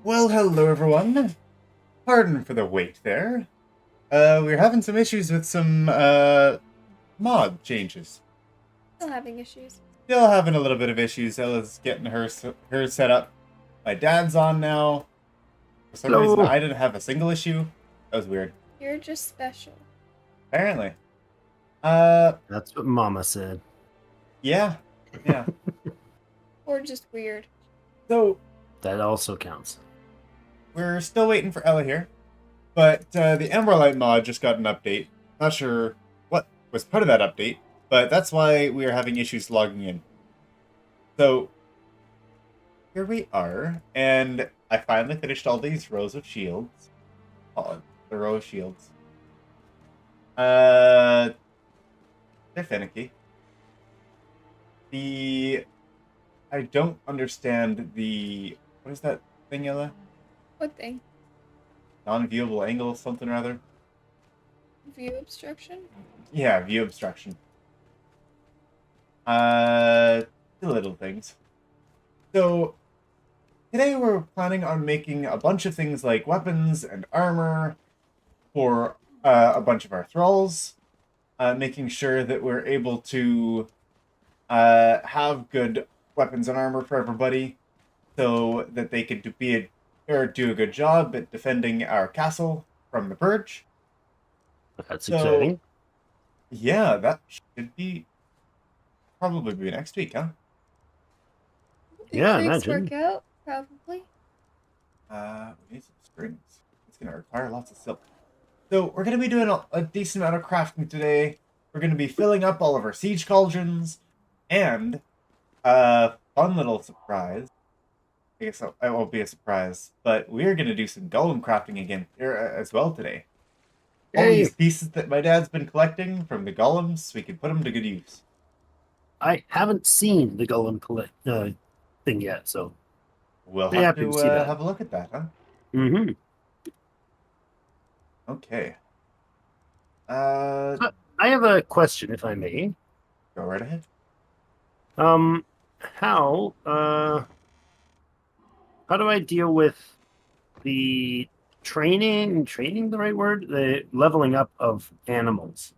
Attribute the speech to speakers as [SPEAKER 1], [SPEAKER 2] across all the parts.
[SPEAKER 1] Well, hello everyone. Pardon for the wait there. We're having some issues with some mod changes.
[SPEAKER 2] Still having issues.
[SPEAKER 1] Still having a little bit of issues. Ella's getting her set up. My dad's on now. For some reason,
[SPEAKER 3] Hello.
[SPEAKER 1] I didn't have a single issue. That was weird.
[SPEAKER 2] You're just special.
[SPEAKER 1] Apparently.
[SPEAKER 3] That's what Mama said.
[SPEAKER 1] Yeah.
[SPEAKER 2] Or just weird.
[SPEAKER 1] So
[SPEAKER 3] That also counts.
[SPEAKER 1] we're still waiting for Ella here, but the Emberlight mod just got an update. Not sure what was part of that update, but that's why we are having issues logging in. So here we are, and I finally finished all these rows of shields. Oh, the row of shields. They're finicky. I don't understand what is that thing, Ella?
[SPEAKER 2] What thing?
[SPEAKER 1] Non-viewable angle, something or other.
[SPEAKER 2] View obstruction?
[SPEAKER 1] Yeah, view obstruction. The little things. So today we're planning on making a bunch of things like weapons and armor for a bunch of our thralls, making sure that we're able to have good weapons and armor for everybody, so that they could do a good job at defending our castle from the Purge.
[SPEAKER 3] That's
[SPEAKER 1] So,
[SPEAKER 3] exciting.
[SPEAKER 1] yeah, that should probably be next week, huh?
[SPEAKER 3] Yeah,
[SPEAKER 2] If things
[SPEAKER 3] imagine.
[SPEAKER 2] work out, probably.
[SPEAKER 1] We need some strings. It's gonna require lots of silk. So we're gonna be doing a decent amount of crafting today. We're gonna be filling up all of our siege cauldrons, and fun little surprise. I guess it won't be a surprise, but we're gonna do some golem crafting again here as well today. All
[SPEAKER 3] Hey,
[SPEAKER 1] these pieces that my dad's been collecting from the golems, so we can put them to good use.
[SPEAKER 3] I haven't seen the Golem thing yet, so
[SPEAKER 1] We'll
[SPEAKER 3] pretty
[SPEAKER 1] have
[SPEAKER 3] happy to
[SPEAKER 1] to
[SPEAKER 3] see that.
[SPEAKER 1] have a look at that, huh?
[SPEAKER 3] Mm-hmm.
[SPEAKER 1] Okay.
[SPEAKER 3] I have a question, if I may.
[SPEAKER 1] Go right ahead.
[SPEAKER 3] How do I deal with the training the right word? The leveling up of animals.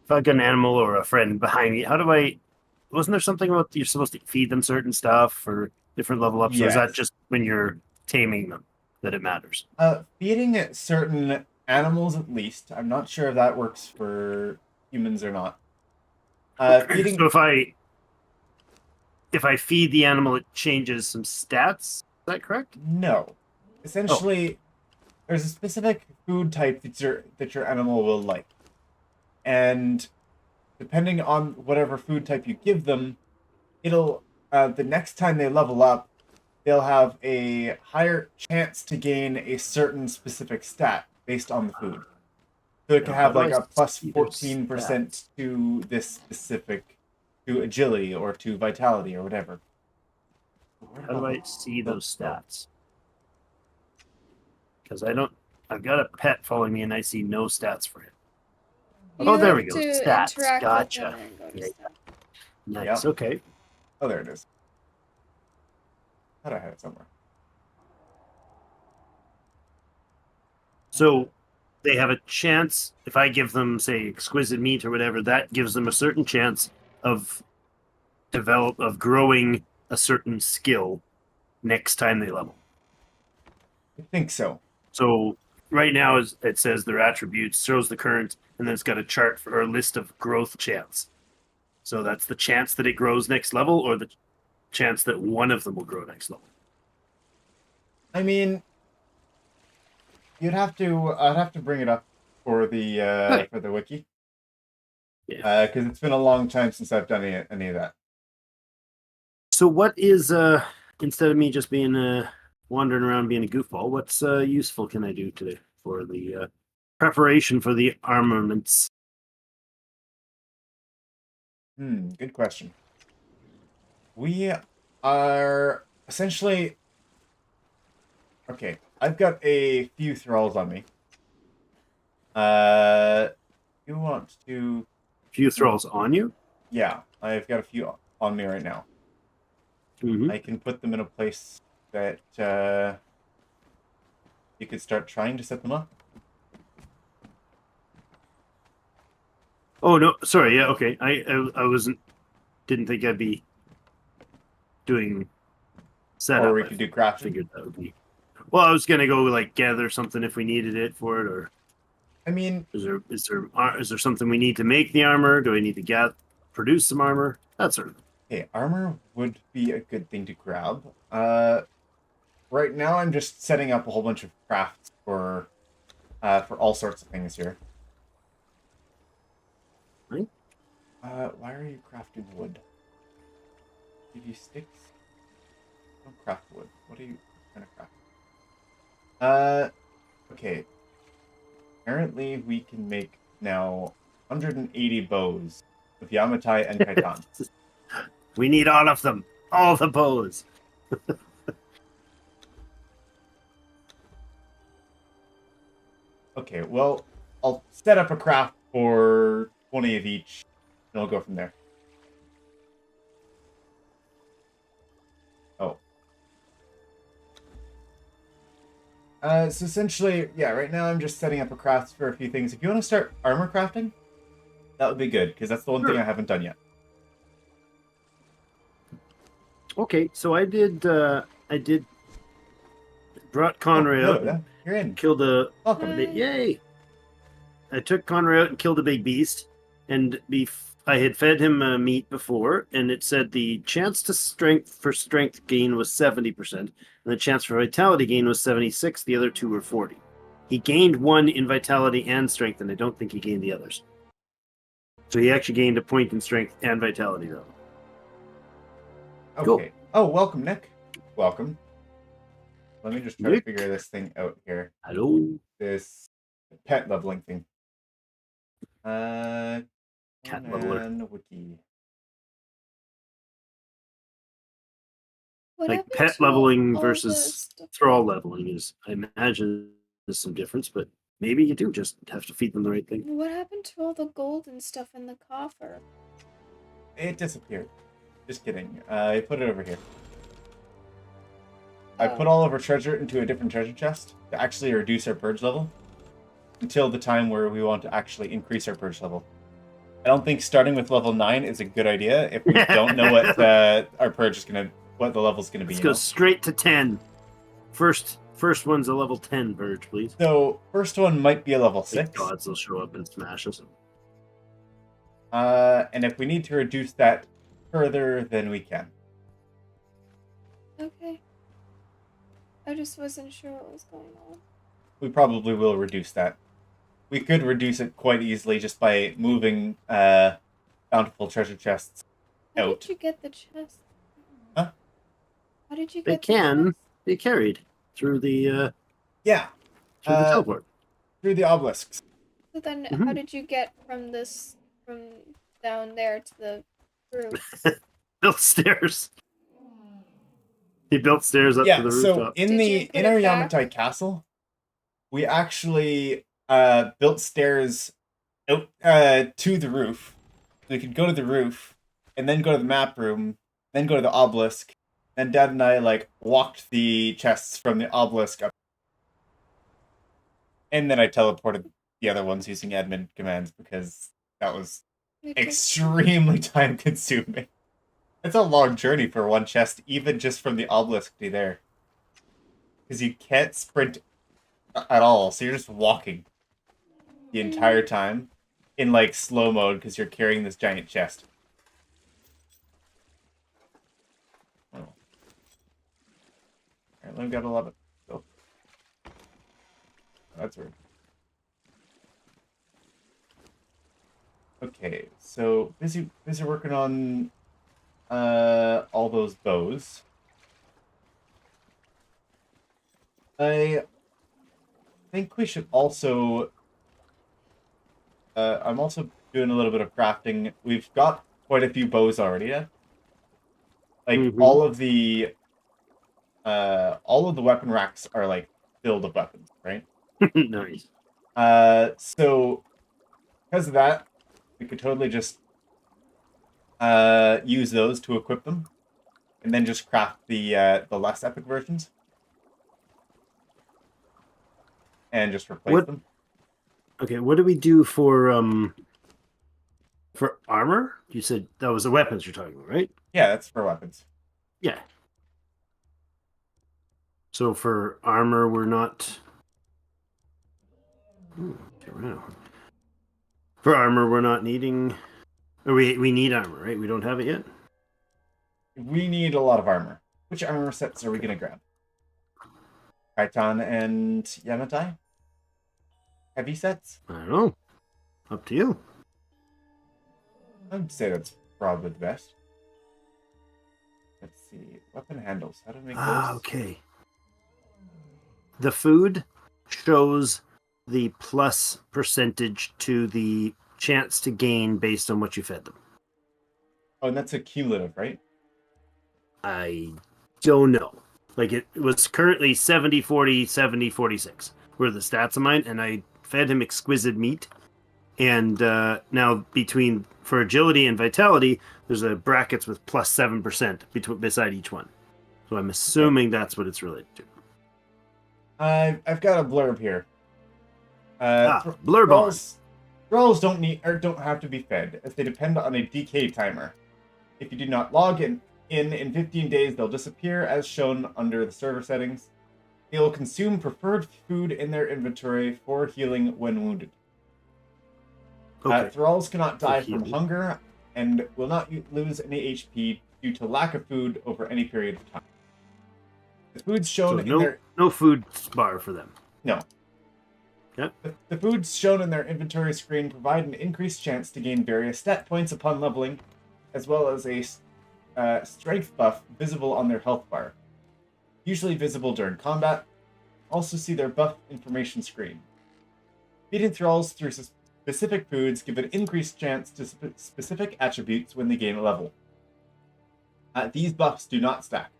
[SPEAKER 3] If I've got an animal or a friend behind me, wasn't there something about you're supposed to feed them certain stuff for different level ups, or is that
[SPEAKER 1] Yes.
[SPEAKER 3] just when you're taming them that it matters?
[SPEAKER 1] Feeding certain animals at least. I'm not sure if that works for humans or not. Feeding.
[SPEAKER 3] So if I feed the animal, it changes some stats. Is that correct?
[SPEAKER 1] No. Essentially, there's a specific food type that your animal will like. And depending on whatever food type you give them, it'll the next time they level up, they'll have a higher chance to gain a certain specific stat based on the food. So it can
[SPEAKER 3] Now, how
[SPEAKER 1] have
[SPEAKER 3] do
[SPEAKER 1] like
[SPEAKER 3] I
[SPEAKER 1] a plus
[SPEAKER 3] see their
[SPEAKER 1] 14%
[SPEAKER 3] stats?
[SPEAKER 1] to this specific, to agility or to vitality or whatever.
[SPEAKER 3] How do I see
[SPEAKER 1] Oh,
[SPEAKER 3] those stats? Because I don't. I've got a pet following me, and I see no stats for it.
[SPEAKER 2] You
[SPEAKER 3] Oh, there
[SPEAKER 2] have
[SPEAKER 3] we go.
[SPEAKER 2] to
[SPEAKER 3] Stats.
[SPEAKER 2] interact
[SPEAKER 3] Gotcha.
[SPEAKER 2] with them and go to
[SPEAKER 3] Yeah.
[SPEAKER 2] stuff.
[SPEAKER 3] Nice.
[SPEAKER 1] Yeah.
[SPEAKER 3] Okay.
[SPEAKER 1] Oh, there it is. Thought I had it somewhere.
[SPEAKER 3] So they have a chance if I give them, say, exquisite meat or whatever. That gives them a certain chance of growing a certain skill next time they level.
[SPEAKER 1] I think so.
[SPEAKER 3] So right now, it says their attributes, shows the current, and then it's got a chart or a list of growth chance. So that's the chance that it grows next level, or the chance that one of them will grow next level.
[SPEAKER 1] I mean, I'd have to bring it up for the wiki.
[SPEAKER 3] Yeah.
[SPEAKER 1] Because it's been a long time since I've done any of that.
[SPEAKER 3] So what is instead of me just being wandering around being a goofball, what's useful can I do today for the preparation for the armaments?
[SPEAKER 1] Good question. We are essentially okay. I've got a few thralls on me. You want to?
[SPEAKER 3] Few thralls on you?
[SPEAKER 1] Yeah, I've got a few on me right now.
[SPEAKER 3] Mm-hmm.
[SPEAKER 1] I can put them in a place that we could start trying to set them up.
[SPEAKER 3] Oh no, sorry. Yeah, okay. I wasn't. Didn't think I'd be doing setup.
[SPEAKER 1] Or we could do crafting.
[SPEAKER 3] Figured that would be. Well, I was gonna go like gather something if we needed it for it, or
[SPEAKER 1] I mean,
[SPEAKER 3] is there something we need to make the armor? Do I need to produce some armor? That sort of thing.
[SPEAKER 1] okay, armor would be a good thing to grab. Right now I'm just setting up a whole bunch of crafts for all sorts of things here.
[SPEAKER 3] Right.
[SPEAKER 1] Why are you crafting wood? Give you sticks? Don't craft wood. What are you trying to craft? Okay. Apparently we can make now 180 bows with Yamatai and Kaitan.
[SPEAKER 3] We need all of them. All the bows.
[SPEAKER 1] Okay, well, I'll set up a craft for 20 of each, and we'll go from there. Oh. So essentially, yeah, right now I'm just setting up a craft for a few things. If you want to start armor crafting, that would be good, because that's the one thing I haven't done yet.
[SPEAKER 3] Okay, so I did brought Conroy out.
[SPEAKER 1] No, you're in.
[SPEAKER 3] Killed a
[SPEAKER 1] Welcome.
[SPEAKER 3] yay! I took Conroy out and killed a big beast, and I had fed him meat before, and it said the chance to strength gain was 70%, and the chance for vitality gain was 76. The other two were 40. He gained one in vitality and strength, and I don't think he gained the others. So he actually gained a point in strength and vitality, though.
[SPEAKER 1] Okay.
[SPEAKER 3] Cool.
[SPEAKER 1] Oh, welcome, Nick. Welcome. Let me just try
[SPEAKER 3] Nick.
[SPEAKER 1] to figure this thing out here.
[SPEAKER 3] Hello.
[SPEAKER 1] This pet leveling thing.
[SPEAKER 3] Cat leveler.
[SPEAKER 1] Conan Wiki.
[SPEAKER 2] What
[SPEAKER 3] Like
[SPEAKER 2] happened
[SPEAKER 3] pet
[SPEAKER 2] to
[SPEAKER 3] leveling
[SPEAKER 2] all
[SPEAKER 3] versus
[SPEAKER 2] the stuff?
[SPEAKER 3] thrall leveling is, I imagine, there's some difference, but maybe you do just have to feed them the right thing.
[SPEAKER 2] What happened to all the gold and stuff in the coffer?
[SPEAKER 1] It disappeared. Just kidding. I put it over here. I put all of our treasure into a different treasure chest to actually reduce our purge level until the time where we want to actually increase our purge level. I don't think starting with level 9 is a good idea if we don't know what our purge is what the level's gonna be.
[SPEAKER 3] Let's go straight to 10. First one's a level 10 purge, please.
[SPEAKER 1] So first one might be a level 6.
[SPEAKER 3] Like gods will show up and smash us.
[SPEAKER 1] And if we need to reduce that further, then we can.
[SPEAKER 2] Okay. I just wasn't sure what was going on.
[SPEAKER 1] We probably will reduce that. We could reduce it quite easily just by moving bountiful treasure chests
[SPEAKER 2] How
[SPEAKER 1] out.
[SPEAKER 2] did you get the chest?
[SPEAKER 1] Huh?
[SPEAKER 2] How did you
[SPEAKER 3] They
[SPEAKER 2] get the
[SPEAKER 3] can
[SPEAKER 2] chest?
[SPEAKER 3] be carried through the
[SPEAKER 1] Yeah,
[SPEAKER 3] teleport.
[SPEAKER 1] through the obelisks.
[SPEAKER 2] So then,
[SPEAKER 3] Mhm.
[SPEAKER 2] how did you get from down there to the roof?
[SPEAKER 3] Built stairs. He built stairs up to
[SPEAKER 1] Yeah,
[SPEAKER 3] the
[SPEAKER 1] so
[SPEAKER 3] rooftop.
[SPEAKER 1] in
[SPEAKER 2] Did you put
[SPEAKER 1] our
[SPEAKER 2] it back?
[SPEAKER 1] Yamatai castle, we actually built stairs out to the roof. We could go to the roof and then go to the map room, then go to the obelisk. And Dad and I walked the chests from the obelisk up. And then I teleported the other ones using admin commands because that was extremely time consuming. It's a long journey for one chest, even just from the obelisk to there. Because you can't sprint at all, so you're just walking the entire time in slow mode because you're carrying this giant chest. Oh. Alright, let me get a lot of... Oh. That's weird. Okay, so busy working on all those bows. I think we should also I'm also doing a little bit of crafting. We've got quite a few bows already. All of the weapon racks are filled with weapons, right?
[SPEAKER 3] Nice.
[SPEAKER 1] So because of that, we could totally just use those to equip them, and then just craft the less epic versions. and just replace
[SPEAKER 3] What-
[SPEAKER 1] them.
[SPEAKER 3] Okay, what do we do for armor? You said that was the weapons you're talking about, right?
[SPEAKER 1] Yeah, that's for weapons.
[SPEAKER 3] Yeah. So for armor, we're not. Okay, wow. For armor, we're not needing. Or we need armor, right? We don't have it yet.
[SPEAKER 1] We need a lot of armor. Which armor sets are we gonna grab? Kaitan and Yamatai? Heavy sets?
[SPEAKER 3] I don't know. Up to you.
[SPEAKER 1] I'd say that's probably the best. Let's see. Weapon handles. How do we make those?
[SPEAKER 3] Okay. The food shows the plus percentage to the chance to gain based on what you fed them.
[SPEAKER 1] Oh, and that's a cumulative, right?
[SPEAKER 3] I don't know. Like it was currently 70, 40, 70, 46 were the stats of mine, and I fed him exquisite meat. And now for agility and vitality, there's a brackets with plus 7% beside each one. So I'm assuming that's what it's related to.
[SPEAKER 1] I've got a blurb here.
[SPEAKER 3] Blurb on.
[SPEAKER 1] Thralls don't have to be fed, as they depend on a decay timer. If you do not log in 15 days, they'll disappear, as shown under the server settings. They will consume preferred food in their inventory for healing when wounded.
[SPEAKER 3] Okay.
[SPEAKER 1] Thralls cannot die from
[SPEAKER 3] healing.
[SPEAKER 1] hunger and will not lose any HP due to lack of food over any period of time. The foods shown
[SPEAKER 3] So no food bar for them.
[SPEAKER 1] No.
[SPEAKER 3] Yep.
[SPEAKER 1] The foods shown in their inventory screen provide an increased chance to gain various stat points upon leveling, as well as a strength buff visible on their health bar. Usually visible during combat. Also see their buff information screen. Feeding Thralls through specific foods give an increased chance to specific attributes when they gain a level. These buffs do not stack.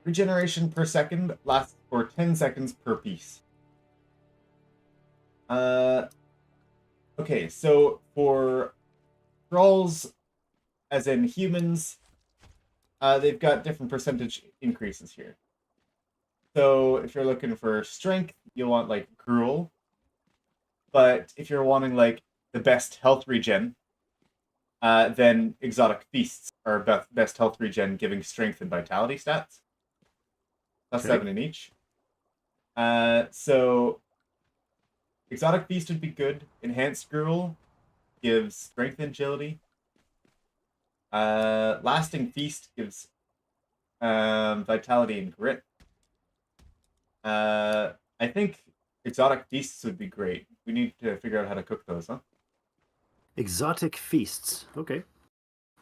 [SPEAKER 1] Regeneration per second lasts for 10 seconds per piece. Okay, so for Thralls, as in humans, they've got different percentage increases here. So if you're looking for strength, you'll want like Gruel. But if you're wanting like the best health regen, then exotic feasts are best health regen, giving strength and vitality stats. Plus 7 in each. So exotic feast would be good. Enhanced Gruel gives strength and agility. Lasting feast gives vitality and grit. I think exotic feasts would be great. We need to figure out how to cook those, huh?
[SPEAKER 3] Exotic feasts. Okay.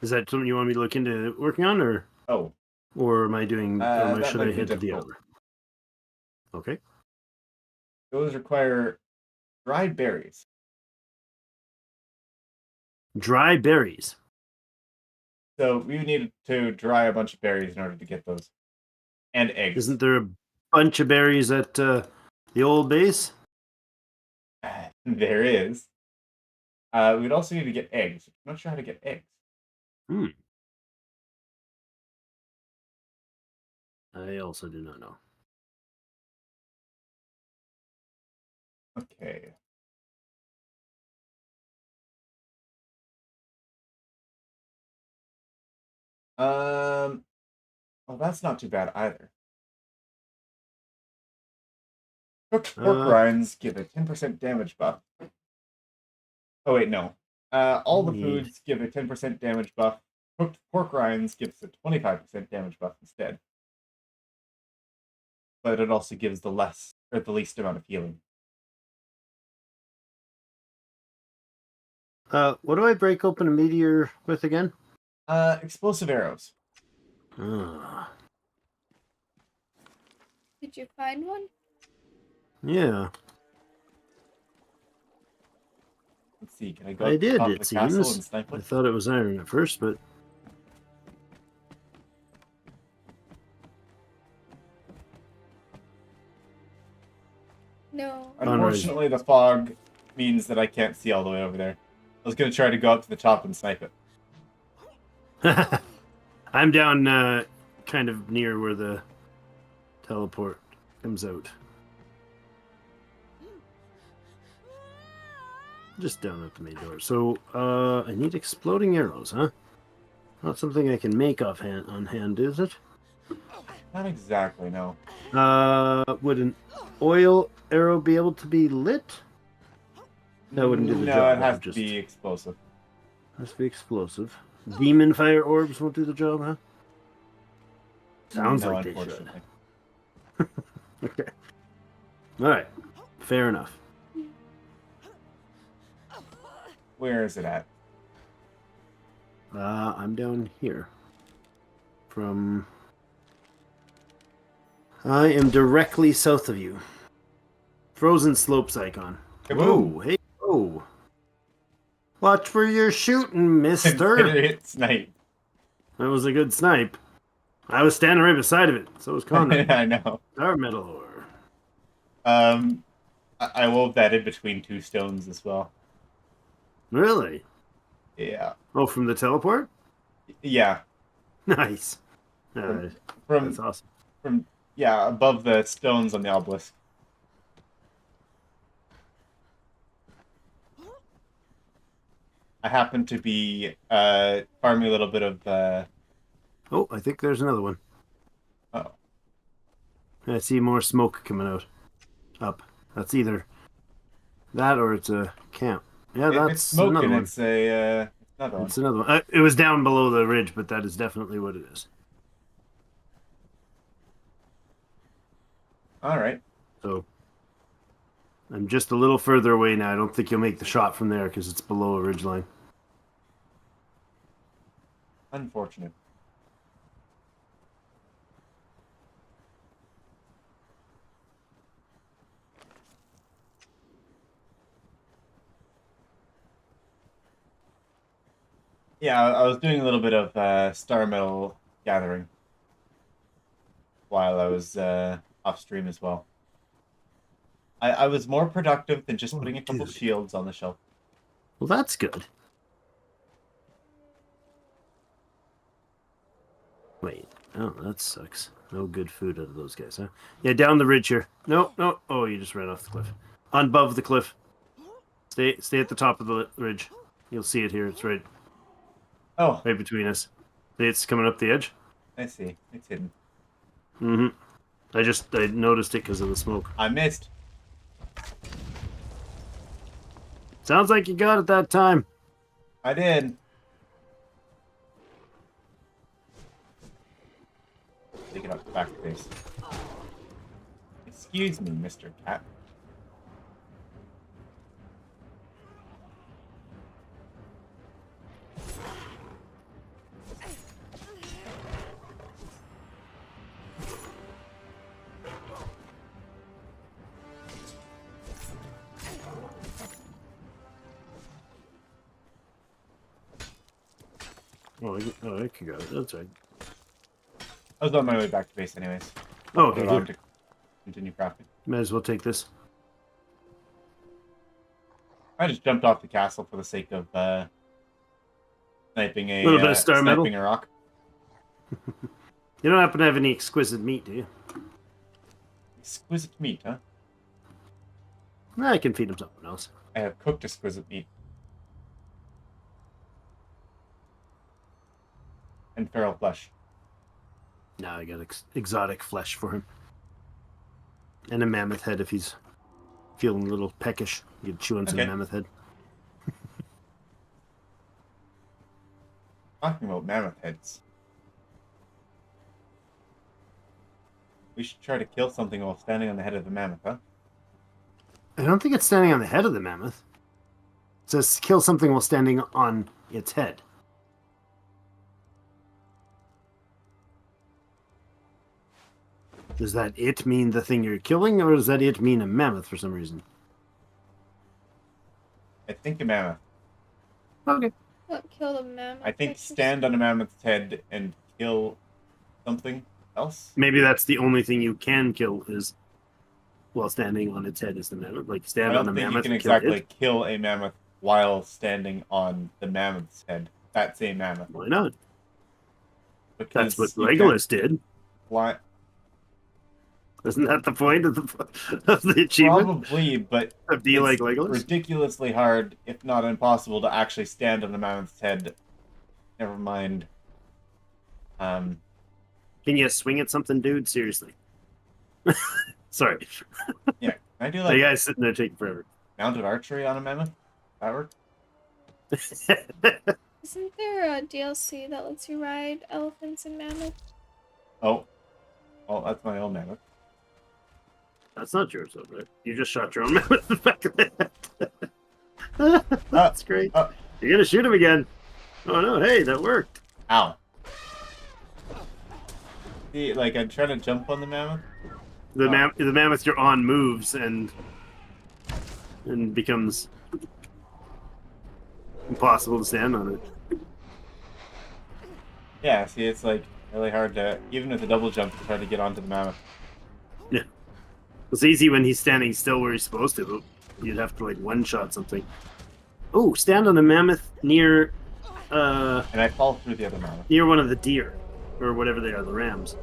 [SPEAKER 3] Is that something you want me to look into working on, or
[SPEAKER 1] Oh,
[SPEAKER 3] am I doing?
[SPEAKER 1] that
[SPEAKER 3] Should
[SPEAKER 1] might
[SPEAKER 3] I
[SPEAKER 1] be
[SPEAKER 3] head to the
[SPEAKER 1] difficult.
[SPEAKER 3] other? Okay.
[SPEAKER 1] Those require dried berries.
[SPEAKER 3] Dry berries.
[SPEAKER 1] So we would need to dry a bunch of berries in order to get those. And eggs.
[SPEAKER 3] Isn't there a bunch of berries at the old base?
[SPEAKER 1] There is. We'd also need to get eggs. I'm not sure how to get eggs.
[SPEAKER 3] I also do not know.
[SPEAKER 1] Okay. Well, that's not too bad either. Cooked pork rinds give a 10% damage buff. Oh wait, no. All the foods give a 10% damage buff. Cooked pork rinds gives a 25% damage buff instead. But it also gives the least amount of healing.
[SPEAKER 3] What do I break open a meteor with again?
[SPEAKER 1] Explosive arrows.
[SPEAKER 2] Did you find one?
[SPEAKER 3] Yeah.
[SPEAKER 1] Let's see, can I go
[SPEAKER 3] I
[SPEAKER 1] up to the
[SPEAKER 3] did,
[SPEAKER 1] top
[SPEAKER 3] it
[SPEAKER 1] of the castle
[SPEAKER 3] seems.
[SPEAKER 1] and snipe
[SPEAKER 3] I
[SPEAKER 1] it?
[SPEAKER 3] thought it was iron at first, but
[SPEAKER 2] No.
[SPEAKER 1] Unfortunately, the fog means that I can't see all the way over there. I was going to try to go up to the top and snipe it.
[SPEAKER 3] I'm down kind of near where the teleport comes out. Just down at the main door. So, I need exploding arrows, huh? Not something I can make on hand, is it?
[SPEAKER 1] Not exactly, no.
[SPEAKER 3] Would an oil arrow be able to be lit? That wouldn't do the
[SPEAKER 1] No,
[SPEAKER 3] job.
[SPEAKER 1] it
[SPEAKER 3] That
[SPEAKER 1] has
[SPEAKER 3] would
[SPEAKER 1] to
[SPEAKER 3] just
[SPEAKER 1] be explosive.
[SPEAKER 3] has to be explosive. Demon fire orbs won't do the job, huh? Sounds
[SPEAKER 1] No,
[SPEAKER 3] like they should.
[SPEAKER 1] unfortunately.
[SPEAKER 3] Okay. All right. Fair enough.
[SPEAKER 1] Where is it at?
[SPEAKER 3] I'm down here. I am directly south of you. Frozen slopes icon.
[SPEAKER 1] Kaboom!
[SPEAKER 3] Whoa, hey, whoa. Watch where you're shooting, mister.
[SPEAKER 1] Consider it snipe.
[SPEAKER 3] That was a good snipe. I was standing right beside of it. So was Conan.
[SPEAKER 1] I know.
[SPEAKER 3] Our metal ore.
[SPEAKER 1] I wove that in between 2 stones as well.
[SPEAKER 3] Really?
[SPEAKER 1] Yeah.
[SPEAKER 3] Oh, from the teleport?
[SPEAKER 1] Yeah.
[SPEAKER 3] Nice.
[SPEAKER 1] From
[SPEAKER 3] That's awesome.
[SPEAKER 1] Yeah, above the stones on the obelisk. I happen to be farming a little bit of
[SPEAKER 3] Oh, I think there's another one.
[SPEAKER 1] oh.
[SPEAKER 3] I see more smoke coming out. Up. That's either that or it's a camp. Yeah,
[SPEAKER 1] If
[SPEAKER 3] that's
[SPEAKER 1] it's smoking,
[SPEAKER 3] another one.
[SPEAKER 1] it's another one.
[SPEAKER 3] It's another one. It was down below the ridge, but that is definitely what it is.
[SPEAKER 1] Alright.
[SPEAKER 3] So I'm just a little further away now. I don't think you'll make the shot from there because it's below a ridge line.
[SPEAKER 1] Unfortunate. Yeah, I was doing a little bit of star metal gathering while I was off stream as well. I was more productive than just putting a couple
[SPEAKER 3] dude.
[SPEAKER 1] shields on the shelf.
[SPEAKER 3] Well, that's good. Wait. Oh, that sucks. No good food out of those guys, huh? Yeah, down the ridge here. No, no. Oh, you just ran off the cliff. Above the cliff. Stay at the top of the ridge. You'll see it here. It's right
[SPEAKER 1] Oh,
[SPEAKER 3] between us. See, it's coming up the edge.
[SPEAKER 1] I see. It's hidden.
[SPEAKER 3] Mm-hmm. I noticed it because of the smoke.
[SPEAKER 1] I missed.
[SPEAKER 3] Sounds like you got it that time.
[SPEAKER 1] I did. Take it up the back face. Excuse me, Mr. Cat.
[SPEAKER 3] I could go. That's right.
[SPEAKER 1] I was on my way back to base anyways.
[SPEAKER 3] Oh, okay.
[SPEAKER 1] Hold on
[SPEAKER 3] Good.
[SPEAKER 1] to continue crafting.
[SPEAKER 3] Might as well take this.
[SPEAKER 1] I just jumped off the castle for the sake of sniping a
[SPEAKER 3] Little bit of star metal.
[SPEAKER 1] sniping a rock.
[SPEAKER 3] You don't happen to have any exquisite meat, do you?
[SPEAKER 1] Exquisite meat, huh?
[SPEAKER 3] I can feed him something else.
[SPEAKER 1] I have cooked exquisite meat. And feral flesh.
[SPEAKER 3] Now I got exotic flesh for him. And a mammoth head if he's feeling a little peckish. You can chew on some
[SPEAKER 1] Okay.
[SPEAKER 3] mammoth head.
[SPEAKER 1] Talking about mammoth heads. We should try to kill something while standing on the head of the mammoth, huh?
[SPEAKER 3] I don't think it's standing on the head of the mammoth. It says kill something while standing on its head. Does that it mean the thing you're killing, or does that it mean a mammoth for some reason?
[SPEAKER 1] I think a mammoth.
[SPEAKER 3] Okay.
[SPEAKER 2] What, kill the mammoth?
[SPEAKER 1] I think stand on a mammoth's head and kill something else.
[SPEAKER 3] Maybe that's the only thing you can kill is while standing on its head is the mammoth. Like
[SPEAKER 1] I
[SPEAKER 3] stand on
[SPEAKER 1] don't
[SPEAKER 3] a
[SPEAKER 1] think you
[SPEAKER 3] mammoth
[SPEAKER 1] can
[SPEAKER 3] and kill
[SPEAKER 1] exactly
[SPEAKER 3] it.
[SPEAKER 1] kill a mammoth while standing on the mammoth's head. That same mammoth.
[SPEAKER 3] Why not?
[SPEAKER 1] Because
[SPEAKER 3] That's what
[SPEAKER 1] you can't
[SPEAKER 3] Legolas did.
[SPEAKER 1] fly.
[SPEAKER 3] Isn't that the point of the achievement?
[SPEAKER 1] Probably, but
[SPEAKER 3] Do you like
[SPEAKER 1] it's
[SPEAKER 3] Legolas?
[SPEAKER 1] ridiculously hard, if not impossible, to actually stand on the mammoth's head. Never mind.
[SPEAKER 3] Can you swing at something, dude? Seriously. Sorry.
[SPEAKER 1] Yeah. Can I do
[SPEAKER 3] The
[SPEAKER 1] like
[SPEAKER 3] guy's sitting there taking forever.
[SPEAKER 1] mounted archery on a mammoth? That work?
[SPEAKER 2] Isn't there a DLC that lets you ride elephants and mammoths?
[SPEAKER 1] Oh. Well, that's my own mammoth.
[SPEAKER 3] That's not yours, though, right? You just shot your own man with the back of the head. That's great. You're gonna shoot him again. Oh no! Hey, that worked.
[SPEAKER 1] Ow. See, like, I'm trying to jump on the mammoth.
[SPEAKER 3] The mammoth you're on moves and becomes impossible to stand on it.
[SPEAKER 1] Yeah, see, it's like really hard to, even with a double jump, to try to get onto the mammoth.
[SPEAKER 3] Yeah, it's easy when he's standing still where he's supposed to. But you'd have to like one-shot something. Oh, stand on a mammoth near
[SPEAKER 1] And I fall through the other mammoth.
[SPEAKER 3] near one of the deer or whatever they are, the rams.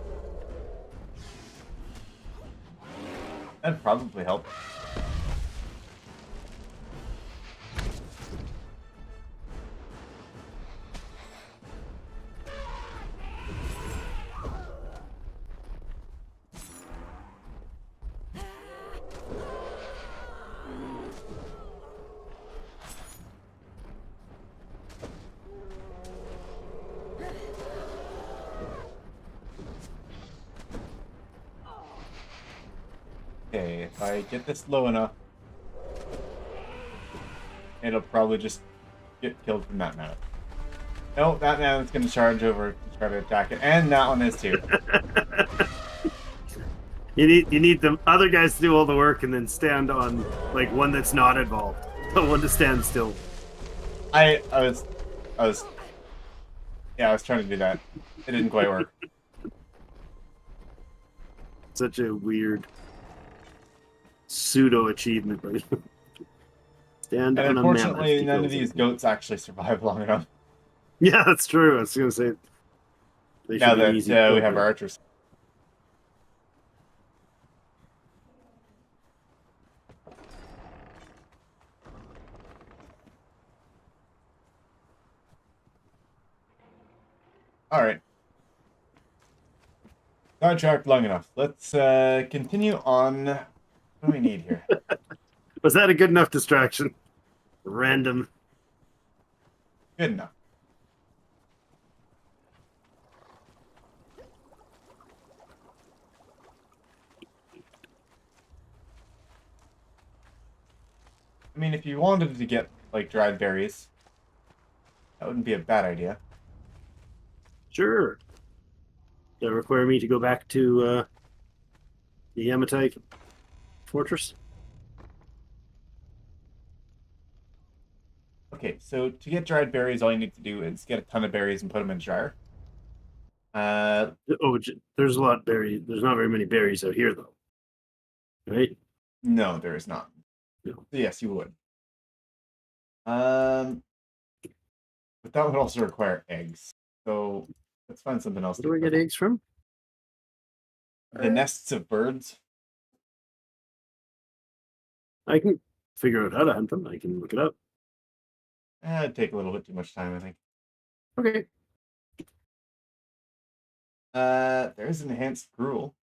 [SPEAKER 1] That'd probably help. Okay, if I get this low enough, it'll probably just get killed from that mammoth. No, that mammoth's gonna charge over to try to attack it, and that one is too.
[SPEAKER 3] You need the other guys to do all the work and then stand on like one that's not involved. The one to stand still.
[SPEAKER 1] I was trying to do that. It didn't quite work.
[SPEAKER 3] Such a weird pseudo achievement. Stand
[SPEAKER 1] And
[SPEAKER 3] on
[SPEAKER 1] unfortunately,
[SPEAKER 3] a mammoth.
[SPEAKER 1] none of these goats actually survive long enough.
[SPEAKER 3] Yeah, that's true. I was gonna say. They
[SPEAKER 1] Now
[SPEAKER 3] should be
[SPEAKER 1] that
[SPEAKER 3] easy
[SPEAKER 1] we
[SPEAKER 3] to
[SPEAKER 1] have
[SPEAKER 3] kill.
[SPEAKER 1] our archers. All right. Sidetracked long enough. Let's continue on. What do we need here?
[SPEAKER 3] Was that a good enough distraction? Random.
[SPEAKER 1] Good enough. I mean, if you wanted to get, like, dried berries, that wouldn't be a bad idea.
[SPEAKER 3] Sure. Does that require me to go back to the Yamatai fortress?
[SPEAKER 1] Okay, so to get dried berries, all you need to do is get a ton of berries and put them in a jar.
[SPEAKER 3] Oh, there's a lot of berries. There's not very many berries out here, though. Right?
[SPEAKER 1] No, there is not.
[SPEAKER 3] No.
[SPEAKER 1] Yes, you would. But that would also require eggs. So let's find something else.
[SPEAKER 3] Where do I get eggs from?
[SPEAKER 1] The nests of birds.
[SPEAKER 3] I can figure out how to hunt them. I can look it up.
[SPEAKER 1] It'd take a little bit too much time, I think.
[SPEAKER 3] Okay.
[SPEAKER 1] There's enhanced gruel,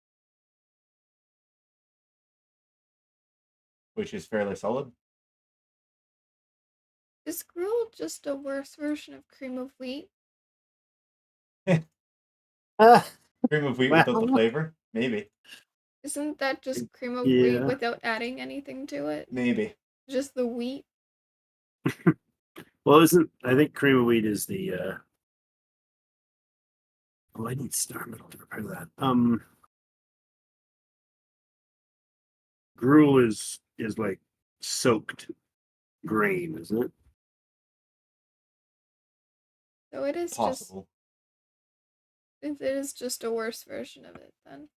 [SPEAKER 1] which is fairly solid.
[SPEAKER 2] Is gruel just a worse version of cream of wheat?
[SPEAKER 1] Cream of wheat without the flavor? Maybe.
[SPEAKER 2] Isn't that just cream of wheat
[SPEAKER 3] Yeah.
[SPEAKER 2] without adding anything to it?
[SPEAKER 1] Maybe.
[SPEAKER 2] Just the wheat?
[SPEAKER 3] Well, I think cream of wheat is the oh, I need star metal to prepare that. Gruel is like soaked grain, isn't it?
[SPEAKER 2] So it is
[SPEAKER 1] Possible.
[SPEAKER 2] it is just a worse version of it then.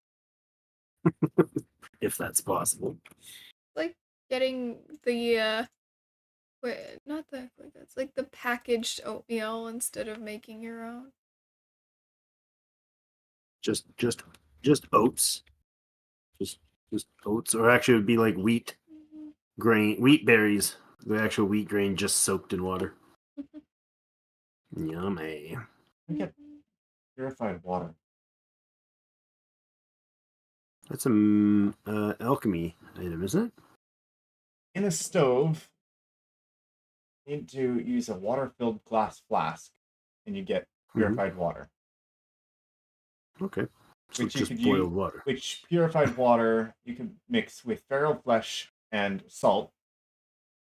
[SPEAKER 3] If that's possible.
[SPEAKER 2] Like getting the it's like the packaged oatmeal instead of making your own.
[SPEAKER 3] Just oats. Just just oats, or actually, it would be like wheat berries, the actual wheat grain, just soaked in water. Yummy.
[SPEAKER 1] We get purified water.
[SPEAKER 3] That's a alchemy item, isn't it?
[SPEAKER 1] In a stove, you need to use a water-filled glass flask, and you get purified water.
[SPEAKER 3] Okay. So
[SPEAKER 1] Which you
[SPEAKER 3] just
[SPEAKER 1] could
[SPEAKER 3] boiled
[SPEAKER 1] use,
[SPEAKER 3] water.
[SPEAKER 1] which purified water you can mix with feral flesh and salt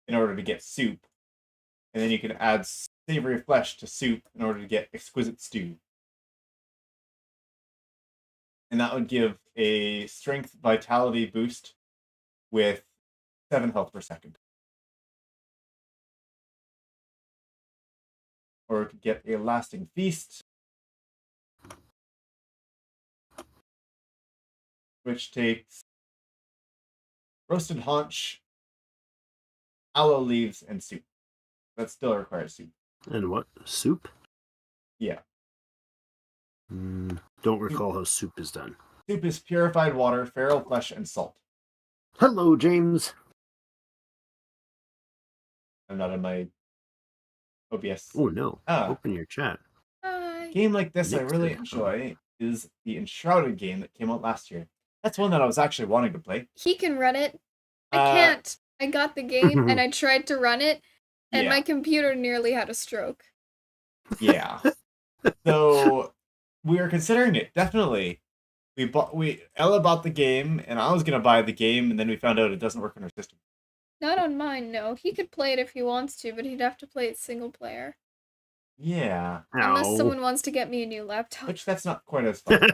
[SPEAKER 1] in order to get soup. And then you can add savory flesh to soup in order to get exquisite stew. And that would give a strength vitality boost with 7 health per second. Or it could get a lasting feast, which takes roasted haunch, aloe leaves, and soup. That still requires soup.
[SPEAKER 3] And what? Soup?
[SPEAKER 1] Yeah.
[SPEAKER 3] Don't recall how soup is done.
[SPEAKER 1] Soup is purified water, feral flesh, and salt.
[SPEAKER 3] Hello, James.
[SPEAKER 1] I'm not in my OBS.
[SPEAKER 3] Oh, no.
[SPEAKER 1] Ah.
[SPEAKER 3] Open your chat.
[SPEAKER 2] Hi.
[SPEAKER 1] A game like this I
[SPEAKER 3] Nick's
[SPEAKER 1] really
[SPEAKER 3] there.
[SPEAKER 1] enjoy is the Enshrouded game that came out last year. That's one that I was actually wanting to play.
[SPEAKER 2] He can run it. I
[SPEAKER 1] Uh,
[SPEAKER 2] can't. I got the game and I tried to run it, and
[SPEAKER 1] Yeah.
[SPEAKER 2] my computer nearly had a stroke.
[SPEAKER 1] Yeah. So we are considering it, definitely. Ella bought the game, and I was gonna buy the game, and then we found out it doesn't work on our system.
[SPEAKER 2] Not on mine, no. He could play it if he wants to, but he'd have to play it single player.
[SPEAKER 1] Yeah.
[SPEAKER 2] Unless someone wants to get me a new laptop.
[SPEAKER 1] Which that's not quite as fun.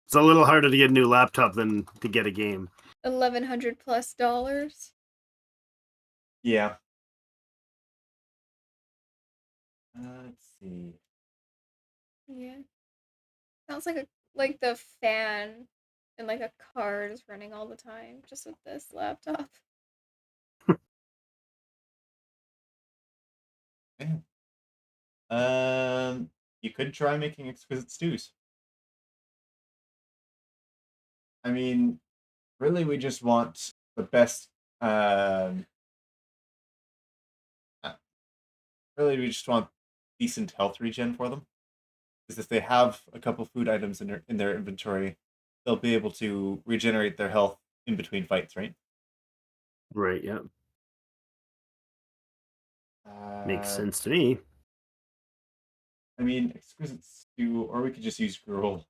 [SPEAKER 3] It's a little harder to get a new laptop than to get a game.
[SPEAKER 2] $1,100+.
[SPEAKER 1] Yeah. Let's see.
[SPEAKER 2] Yeah. Sounds like the fan and like a card is running all the time, just with this laptop.
[SPEAKER 1] Yeah. You could try making exquisite stews. I mean, really, we just want the best. Really, we just want decent health regen for them. Because if they have a couple food items in their inventory, they'll be able to regenerate their health in between fights, right?
[SPEAKER 3] Right, yeah. Makes sense to me.
[SPEAKER 1] I mean, exquisite stew, or we could just use gruel,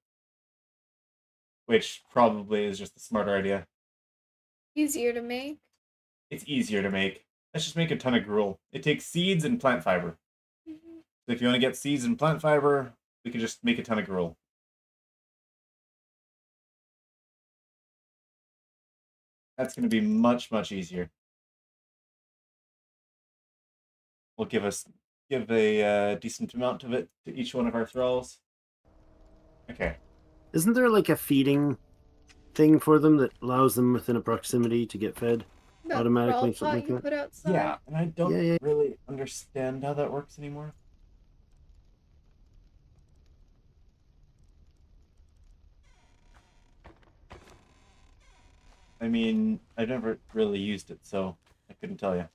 [SPEAKER 1] which probably is just the smarter idea.
[SPEAKER 2] Easier to make.
[SPEAKER 1] It's easier to make. Let's just make a ton of gruel. It takes seeds and plant fiber.
[SPEAKER 2] Mm-hmm.
[SPEAKER 1] So if you want to get seeds and plant fiber, we can just make a ton of gruel. That's going to be much, much easier. Will give a decent amount of it to each one of our thralls. Okay.
[SPEAKER 3] Isn't there like a feeding thing for them that allows them within a proximity to get fed automatically? Something like
[SPEAKER 2] you
[SPEAKER 3] that?
[SPEAKER 2] put outside.
[SPEAKER 1] Yeah, and I don't really understand how that works anymore. I mean, I've never really used it, so I couldn't tell you.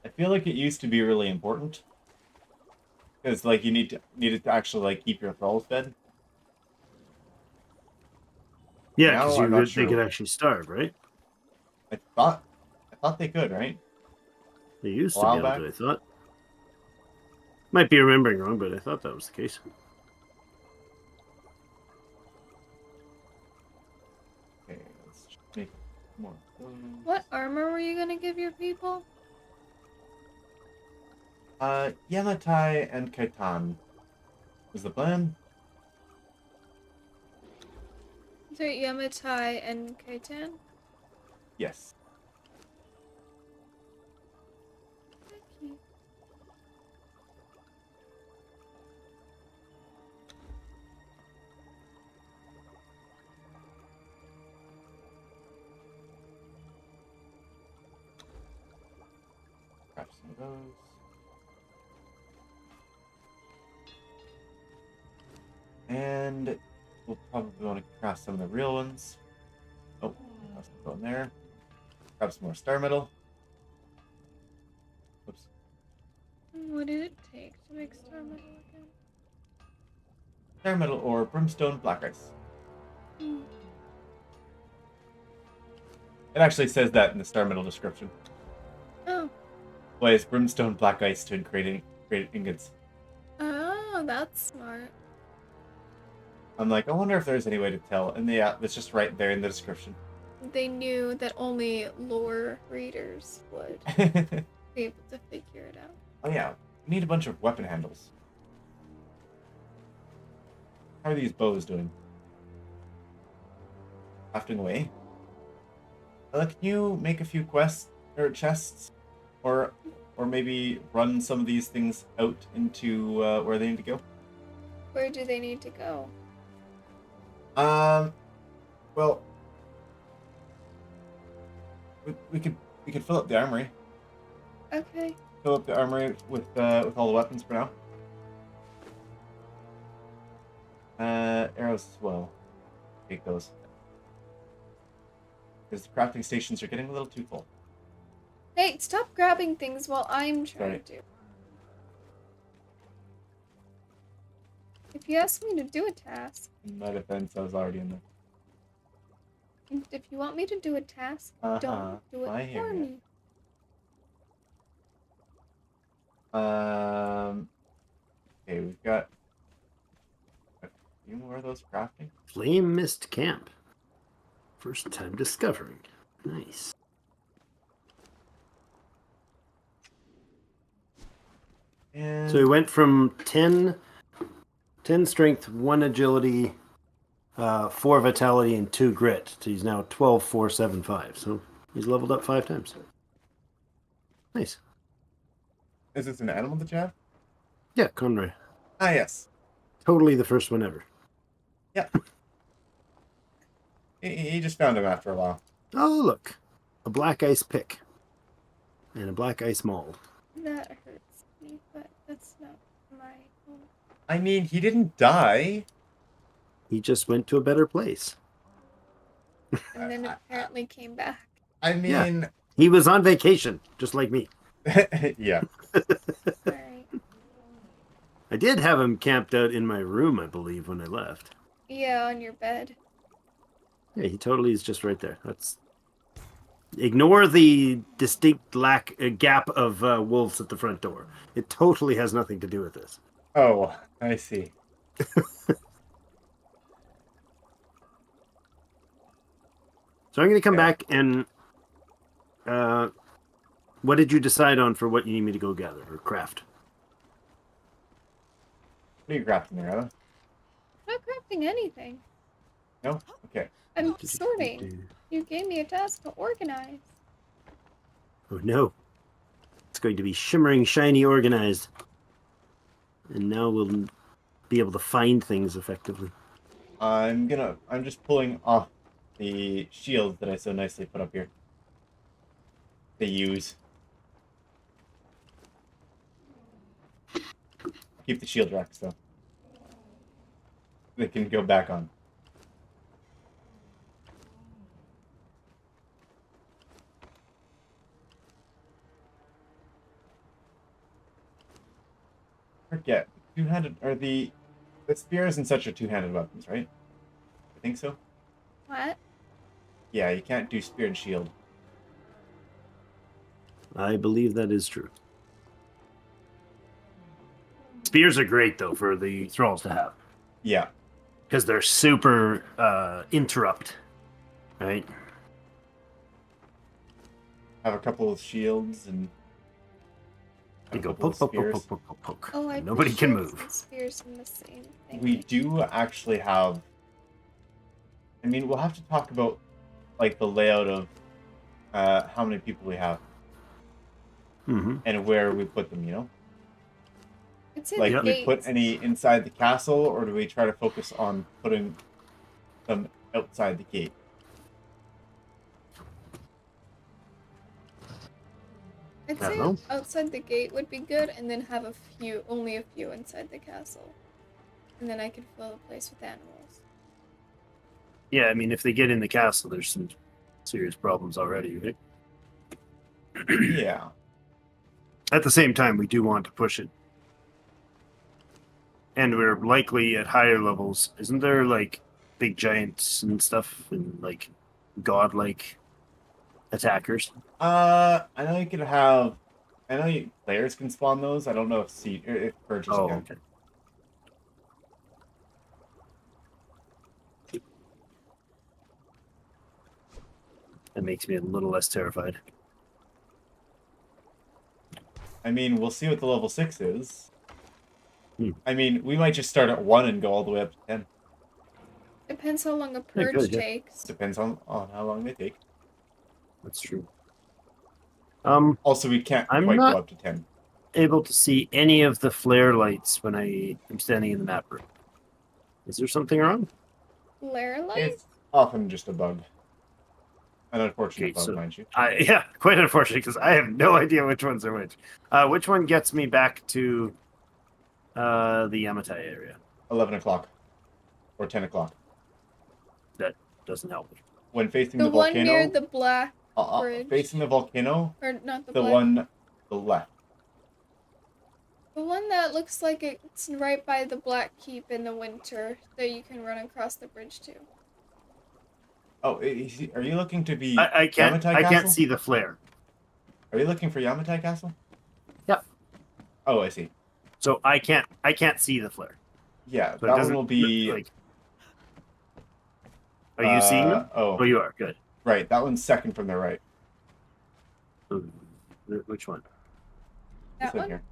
[SPEAKER 1] I feel like it used to be really important. Because, like, you needed to actually, like, keep your thralls fed.
[SPEAKER 3] Yeah,
[SPEAKER 1] Now,
[SPEAKER 3] because
[SPEAKER 1] I'm not
[SPEAKER 3] they
[SPEAKER 1] sure.
[SPEAKER 3] could actually starve, right?
[SPEAKER 1] I thought they could, right?
[SPEAKER 3] They used
[SPEAKER 1] A
[SPEAKER 3] to be
[SPEAKER 1] while
[SPEAKER 3] able
[SPEAKER 1] back?
[SPEAKER 3] to, I thought. Might be remembering wrong, but I thought that was the case.
[SPEAKER 1] Okay, let's just make more of those.
[SPEAKER 2] What armor were you gonna give your people?
[SPEAKER 1] Yamatai and Kaitan was the plan.
[SPEAKER 2] So Yamatai and Kaitan?
[SPEAKER 1] Yes.
[SPEAKER 2] Okay.
[SPEAKER 1] Grab some of those. And we'll probably want to craft some of the real ones. Oh, let's go in there. Grab some more star metal. Oops.
[SPEAKER 2] What did it take to make star metal again?
[SPEAKER 1] Star metal or brimstone black ice.
[SPEAKER 2] Mm.
[SPEAKER 1] It actually says that in the star metal description.
[SPEAKER 2] Oh.
[SPEAKER 1] Plays brimstone black ice to create ingots.
[SPEAKER 2] Oh, that's smart.
[SPEAKER 1] I'm like, I wonder if there's any way to tell. And yeah, it's just right there in the description.
[SPEAKER 2] They knew that only lore readers would be able to figure it out.
[SPEAKER 1] Oh yeah, we need a bunch of weapon handles. How are these bows doing? Crafting away? Can you make a few quests or chests, or maybe run some of these things out into where they need to go?
[SPEAKER 2] Where do they need to go?
[SPEAKER 1] Well, we could fill up the armory.
[SPEAKER 2] Okay.
[SPEAKER 1] Fill up the armory with all the weapons for now. Arrows as well. Take those. Because the crafting stations are getting a little too full.
[SPEAKER 2] Hey, stop grabbing things while I'm trying
[SPEAKER 1] Sorry.
[SPEAKER 2] to. If you ask me to do a task,
[SPEAKER 1] In my defense, I was already in there.
[SPEAKER 2] if you want me to do a task, don't do it
[SPEAKER 1] I hear
[SPEAKER 2] for
[SPEAKER 1] ya.
[SPEAKER 2] me.
[SPEAKER 1] Okay, we've got a few more of those crafting.
[SPEAKER 3] Flame Mist Camp. First time discovering. Nice.
[SPEAKER 1] And
[SPEAKER 3] So he went from 10 strength, 1 agility, 4 vitality, and 2 grit to he's now 12, 4, 7, 5. So he's leveled up 5 times. Nice.
[SPEAKER 1] is this an animal that you have?
[SPEAKER 3] Yeah, Conroy.
[SPEAKER 1] Ah, yes.
[SPEAKER 3] Totally the first one ever.
[SPEAKER 1] Yeah. He just found him after a while.
[SPEAKER 3] Oh, look. A black ice pick. And a black ice maul.
[SPEAKER 2] That hurts me, but that's not my fault.
[SPEAKER 1] I mean, he didn't die.
[SPEAKER 3] He just went to a better place.
[SPEAKER 2] And then apparently came back.
[SPEAKER 1] I mean,
[SPEAKER 3] He was on vacation, just like me.
[SPEAKER 1] yeah.
[SPEAKER 2] Alright.
[SPEAKER 3] I did have him camped out in my room, I believe, when I left.
[SPEAKER 2] Yeah, on your bed.
[SPEAKER 3] Yeah, he totally is just right there. That's ignore the distinct gap of wolves at the front door. It totally has nothing to do with this.
[SPEAKER 1] Oh, I see.
[SPEAKER 3] So I'm going to come
[SPEAKER 1] Yeah.
[SPEAKER 3] back and what did you decide on for what you need me to go gather or craft?
[SPEAKER 1] What are you crafting there, Ella?
[SPEAKER 2] I'm not crafting anything.
[SPEAKER 1] No? Okay.
[SPEAKER 2] I'm sorting. You gave me a task to organize.
[SPEAKER 3] Oh no. It's going to be shimmering, shiny, organized. And now we'll be able to find things effectively.
[SPEAKER 1] I'm just pulling off the shields that I so nicely put up here. To use. Keep the shield racks though. They can go back on. Forget. Two-handed are the spears and such are two-handed weapons, right? I think so.
[SPEAKER 2] What?
[SPEAKER 1] Yeah, you can't do spear and shield.
[SPEAKER 3] I believe that is true. Spears are great, though, for the Thralls to have.
[SPEAKER 1] Yeah.
[SPEAKER 3] Because they're super interrupt. Right?
[SPEAKER 1] Have a couple of shields and
[SPEAKER 3] They
[SPEAKER 1] a
[SPEAKER 3] go
[SPEAKER 1] couple
[SPEAKER 3] poke,
[SPEAKER 1] of
[SPEAKER 3] poke, poke,
[SPEAKER 1] spears.
[SPEAKER 3] poke, poke, poke, poke.
[SPEAKER 2] Oh, I
[SPEAKER 3] Nobody
[SPEAKER 2] put
[SPEAKER 3] can
[SPEAKER 2] shields
[SPEAKER 3] move.
[SPEAKER 2] and spears from the same thing.
[SPEAKER 1] We do actually have. I mean, we'll have to talk about like the layout of how many people we have
[SPEAKER 3] Mm-hmm.
[SPEAKER 1] and where we put them. You know,
[SPEAKER 2] It's in
[SPEAKER 1] like
[SPEAKER 3] Yep.
[SPEAKER 1] do we put
[SPEAKER 2] gates.
[SPEAKER 1] any inside the castle, or do we try to focus on putting them outside the gate?
[SPEAKER 2] I'd
[SPEAKER 3] I
[SPEAKER 2] say
[SPEAKER 3] don't know.
[SPEAKER 2] outside the gate would be good, and then have only a few inside the castle. And then I could fill the place with animals.
[SPEAKER 3] Yeah, I mean, if they get in the castle, there's some serious problems already, right?
[SPEAKER 1] Yeah.
[SPEAKER 3] At the same time, we do want to push it. And we're likely at higher levels. Isn't there, like, big giants and stuff and, like, godlike attackers?
[SPEAKER 1] I know you could have. Players can spawn those. I don't know if Purges
[SPEAKER 3] Oh,
[SPEAKER 1] can.
[SPEAKER 3] okay. That makes me a little less terrified.
[SPEAKER 1] I mean, we'll see what the level 6 is.
[SPEAKER 3] Hmm.
[SPEAKER 1] I mean, we might just start at 1 and go all the way up to 10.
[SPEAKER 2] Depends how long a
[SPEAKER 3] Yeah,
[SPEAKER 2] purge
[SPEAKER 3] good, yeah.
[SPEAKER 2] takes.
[SPEAKER 1] Depends on how long they take.
[SPEAKER 3] That's true.
[SPEAKER 1] Also, we can't
[SPEAKER 3] I'm
[SPEAKER 1] quite
[SPEAKER 3] not-
[SPEAKER 1] go up to 10.
[SPEAKER 3] Able to see any of the flare lights when I am standing in the map room. Is there something wrong?
[SPEAKER 2] Flare light?
[SPEAKER 1] It's often just a bug. An unfortunate
[SPEAKER 3] Okay,
[SPEAKER 1] bug,
[SPEAKER 3] so-
[SPEAKER 1] mind you.
[SPEAKER 3] Yeah, quite unfortunate because I have no idea which ones are which. Which one gets me back to the Yamatai area?
[SPEAKER 1] 11 o'clock. Or 10 o'clock.
[SPEAKER 3] That doesn't help me.
[SPEAKER 1] When facing
[SPEAKER 2] The
[SPEAKER 1] the
[SPEAKER 2] one
[SPEAKER 1] volcano,
[SPEAKER 2] near the black bridge.
[SPEAKER 1] facing the volcano,
[SPEAKER 2] Or not the
[SPEAKER 1] the
[SPEAKER 2] black.
[SPEAKER 1] one to the left.
[SPEAKER 2] The one that looks like it's right by the Black Keep in the winter that you can run across the bridge to.
[SPEAKER 1] Oh, are you looking to be
[SPEAKER 3] I can't.
[SPEAKER 1] Yamatai
[SPEAKER 3] I
[SPEAKER 1] Castle?
[SPEAKER 3] can't see the flare.
[SPEAKER 1] Are you looking for Yamatai Castle?
[SPEAKER 3] Yep.
[SPEAKER 1] Oh, I see.
[SPEAKER 3] So I can't see the flare.
[SPEAKER 1] Yeah,
[SPEAKER 3] So it
[SPEAKER 1] that one
[SPEAKER 3] doesn't
[SPEAKER 1] will be.
[SPEAKER 3] look like. Are you seeing them?
[SPEAKER 1] Oh,
[SPEAKER 3] Oh, you are. Good.
[SPEAKER 1] right. That one's second from the right.
[SPEAKER 3] Which one?
[SPEAKER 2] That
[SPEAKER 1] This
[SPEAKER 2] one?
[SPEAKER 1] here.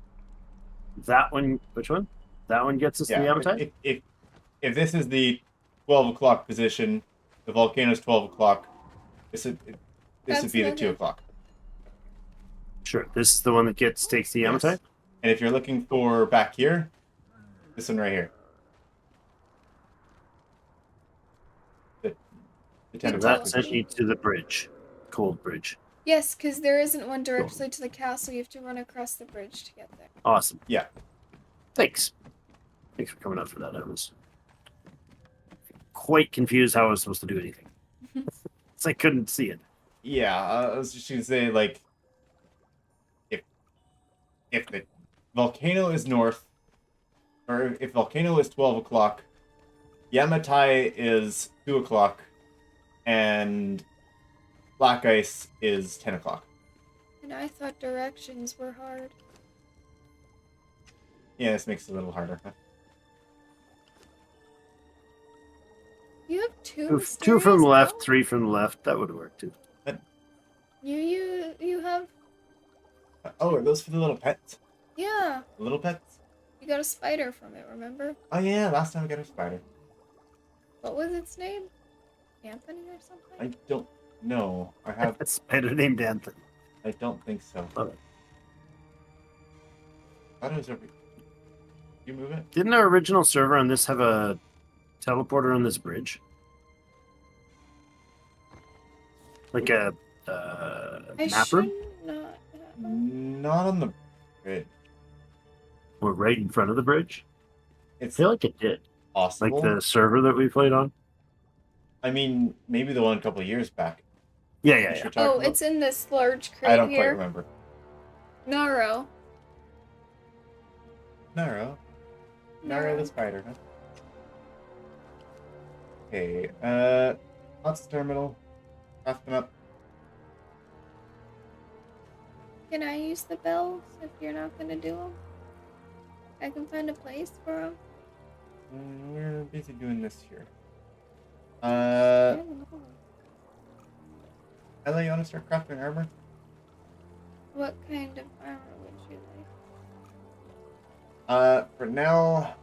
[SPEAKER 3] That one. Which one? That one gets us to the
[SPEAKER 1] Yeah.
[SPEAKER 3] Yamatai?
[SPEAKER 1] If this is the 12 o'clock position, the volcano's 12 o'clock. This would
[SPEAKER 2] That's
[SPEAKER 1] be the
[SPEAKER 2] okay.
[SPEAKER 1] 2 o'clock.
[SPEAKER 3] Sure. This is the one that takes the Yamatai?
[SPEAKER 1] Yes. And if you're looking for back here, this one right here. The 10
[SPEAKER 2] So
[SPEAKER 1] o'clock
[SPEAKER 3] That sent
[SPEAKER 1] position.
[SPEAKER 3] you to the bridge. Cold bridge.
[SPEAKER 2] Yes, because there isn't one directly to the castle. You have to run across the bridge to get there.
[SPEAKER 3] Awesome.
[SPEAKER 1] Yeah.
[SPEAKER 3] Thanks. Thanks for coming up for that. I was quite confused how I was supposed to do anything. I couldn't see it.
[SPEAKER 1] Yeah, I was just going to say, like, if the volcano is north, or if volcano is 12 o'clock, Yamatai is 2 o'clock, and black ice is 10 o'clock.
[SPEAKER 2] And I thought directions were hard.
[SPEAKER 1] Yeah, this makes it a little harder. Huh?
[SPEAKER 2] You have two.
[SPEAKER 3] Two from
[SPEAKER 2] mysterious
[SPEAKER 3] the left,
[SPEAKER 2] bells?
[SPEAKER 3] 3 from the left. That would work too.
[SPEAKER 2] You have.
[SPEAKER 1] Oh, are those for the little pets?
[SPEAKER 2] Yeah.
[SPEAKER 1] The little pets?
[SPEAKER 2] You got a spider from it. Remember?
[SPEAKER 1] Oh yeah, last time I got a spider.
[SPEAKER 2] What was its name? Anthony or something?
[SPEAKER 1] I don't know. I have.
[SPEAKER 3] A spider named Anthony.
[SPEAKER 1] I don't think so.
[SPEAKER 3] Love it.
[SPEAKER 1] I thought it was over. You move it?
[SPEAKER 3] Didn't our original server on this have a teleporter on this bridge? Like a
[SPEAKER 2] I
[SPEAKER 3] map room?
[SPEAKER 2] should not.
[SPEAKER 1] Not on the bridge.
[SPEAKER 3] Or right in front of the bridge? I
[SPEAKER 1] It's
[SPEAKER 3] feel like it did.
[SPEAKER 1] possible.
[SPEAKER 3] Like the server that we played on?
[SPEAKER 1] I mean, maybe the one a couple of years back.
[SPEAKER 3] Yeah,
[SPEAKER 1] You
[SPEAKER 3] yeah,
[SPEAKER 1] should
[SPEAKER 3] yeah.
[SPEAKER 1] talk
[SPEAKER 2] Oh,
[SPEAKER 1] about-
[SPEAKER 2] it's in this large crate
[SPEAKER 1] I don't quite
[SPEAKER 2] here.
[SPEAKER 1] remember.
[SPEAKER 2] Naro.
[SPEAKER 1] Naro. Naro the spider, huh? Okay, lots of terminal. Craft them up.
[SPEAKER 2] Can I use the bells if you're not gonna do them? I can find a place for them.
[SPEAKER 1] We're busy doing this here.
[SPEAKER 2] I don't know.
[SPEAKER 1] Ella, you want to start crafting armor?
[SPEAKER 2] What kind of armor would you like?
[SPEAKER 1] For now,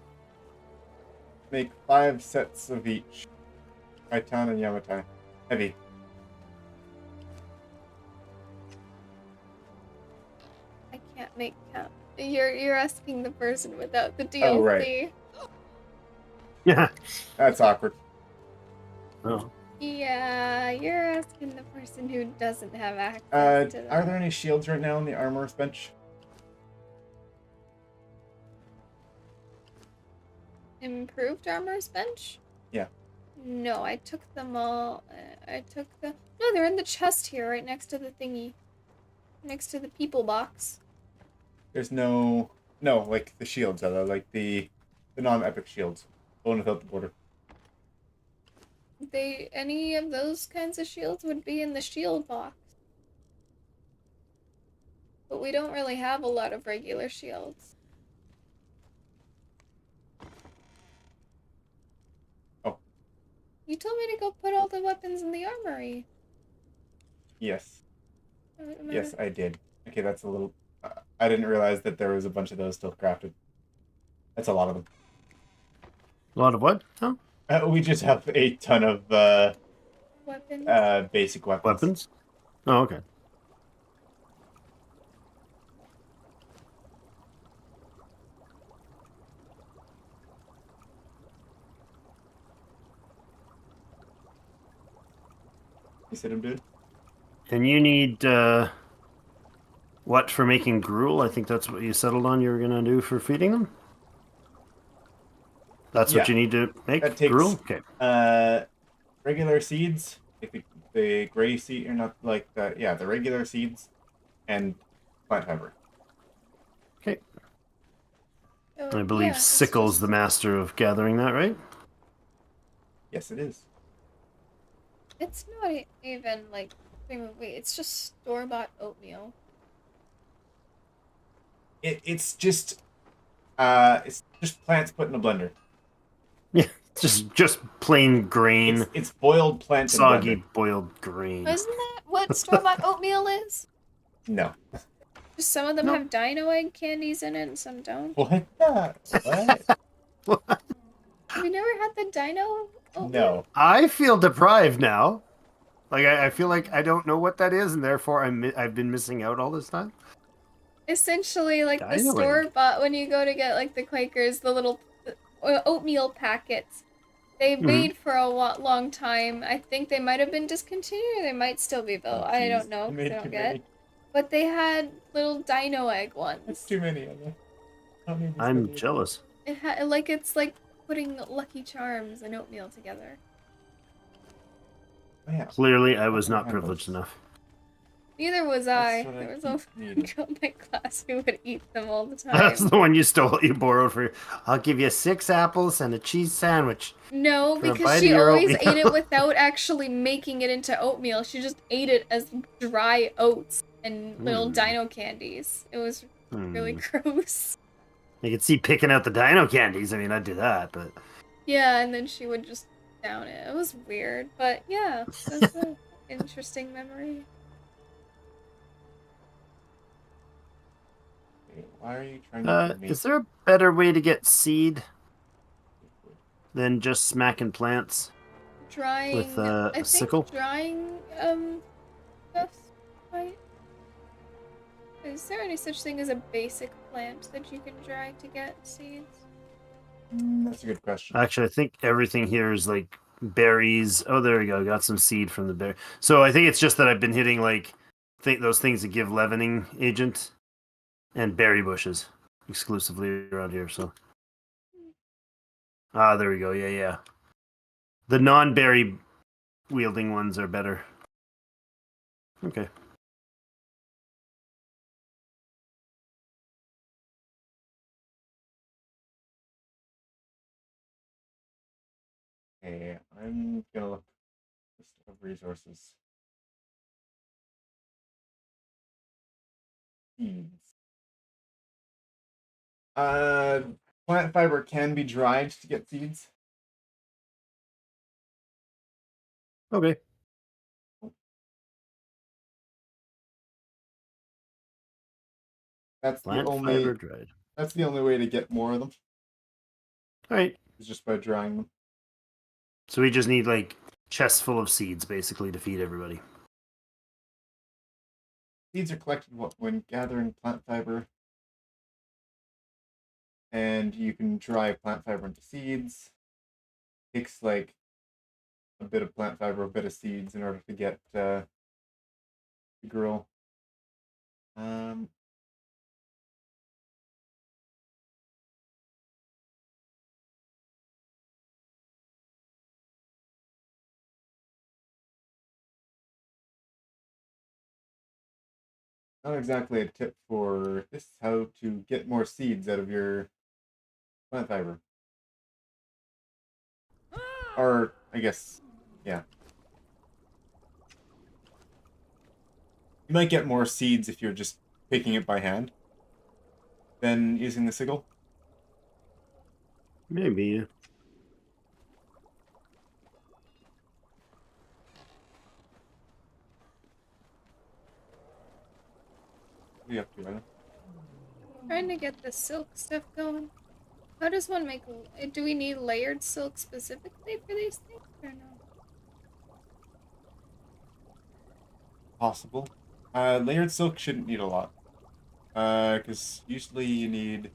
[SPEAKER 1] make 5 sets of each. Titan and Yamatai. Heavy.
[SPEAKER 2] I can't make count. You're asking the person without the DLC.
[SPEAKER 1] Oh, right.
[SPEAKER 3] Yeah.
[SPEAKER 1] That's awkward.
[SPEAKER 3] Oh.
[SPEAKER 2] Yeah, you're asking the person who doesn't have access to them.
[SPEAKER 1] Are there any shields right now on the armorer's bench?
[SPEAKER 2] Improved armor's bench?
[SPEAKER 1] Yeah.
[SPEAKER 2] No, I took them all. No, they're in the chest here, right next to the thingy. Next to the people box.
[SPEAKER 1] There's no like the shields, like the non-epic shields, the one without the border.
[SPEAKER 2] Any of those kinds of shields would be in the shield box. But we don't really have a lot of regular shields.
[SPEAKER 1] Oh.
[SPEAKER 2] You told me to go put all the weapons in the armory.
[SPEAKER 1] Yes. Yes, I did. Okay, that's a little. I didn't realize that there was a bunch of those still crafted. That's a lot of them.
[SPEAKER 3] A lot of what? Oh,
[SPEAKER 1] We just have a ton of
[SPEAKER 2] weapons.
[SPEAKER 1] basic weapons.
[SPEAKER 3] weapons? Oh, okay.
[SPEAKER 1] You said I'm doing?
[SPEAKER 3] And you need what for making gruel? I think that's what you settled on you were going to do for feeding them? That's what
[SPEAKER 1] Yeah.
[SPEAKER 3] you need to make?
[SPEAKER 1] That takes
[SPEAKER 3] gruel? Okay.
[SPEAKER 1] regular seeds, like the gray seed, or not like the the regular seeds, and plant fiber.
[SPEAKER 3] Okay.
[SPEAKER 2] Oh,
[SPEAKER 3] I believe
[SPEAKER 2] yeah,
[SPEAKER 3] Sickle's the master of gathering that, right?
[SPEAKER 1] Yes, it is.
[SPEAKER 2] It's not even like. Wait, it's just store-bought oatmeal.
[SPEAKER 1] It's just plants put in a blender.
[SPEAKER 3] Yeah, just plain grain,
[SPEAKER 1] It's boiled plants in a
[SPEAKER 3] soggy
[SPEAKER 1] blender.
[SPEAKER 3] boiled grain.
[SPEAKER 2] Isn't that what store-bought oatmeal is?
[SPEAKER 1] No.
[SPEAKER 2] Just some of them
[SPEAKER 3] No.
[SPEAKER 2] have dino egg candies in it and some don't.
[SPEAKER 1] What? What?
[SPEAKER 3] What?
[SPEAKER 2] Have you never had the dino oatmeal?
[SPEAKER 1] No.
[SPEAKER 3] I feel deprived now. Like I feel like I don't know what that is, and therefore I've been missing out all this time.
[SPEAKER 2] Essentially, like the
[SPEAKER 3] Dino egg.
[SPEAKER 2] store-bought, when you go to get like the Quakers, the little oatmeal packets, they made for a long time. I think they might have been discontinued, or they might still be though. I don't know, 'cause I don't get. But they had little dino egg ones.
[SPEAKER 1] That's too many of them.
[SPEAKER 3] I'm jealous.
[SPEAKER 2] It's like putting Lucky Charms and oatmeal together.
[SPEAKER 1] Oh, yeah.
[SPEAKER 3] Clearly, I was not privileged enough.
[SPEAKER 2] Neither was I.
[SPEAKER 1] That's what
[SPEAKER 2] There was
[SPEAKER 1] I
[SPEAKER 2] a
[SPEAKER 1] keep
[SPEAKER 2] girl in my class who would eat them all the time.
[SPEAKER 3] That's the one you borrowed for. I'll give you 6 apples and a cheese sandwich.
[SPEAKER 2] No,
[SPEAKER 3] For a
[SPEAKER 2] because
[SPEAKER 3] bite
[SPEAKER 2] she
[SPEAKER 3] of your
[SPEAKER 2] always
[SPEAKER 3] oatmeal.
[SPEAKER 2] ate it without actually making it into oatmeal. She just ate it as dry oats and little dino candies. It was really gross.
[SPEAKER 3] You could see picking out the dino candies. I mean, I'd do that, but
[SPEAKER 2] Yeah, and then she would just down it. It was weird, but yeah, that's an interesting memory.
[SPEAKER 1] Why are you trying to give me?
[SPEAKER 3] is there a better way to get seed than just smacking plants?
[SPEAKER 2] Drying
[SPEAKER 3] With
[SPEAKER 2] I
[SPEAKER 3] a
[SPEAKER 2] think
[SPEAKER 3] sickle?
[SPEAKER 2] drying stuff, right? Is there any such thing as a basic plant that you can dry to get seeds?
[SPEAKER 1] That's a good question.
[SPEAKER 3] Actually, I think everything here is like berries. Oh, there we go. Got some seed from the berry. So I think it's just that I've been hitting like those things that give leavening agent and berry bushes exclusively around here. So there we go. Yeah. The non-berry wielding ones are better. Okay.
[SPEAKER 1] Okay, I'm gonna look list of resources. Seeds. Plant fiber can be dried to get seeds.
[SPEAKER 3] Okay.
[SPEAKER 1] That's
[SPEAKER 3] Plant
[SPEAKER 1] the only.
[SPEAKER 3] fiber dried.
[SPEAKER 1] That's the only way to get more of them.
[SPEAKER 3] All right.
[SPEAKER 1] Is just by drying them.
[SPEAKER 3] So we just need like chests full of seeds basically to feed everybody.
[SPEAKER 1] Seeds are collected when gathering plant fiber, and you can dry plant fiber into seeds. It takes like a bit of plant fiber, a bit of seeds in order to get to grow. Not exactly a tip for this is how to get more seeds out of your plant fiber. Or, I guess, yeah. You might get more seeds if you're just picking it by hand than using the sickle.
[SPEAKER 3] Maybe. Yeah.
[SPEAKER 1] What are you up to, Rylan?
[SPEAKER 2] Trying to get the silk stuff going. How does one make? Do we need layered silk specifically for these things or no?
[SPEAKER 1] Possible. Layered silk shouldn't need a lot. Because usually you need...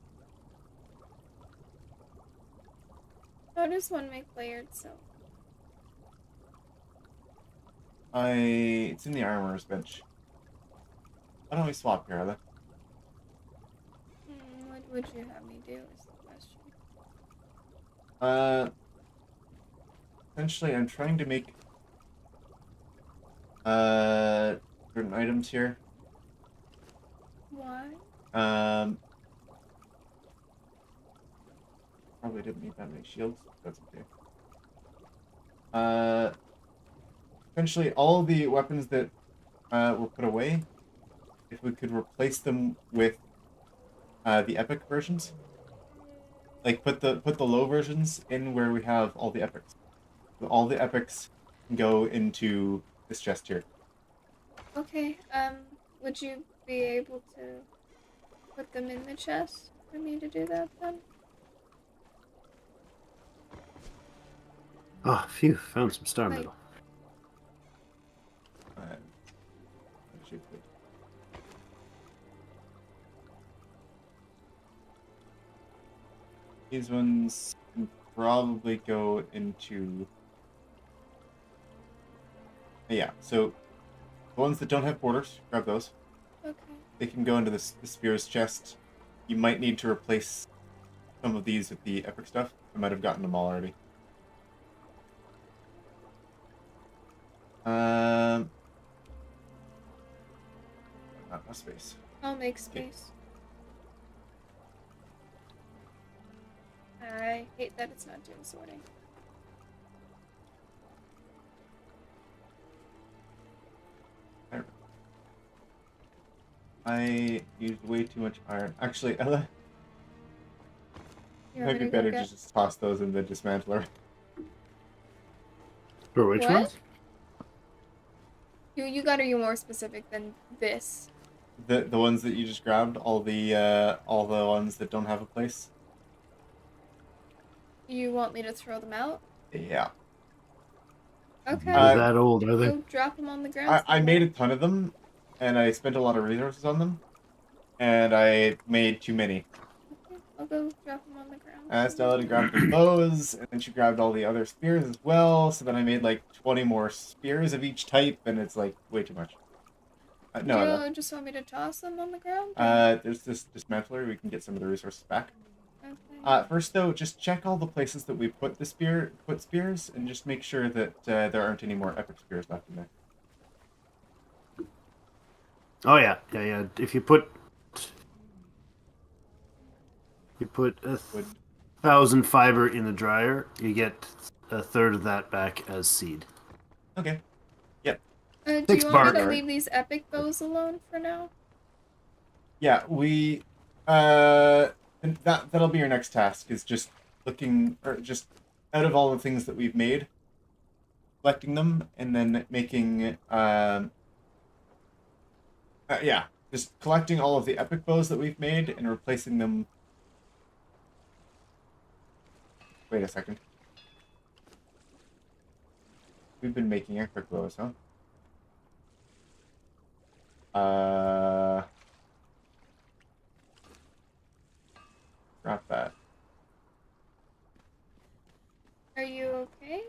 [SPEAKER 2] How does one make layered silk?
[SPEAKER 1] It's in the armorer's bench. Why don't we swap here, Rylan?
[SPEAKER 2] What would you have me do is the question.
[SPEAKER 1] Essentially I'm trying to make certain items here.
[SPEAKER 2] Why?
[SPEAKER 1] Probably didn't need that many shields. That's okay. Essentially all the weapons that were put away, if we could replace them with the epic versions, like put the low versions in where we have all the epics. So all the epics can go into this chest here.
[SPEAKER 2] Okay. Would you be able to put them in the chest for me to do that then?
[SPEAKER 3] Oh, phew! Found some star
[SPEAKER 2] Like-
[SPEAKER 3] metal.
[SPEAKER 1] Actually, good. These ones can probably go into... Yeah, so the ones that don't have borders, grab those.
[SPEAKER 2] Okay.
[SPEAKER 1] They can go into the spear's chest. You might need to replace some of these with the epic stuff. I might have gotten them all already. Not enough space.
[SPEAKER 2] I'll make space. I hate that it's not doing sorting.
[SPEAKER 1] There. I used way too much iron. Actually, Ella, it
[SPEAKER 2] You
[SPEAKER 1] might
[SPEAKER 2] want
[SPEAKER 1] be
[SPEAKER 2] me to go
[SPEAKER 1] better
[SPEAKER 2] get...
[SPEAKER 1] to just toss those in the dismantler.
[SPEAKER 3] For which
[SPEAKER 2] What?
[SPEAKER 3] ones?
[SPEAKER 2] You gotta be more specific than this.
[SPEAKER 1] The ones that you just grabbed, all the ones that don't have a place.
[SPEAKER 2] You want me to throw them out?
[SPEAKER 1] Yeah.
[SPEAKER 2] Okay.
[SPEAKER 3] They're that old, are they?
[SPEAKER 2] Go drop them on the ground.
[SPEAKER 1] I made a
[SPEAKER 2] somewhere.
[SPEAKER 1] ton of them, and I spent a lot of resources on them, and I made too many.
[SPEAKER 2] Okay, I'll go drop them on the ground.
[SPEAKER 1] I asked Ella to grab the bows, and then she grabbed all the other spears as well, so then I made like 20 more spears of each type, and it's like way too much. No,
[SPEAKER 2] Do
[SPEAKER 1] Ella.
[SPEAKER 2] you just want me to toss them on the ground?
[SPEAKER 1] There's this dismantler, we can get some of the resources back.
[SPEAKER 2] Okay.
[SPEAKER 1] First though, just check all the places that we put spears, and just make sure that there aren't any more epic spears left in there.
[SPEAKER 3] Oh yeah. If you put a
[SPEAKER 1] Wood.
[SPEAKER 3] 1,000 fiber in the dryer, you get a third of that back as seed.
[SPEAKER 1] Okay.
[SPEAKER 2] Do
[SPEAKER 3] Thanks,
[SPEAKER 2] you want me to
[SPEAKER 3] Bart.
[SPEAKER 2] leave these epic bows alone for now?
[SPEAKER 1] Yeah, we and that'll be your next task, is just looking, or just out of all the things that we've made, collecting them and then making yeah, just collecting all of the epic bows that we've made and replacing them. Wait a second. We've been making epic bows, huh? Drop that.
[SPEAKER 2] Are you okay?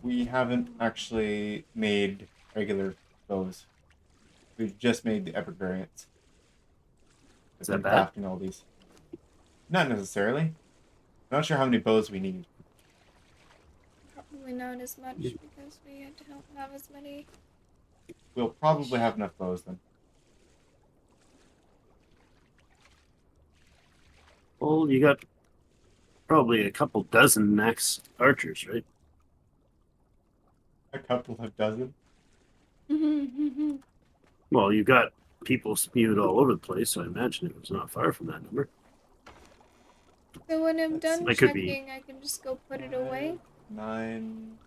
[SPEAKER 1] We haven't actually made regular bows. We've just made the epic variants.
[SPEAKER 3] Is that
[SPEAKER 1] I've been
[SPEAKER 3] bad?
[SPEAKER 1] crafting all these. Not necessarily. I'm not sure how many bows we need.
[SPEAKER 2] Probably not as much because we had to help have as many.
[SPEAKER 1] We'll probably have enough bows then.
[SPEAKER 3] Well, you got probably a couple dozen max archers, right?
[SPEAKER 1] A couple of dozen.
[SPEAKER 3] Well, you got people spewed all over the place, so I imagine it was not far from that number.
[SPEAKER 2] So when I'm
[SPEAKER 1] Let's
[SPEAKER 2] done
[SPEAKER 3] see. It could be.
[SPEAKER 2] checking, I can just go put it away.
[SPEAKER 1] 9,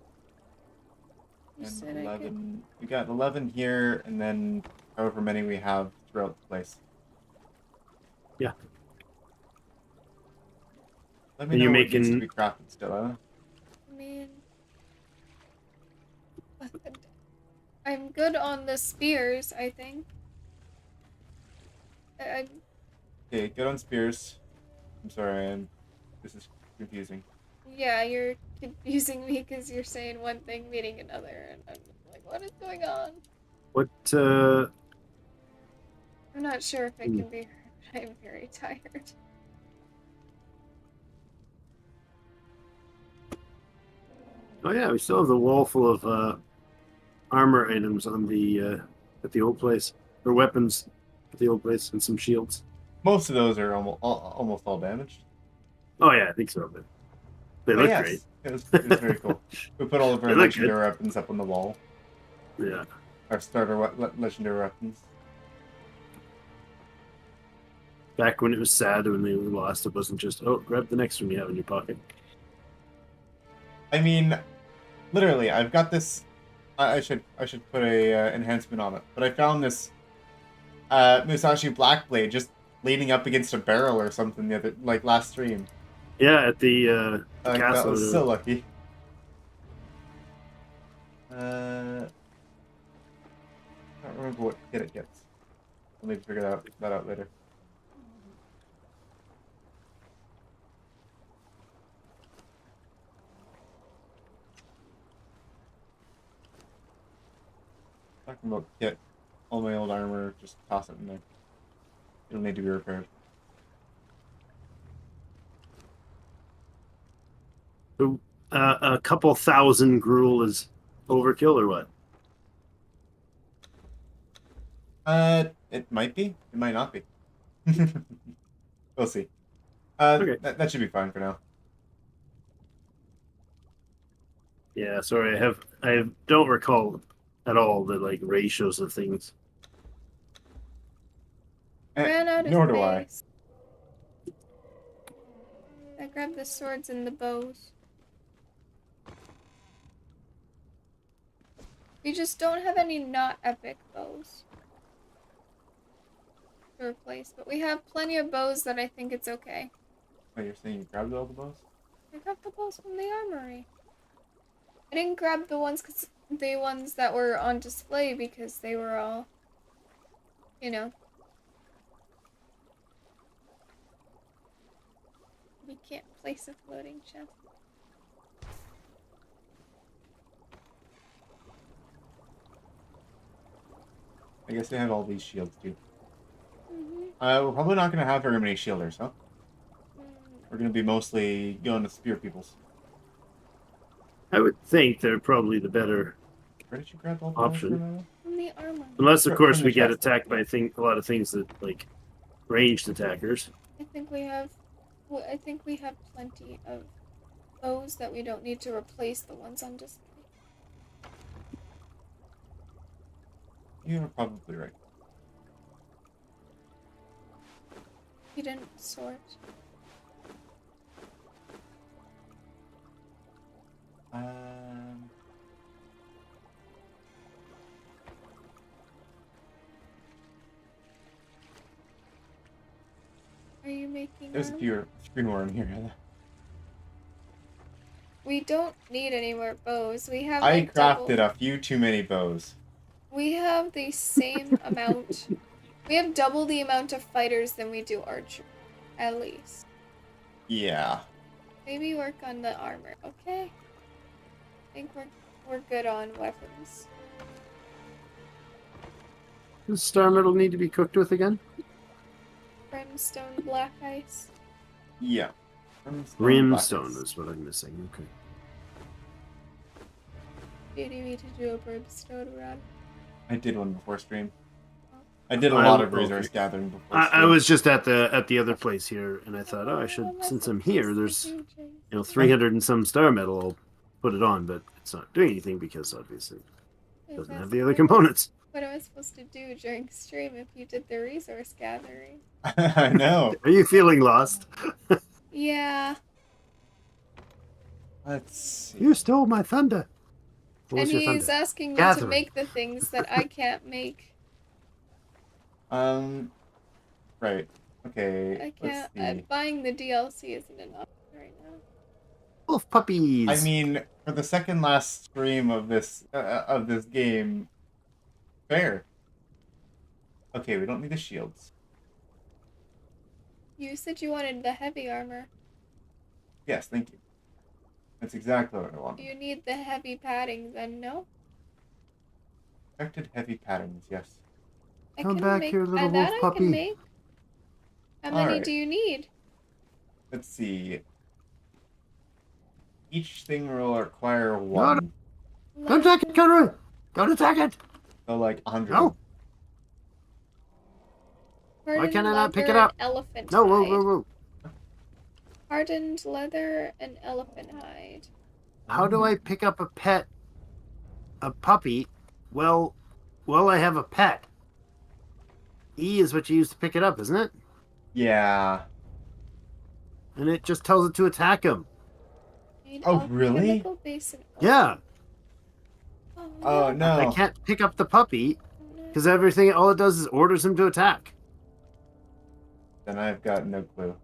[SPEAKER 2] You
[SPEAKER 1] 10,
[SPEAKER 2] said I could.
[SPEAKER 1] 11. We got 11 here, and then however many we have throughout the place.
[SPEAKER 3] Yeah.
[SPEAKER 1] Let me
[SPEAKER 3] And
[SPEAKER 1] know
[SPEAKER 3] you're
[SPEAKER 1] what needs to
[SPEAKER 3] making-
[SPEAKER 1] be crafted still, huh?
[SPEAKER 2] I mean, I'm good on the spears, I think. I'm
[SPEAKER 1] Okay, good on spears. I'm sorry, this is confusing.
[SPEAKER 2] Yeah, you're confusing me because you're saying one thing, meaning another, and I'm like, what is going on?
[SPEAKER 3] What?
[SPEAKER 2] I'm not sure if it can be heard. I'm very tired.
[SPEAKER 3] Oh yeah, we still have the wall full of armor items on the at the old place, or weapons at the old place, and some shields.
[SPEAKER 1] Most of those are almost all damaged.
[SPEAKER 3] Oh yeah, I think so. But they
[SPEAKER 1] But
[SPEAKER 3] look
[SPEAKER 1] yes,
[SPEAKER 3] great.
[SPEAKER 1] it was very cool. We put all of
[SPEAKER 3] They
[SPEAKER 1] our
[SPEAKER 3] look
[SPEAKER 1] legendary weapons up on the wall.
[SPEAKER 3] Yeah.
[SPEAKER 1] Our starter legendary weapons.
[SPEAKER 3] Back when it was sad when they were lost, it wasn't just, oh, grab the next one you have in your pocket.
[SPEAKER 1] I mean, literally, I've got this. I should put a enhancement on it. But I found this Musashi Blackblade just leaning up against a barrel or something the other last stream.
[SPEAKER 3] Yeah, at the
[SPEAKER 1] That
[SPEAKER 3] castle.
[SPEAKER 1] was so lucky. I don't remember what kit it gets. I'll need to figure that out later. Talking about kit, all my old armor, just toss it in there. It'll need to be repaired.
[SPEAKER 3] So, a couple thousand gruel is overkill or what?
[SPEAKER 1] It might be. It might not be. We'll see.
[SPEAKER 3] Okay.
[SPEAKER 1] That should be fine for now.
[SPEAKER 3] Yeah, sorry, I don't recall at all the ratios of things.
[SPEAKER 2] Ran out of
[SPEAKER 1] Nor do I.
[SPEAKER 2] space. I grabbed the swords and the bows. We just don't have any not epic bows to replace, but we have plenty of bows that I think it's okay.
[SPEAKER 1] Wait, you're saying you grabbed all the bows?
[SPEAKER 2] I grabbed the bows from the armory. I didn't grab the ones that were on display because they were all, you know. We can't place a floating chest.
[SPEAKER 1] I guess they have all these shields too.
[SPEAKER 2] Mm-hmm.
[SPEAKER 1] We're probably not going to have very many shielders, huh?
[SPEAKER 2] Mm.
[SPEAKER 1] We're going to be mostly going to spear peoples.
[SPEAKER 3] I would think they're probably the better
[SPEAKER 1] Where did you grab all the
[SPEAKER 3] option.
[SPEAKER 1] bows from now?
[SPEAKER 2] From the armor.
[SPEAKER 3] Unless, of
[SPEAKER 1] From
[SPEAKER 3] course,
[SPEAKER 1] the
[SPEAKER 3] we get
[SPEAKER 1] chest.
[SPEAKER 3] attacked by a lot of things that, ranged attackers.
[SPEAKER 2] I think we have plenty of bows that we don't need to replace the ones on display.
[SPEAKER 1] You're probably right.
[SPEAKER 2] Hidden sword. Are you making
[SPEAKER 1] There's a few more in here.
[SPEAKER 2] We don't need any more bows. We have
[SPEAKER 1] I
[SPEAKER 2] like double.
[SPEAKER 1] crafted a few too many bows.
[SPEAKER 2] We have the same amount. We have double the amount of fighters than we do archer, at least.
[SPEAKER 1] Yeah.
[SPEAKER 2] Maybe work on the armor, okay? I think we're good on weapons.
[SPEAKER 3] Does star metal need to be cooked with again?
[SPEAKER 2] Brimstone, black ice.
[SPEAKER 1] Yeah.
[SPEAKER 3] Brimstone is what I'm missing. Okay.
[SPEAKER 2] Do you need me to do a brimstone run?
[SPEAKER 1] I did one before stream. I did a lot of resource gathering before.
[SPEAKER 3] I was just at the other place here, and I thought, oh, I should, since I'm here, there's 300 and some star metal. I'll put it on, but it's not doing anything because obviously it doesn't have the other components.
[SPEAKER 2] What am I supposed to do during stream if you did the resource gathering?
[SPEAKER 1] I know.
[SPEAKER 3] Are you feeling lost?
[SPEAKER 2] Yeah.
[SPEAKER 1] Let's see.
[SPEAKER 3] You stole my thunder.
[SPEAKER 2] And he's asking me to make the things that I can't make.
[SPEAKER 1] Right. Okay.
[SPEAKER 2] I can't.
[SPEAKER 1] Let's see.
[SPEAKER 2] Buying the DLC isn't enough right now.
[SPEAKER 3] Wolf puppies.
[SPEAKER 1] I mean, for the second last stream of this game, fair. Okay, we don't need the shields.
[SPEAKER 2] You said you wanted the heavy armor.
[SPEAKER 1] Yes, thank you. That's exactly what I want.
[SPEAKER 2] You need the heavy padding, then no?
[SPEAKER 1] Protected heavy patterns, yes.
[SPEAKER 3] Come back here, little wolf
[SPEAKER 2] I
[SPEAKER 3] puppy.
[SPEAKER 2] can make. How many
[SPEAKER 1] Alright.
[SPEAKER 2] do you need?
[SPEAKER 1] Let's see. Each thing will require one.
[SPEAKER 3] Don't attack it, Conroy! Don't attack it!
[SPEAKER 1] So like 100.
[SPEAKER 3] No. Why can't I not pick it up?
[SPEAKER 2] Elephant
[SPEAKER 3] No,
[SPEAKER 2] hide.
[SPEAKER 3] whoa.
[SPEAKER 2] Hardened leather and elephant hide.
[SPEAKER 3] How do I pick up a puppy? Well, I have a pet. E is what you use to pick it up, isn't it?
[SPEAKER 1] Yeah.
[SPEAKER 3] And it just tells it to attack him.
[SPEAKER 1] Oh, really?
[SPEAKER 3] Yeah.
[SPEAKER 1] Oh, no.
[SPEAKER 3] I can't pick up the puppy because all it does is orders him to attack.
[SPEAKER 1] Then I've got no clue.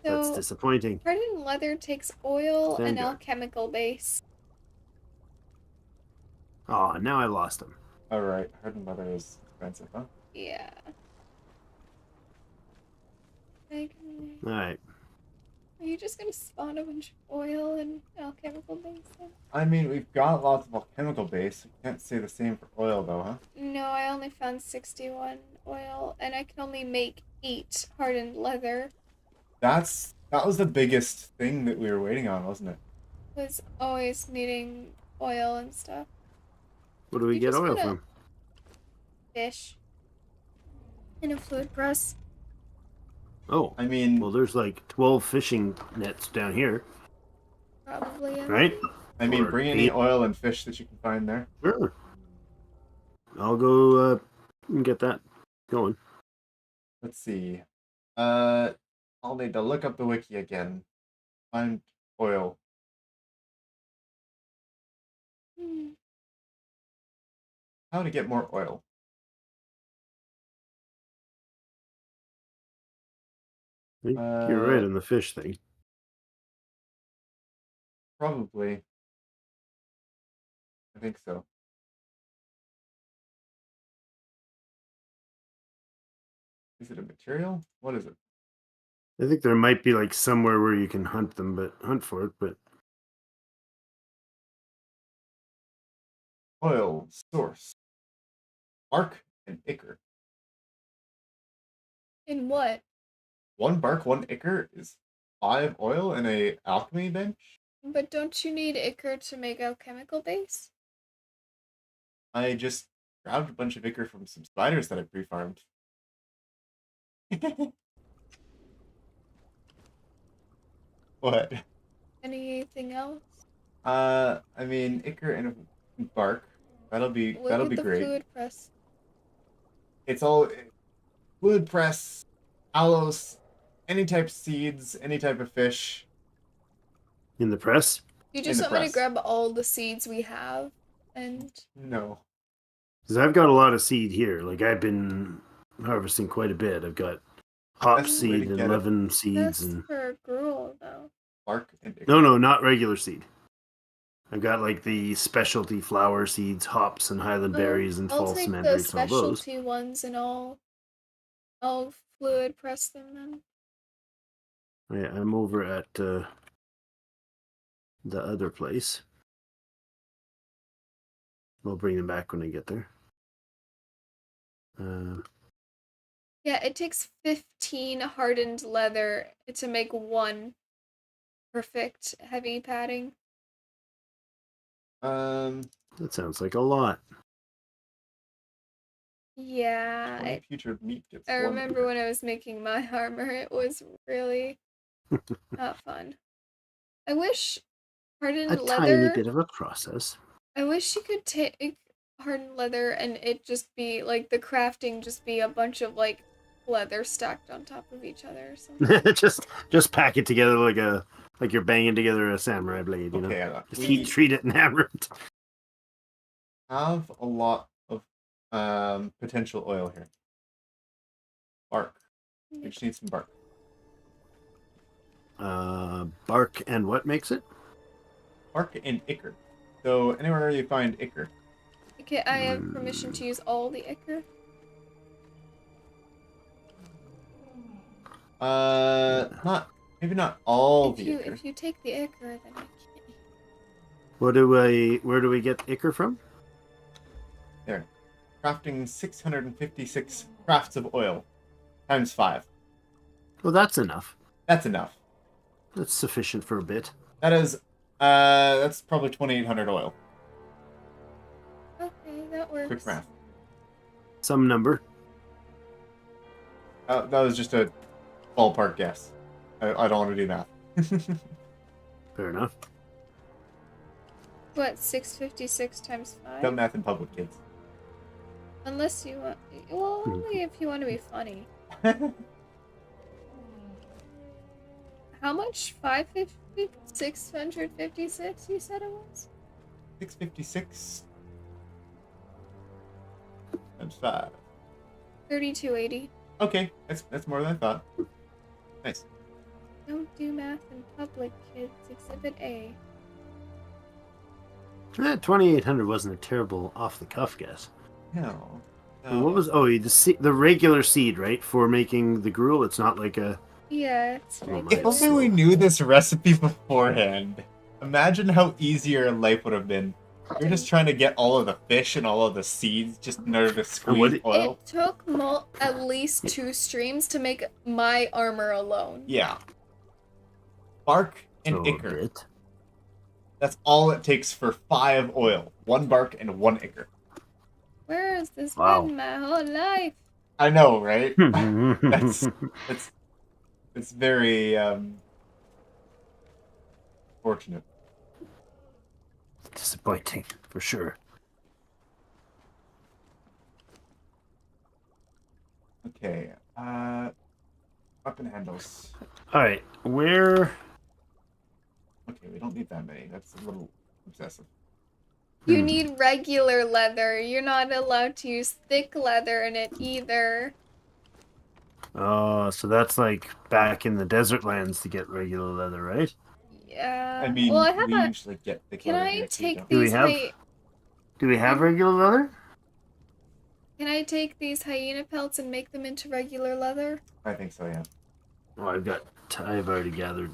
[SPEAKER 3] That's
[SPEAKER 2] So,
[SPEAKER 3] disappointing.
[SPEAKER 2] hardened leather takes oil and
[SPEAKER 3] Vanguard.
[SPEAKER 2] alchemical base.
[SPEAKER 3] Oh, now I lost him.
[SPEAKER 1] Alright, hardened leather is expensive, huh?
[SPEAKER 2] Yeah.
[SPEAKER 3] Alright.
[SPEAKER 2] Are you just gonna spawn a bunch of oil and alchemical base then?
[SPEAKER 1] I mean, we've got lots of alchemical base. I can't say the same for oil, though, huh?
[SPEAKER 2] No, I only found 61 oil, and I can only make 8 hardened leather.
[SPEAKER 1] That was the biggest thing that we were waiting on, wasn't it?
[SPEAKER 2] Was always needing oil and stuff.
[SPEAKER 3] What do we get oil from?
[SPEAKER 2] Fish. In a fluid press.
[SPEAKER 3] Oh,
[SPEAKER 1] I mean,
[SPEAKER 3] well, there's like 12 fishing nets down here,
[SPEAKER 2] Probably.
[SPEAKER 3] right?
[SPEAKER 1] I mean,
[SPEAKER 3] or
[SPEAKER 1] bring any
[SPEAKER 3] 8.
[SPEAKER 1] oil and fish that you can find there.
[SPEAKER 3] Sure. I'll go and get that going.
[SPEAKER 1] Let's see. I'll need to look up the wiki again. Find oil. How to get more oil.
[SPEAKER 3] I think you're right on the fish thing.
[SPEAKER 1] Probably. I think so. Is it a material? What is it?
[SPEAKER 3] I think there might be like somewhere where you can hunt for it, but
[SPEAKER 1] Oil source. Bark and ichor.
[SPEAKER 2] In what?
[SPEAKER 1] 1 bark, 1 ichor is 5 oil and a alchemy bench.
[SPEAKER 2] But don't you need ichor to make alchemical base?
[SPEAKER 1] I just grabbed a bunch of ichor from some spiders that I pre-farmed. What?
[SPEAKER 2] Anything else?
[SPEAKER 1] I mean, ichor and a bark. That'll be great.
[SPEAKER 2] Fluid press.
[SPEAKER 1] It's all fluid press, aloes, any type of seeds, any type of fish.
[SPEAKER 3] in the press.
[SPEAKER 2] You just want me to grab all the seeds we have and...
[SPEAKER 1] No.
[SPEAKER 3] Because I've got a lot of seed here. Like, I've been harvesting quite a bit. I've got hop seed and 11 seeds.
[SPEAKER 2] That's for gruel, though.
[SPEAKER 1] Bark and ichor.
[SPEAKER 3] No, not regular seed. I've got like the specialty flower seeds, hops and highland berries and false mandrakes and all those.
[SPEAKER 2] I'll take the specialty ones and I'll fluid press them then.
[SPEAKER 3] Yeah, I'm over at the other place. I'll bring them back when I get there.
[SPEAKER 2] Yeah, it takes 15 hardened leather to make 1 perfect heavy padding.
[SPEAKER 3] That sounds like a lot.
[SPEAKER 2] Yeah,
[SPEAKER 1] 20 putrid meat gets
[SPEAKER 2] I
[SPEAKER 1] 1
[SPEAKER 2] remember
[SPEAKER 1] acre.
[SPEAKER 2] when I was making my armor, it was really not fun. I wish
[SPEAKER 3] A
[SPEAKER 2] hardened
[SPEAKER 3] tiny
[SPEAKER 2] leather.
[SPEAKER 3] bit of a process.
[SPEAKER 2] I wish you could take hardened leather and it just be like the crafting just be a bunch of like leather stacked on top of each other or something.
[SPEAKER 3] just pack it together like you're banging together a samurai blade, you know.
[SPEAKER 1] Okay,
[SPEAKER 3] Just heat treat it and hammer it.
[SPEAKER 1] have a lot of potential oil here. Bark. We just need some bark.
[SPEAKER 3] Bark and what makes it?
[SPEAKER 1] Bark and ichor. So anywhere you find ichor.
[SPEAKER 2] Okay, I have permission to use all the ichor.
[SPEAKER 1] Maybe not all the ichor.
[SPEAKER 2] If you take the ichor, then I can't.
[SPEAKER 3] Where do we get ichor from?
[SPEAKER 1] There. Crafting 656 crafts of oil. Times 5.
[SPEAKER 3] Well, that's enough.
[SPEAKER 1] That's enough.
[SPEAKER 3] That's sufficient for a bit.
[SPEAKER 1] That is that's probably 2,800 oil.
[SPEAKER 2] Okay, that works.
[SPEAKER 1] Quick math.
[SPEAKER 3] Some number.
[SPEAKER 1] That was just a ballpark guess. I don't want to do math.
[SPEAKER 3] Fair enough.
[SPEAKER 2] What, 656 times 5?
[SPEAKER 1] Dumb math in public, kids.
[SPEAKER 2] Unless you want... Well, only if you want to be funny. How much? 550? 656 you said it was?
[SPEAKER 1] 656 times 5.
[SPEAKER 2] 3280.
[SPEAKER 1] Okay, that's more than I thought. Nice.
[SPEAKER 2] Don't do math in public, kids. Exhibit A.
[SPEAKER 3] 2,800 wasn't a terrible off-the-cuff guess.
[SPEAKER 1] No.
[SPEAKER 3] And what was... Oh, the regular seed, right? For making the gruel? It's not like a...
[SPEAKER 2] Yeah, it's
[SPEAKER 3] Oh my
[SPEAKER 1] If only
[SPEAKER 2] regular.
[SPEAKER 1] we knew this recipe beforehand. Imagine how easier life would have been. You're just trying to get all of the fish and all of the seeds just in order to squeeze oil.
[SPEAKER 2] It took at least 2 streams to make my armor alone.
[SPEAKER 1] Yeah. Bark and
[SPEAKER 3] So a
[SPEAKER 1] ichor.
[SPEAKER 3] bit.
[SPEAKER 1] That's all it takes for 5 oil. 1 bark and 1 ichor.
[SPEAKER 2] Where has this
[SPEAKER 3] Wow.
[SPEAKER 2] been my whole life?
[SPEAKER 1] I know, right? It's very fortunate.
[SPEAKER 3] Disappointing, for sure.
[SPEAKER 1] Okay. Weapon handles.
[SPEAKER 3] Alright, where...
[SPEAKER 1] Okay, we don't need that many. That's a little obsessive.
[SPEAKER 2] You need regular leather. You're not allowed to use thick leather in it either.
[SPEAKER 3] Oh, so that's like back in the desert lands to get regular leather, right?
[SPEAKER 2] Yeah.
[SPEAKER 1] I mean,
[SPEAKER 2] well, I have
[SPEAKER 1] we
[SPEAKER 2] a.
[SPEAKER 1] usually get the
[SPEAKER 2] Can
[SPEAKER 1] color
[SPEAKER 2] I
[SPEAKER 1] here too,
[SPEAKER 2] take
[SPEAKER 1] don't
[SPEAKER 3] Do we
[SPEAKER 2] these?
[SPEAKER 3] have- Do we have regular leather?
[SPEAKER 2] Can I take these hyena pelts and make them into regular leather?
[SPEAKER 1] I think so, yeah.
[SPEAKER 3] Oh, I've already gathered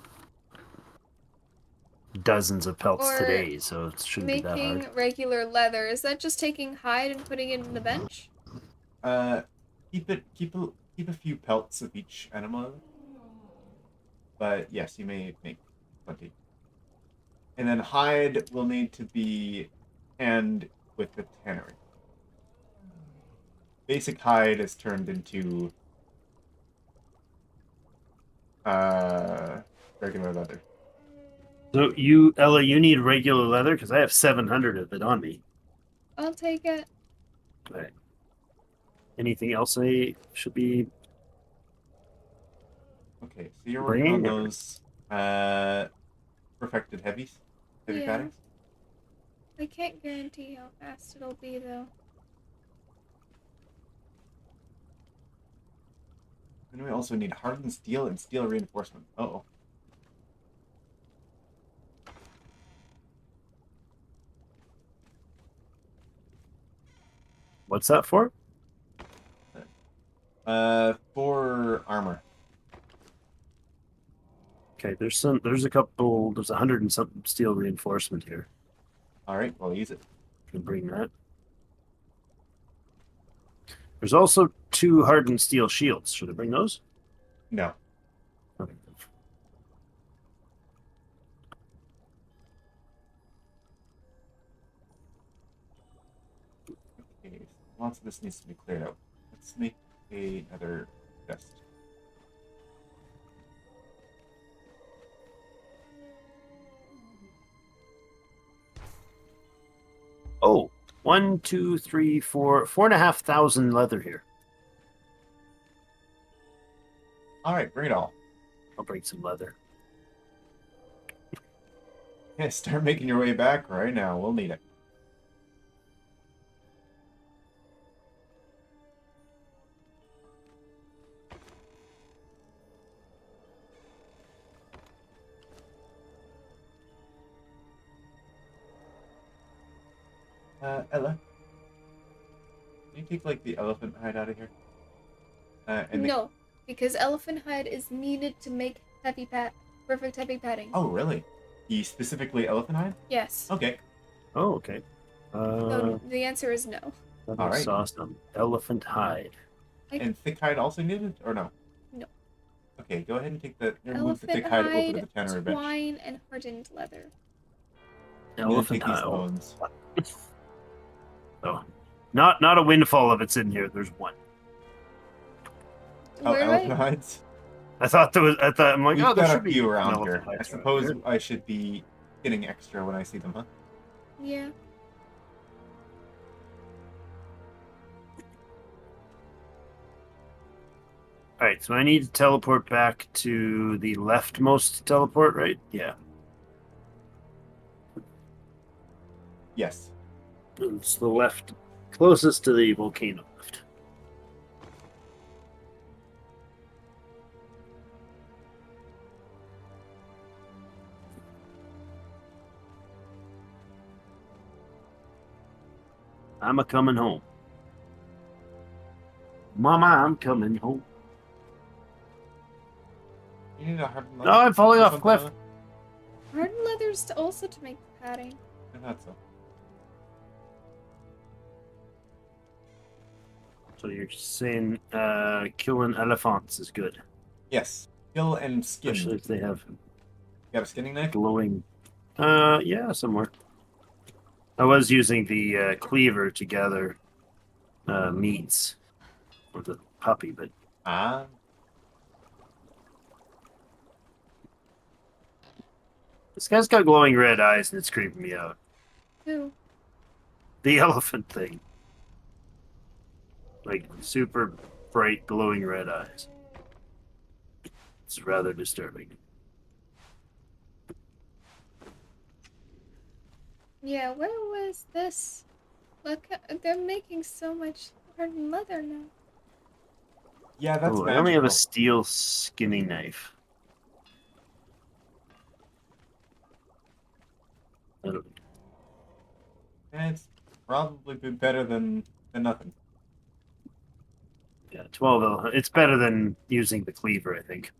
[SPEAKER 3] dozens of pelts
[SPEAKER 2] Or
[SPEAKER 3] today, so it shouldn't be that
[SPEAKER 2] Making
[SPEAKER 3] hard.
[SPEAKER 2] regular leather, is that just taking hide and putting it in the bench?
[SPEAKER 1] Keep a few pelts of each animal. But yes, you may make plenty. And then hide will need to be tanned with the tannery. Basic hide is turned into regular leather.
[SPEAKER 3] So Ella, you need regular leather because I have 700 of it on me.
[SPEAKER 2] I'll take it.
[SPEAKER 3] Right. Anything else I should be?
[SPEAKER 1] Okay, so you're working on
[SPEAKER 3] Bring-
[SPEAKER 1] those perfected heavy
[SPEAKER 2] Yeah.
[SPEAKER 1] paddings.
[SPEAKER 2] I can't guarantee how fast it'll be though.
[SPEAKER 1] And we also need hardened steel and steel reinforcement. Uh-oh.
[SPEAKER 3] What's that for?
[SPEAKER 1] For armor.
[SPEAKER 3] Okay, there's a couple, there's 100 and something steel reinforcement here.
[SPEAKER 1] Alright, we'll use it.
[SPEAKER 3] Can bring that. There's also 2 hardened steel shields. Should I bring those?
[SPEAKER 1] No.
[SPEAKER 3] Okay.
[SPEAKER 1] Okay. lots of this needs to be cleared out. Let's make another chest.
[SPEAKER 3] Oh, 1, 2, 3, 4, 4,500 leather here.
[SPEAKER 1] All right, bring it all.
[SPEAKER 3] I'll bring some leather.
[SPEAKER 1] Yeah, start making your way back right now. We'll need it. Ella, can you take like the elephant hide out of here?
[SPEAKER 2] No, because elephant hide is needed to make perfect heavy padding.
[SPEAKER 1] Oh, really? The specifically elephant hide?
[SPEAKER 2] Yes.
[SPEAKER 1] Okay.
[SPEAKER 3] Oh, okay.
[SPEAKER 2] So the answer is no.
[SPEAKER 1] All right.
[SPEAKER 3] Saw some elephant hide.
[SPEAKER 1] And thick hide also needed, or no?
[SPEAKER 2] No.
[SPEAKER 1] Okay, go ahead and take the move the
[SPEAKER 2] Elephant
[SPEAKER 1] thick hide over to the
[SPEAKER 2] hide,
[SPEAKER 1] tannery bench.
[SPEAKER 2] twine, and hardened leather.
[SPEAKER 1] I'm gonna take
[SPEAKER 3] Elephant
[SPEAKER 1] these
[SPEAKER 3] hide.
[SPEAKER 1] bones.
[SPEAKER 3] Oh, not a windfall of it's in here. There's one.
[SPEAKER 1] Oh,
[SPEAKER 2] Where do
[SPEAKER 1] elephant
[SPEAKER 2] I?
[SPEAKER 1] hides.
[SPEAKER 3] I thought there was. I'm like,
[SPEAKER 1] We've
[SPEAKER 3] oh, there
[SPEAKER 1] got a
[SPEAKER 3] should be
[SPEAKER 1] few
[SPEAKER 3] an
[SPEAKER 1] around
[SPEAKER 3] elephant
[SPEAKER 1] here.
[SPEAKER 3] hide
[SPEAKER 1] I
[SPEAKER 3] around
[SPEAKER 1] suppose
[SPEAKER 3] here.
[SPEAKER 1] I should be getting extra when I see them, huh?
[SPEAKER 2] Yeah.
[SPEAKER 3] All right, so I need to teleport back to the leftmost teleport, right? Yeah.
[SPEAKER 1] Yes.
[SPEAKER 3] It's the left, closest to the volcano left. I'm a coming home. Mama, I'm coming home.
[SPEAKER 1] You need a hardened
[SPEAKER 3] No,
[SPEAKER 1] leather
[SPEAKER 3] I'm falling
[SPEAKER 1] or
[SPEAKER 3] off a
[SPEAKER 1] something,
[SPEAKER 3] cliff.
[SPEAKER 1] Ella?
[SPEAKER 2] Hardened leather's also to make the padding.
[SPEAKER 1] I thought so.
[SPEAKER 3] So you're saying killing elephants is good,
[SPEAKER 1] Yes. Kill and skin.
[SPEAKER 3] especially if they have
[SPEAKER 1] Got a skinning knife?
[SPEAKER 3] glowing. Yeah, somewhere. I was using the cleaver to gather meats for the puppy, but
[SPEAKER 1] Ah.
[SPEAKER 3] this guy's got glowing red eyes and it's creeping me out.
[SPEAKER 2] Who?
[SPEAKER 3] The elephant thing. Like super bright glowing red eyes. It's rather disturbing.
[SPEAKER 2] Yeah, where was this? Look, they're making so much hardened leather now.
[SPEAKER 1] Yeah, that's
[SPEAKER 3] Oh,
[SPEAKER 1] magical.
[SPEAKER 3] I only have a steel skinning knife. I don't-
[SPEAKER 1] It's probably been better than nothing.
[SPEAKER 3] Yeah, 12 elephant. It's better than using the cleaver, I think.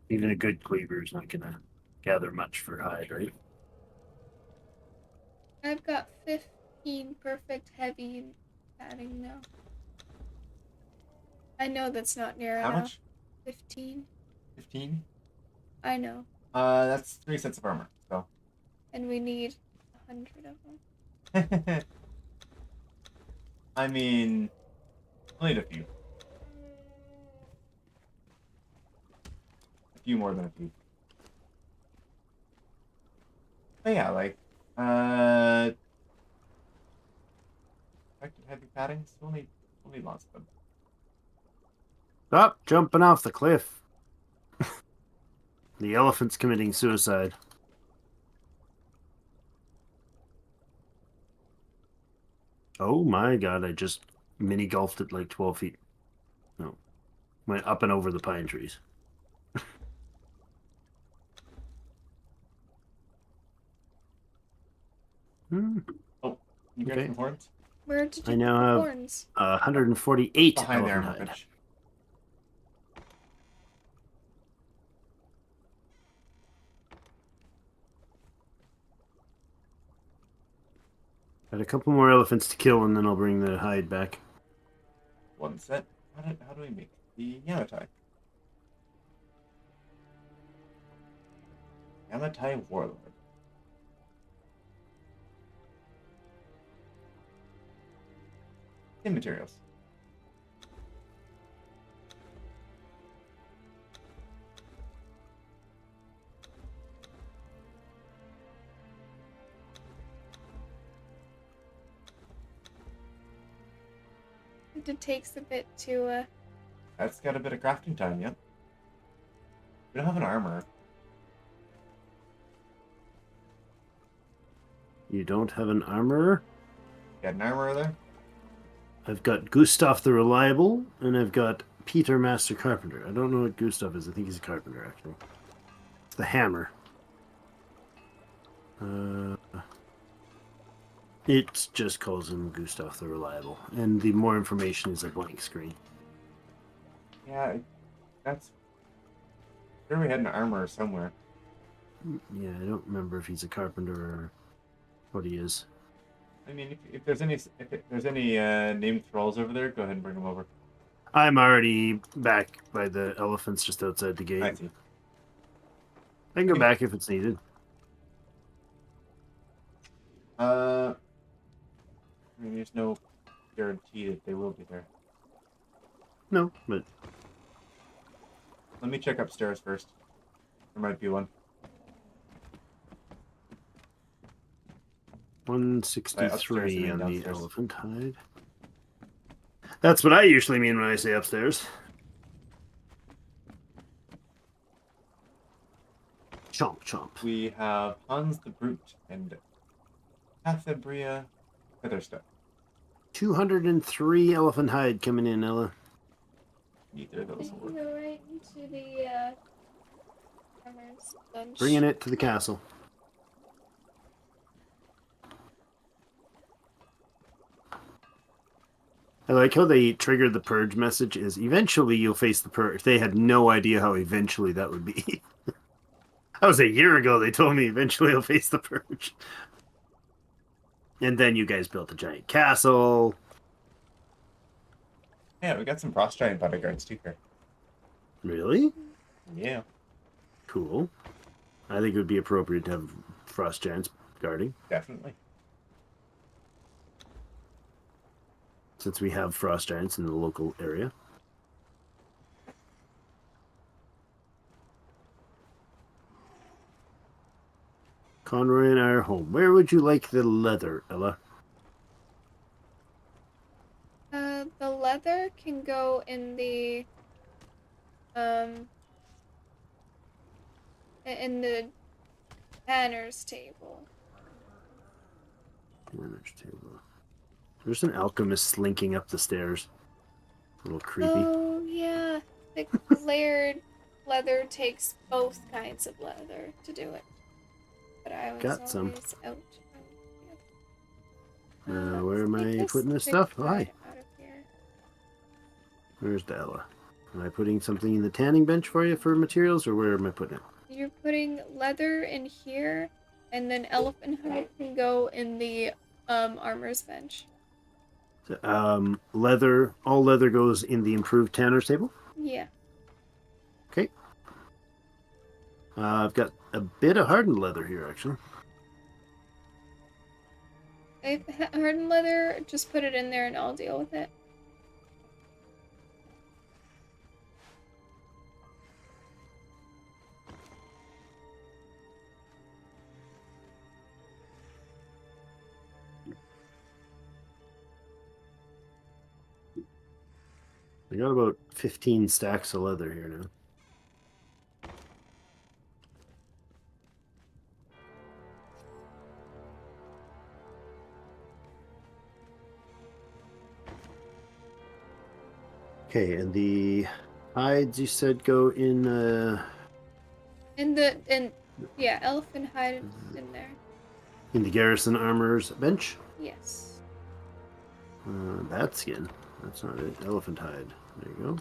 [SPEAKER 3] Even a good cleaver is not gonna gather much for hide, right?
[SPEAKER 2] I've got 15 perfect heavy padding now. I know that's not near
[SPEAKER 1] How
[SPEAKER 2] enough.
[SPEAKER 1] much?
[SPEAKER 2] 15.
[SPEAKER 1] 15?
[SPEAKER 2] I know.
[SPEAKER 1] That's 3 sets of armor, so.
[SPEAKER 2] And we need 100 of them.
[SPEAKER 1] I mean, we'll need a few. A few more than a few. But yeah, like, effective heavy paddings, we'll need lots of them.
[SPEAKER 3] Stop jumping off the cliff. The elephant's committing suicide. Oh my god, I just mini golfed it like 12 feet. No. Went up and over the pine trees.
[SPEAKER 1] Oh, you got
[SPEAKER 3] Okay.
[SPEAKER 1] some horns?
[SPEAKER 2] Where did
[SPEAKER 3] I
[SPEAKER 2] you
[SPEAKER 3] now
[SPEAKER 2] put the
[SPEAKER 3] have-
[SPEAKER 2] horns?
[SPEAKER 3] 148
[SPEAKER 1] Behind the
[SPEAKER 3] elephant
[SPEAKER 1] armor
[SPEAKER 3] hide.
[SPEAKER 1] bench.
[SPEAKER 3] Got a couple more elephants to kill and then I'll bring the hide back.
[SPEAKER 1] One set. How do we make the Yamatai? Yamatai Warlord. tin materials.
[SPEAKER 2] It takes a bit to,
[SPEAKER 1] That's got a bit of crafting time, yep. We don't have an armor.
[SPEAKER 3] You don't have an armorer?
[SPEAKER 1] Got an armor there?
[SPEAKER 3] I've got Gustav the Reliable, and I've got Peter Master Carpenter. I don't know what Gustav is. I think he's a carpenter, actually. It's the hammer. It just calls him Gustav the Reliable, and the more information is a blank screen.
[SPEAKER 1] Yeah, that's... Sure we had an armor somewhere.
[SPEAKER 3] Yeah, I don't remember if he's a carpenter or what he is.
[SPEAKER 1] I mean, if there's any named thralls over there, go ahead and bring them over.
[SPEAKER 3] I'm already back by the elephants just outside the gate.
[SPEAKER 1] I see.
[SPEAKER 3] I can go back if it's needed.
[SPEAKER 1] I mean, there's no guarantee that they will be there.
[SPEAKER 3] No, but
[SPEAKER 1] Let me check upstairs first. There might be one.
[SPEAKER 3] 163 on the
[SPEAKER 1] downstairs.
[SPEAKER 3] elephant hide. That's what I usually mean when I say upstairs. Chomp, chomp.
[SPEAKER 1] We have Hans the Brute and Cathebria Featherstone.
[SPEAKER 3] 203 elephant hide coming in, Ella.
[SPEAKER 1] Neither of those will work.
[SPEAKER 2] go right into the, farmer's bench.
[SPEAKER 3] Bringing it to the castle. I like how they triggered the purge message is eventually you'll face the purge. They had no idea how eventually that would be. That was a year ago they told me eventually I'll face the purge. And then you guys built a giant castle.
[SPEAKER 1] Yeah, we got some frost giant bodyguards too here.
[SPEAKER 3] Really?
[SPEAKER 1] Yeah.
[SPEAKER 3] Cool. I think it would be appropriate to have frost giants guarding.
[SPEAKER 1] Definitely.
[SPEAKER 3] Since we have frost giants in the local area. Conroy and I are home. Where would you like the leather, Ella?
[SPEAKER 2] The leather can go in the, in the banners table.
[SPEAKER 3] Damage table. There's an alchemist slinking up the stairs. A little creepy.
[SPEAKER 2] Oh, yeah. The layered leather takes both kinds of leather to do it. But I was
[SPEAKER 3] Got some.
[SPEAKER 2] always out.
[SPEAKER 3] Where am I putting this
[SPEAKER 2] thick
[SPEAKER 3] stuff?
[SPEAKER 2] thread
[SPEAKER 3] Hi.
[SPEAKER 2] out of here.
[SPEAKER 3] Where's Ella? Am I putting something in the tanning bench for you for materials, or where am I putting it?
[SPEAKER 2] You're putting leather in here, and then elephant hide can go in the armor's bench.
[SPEAKER 3] Leather. All leather goes in the improved tanner's table.
[SPEAKER 2] Yeah.
[SPEAKER 3] Okay. I've got a bit of hardened leather here, actually.
[SPEAKER 2] If hardened leather, just put it in there and I'll deal with it.
[SPEAKER 3] I got about 15 stacks of leather here now. Okay, and the hides you said go in
[SPEAKER 2] Yeah, elephant hide in there.
[SPEAKER 3] the garrison armor's bench.
[SPEAKER 2] Yes.
[SPEAKER 3] That skin. That's not it. Elephant hide. There you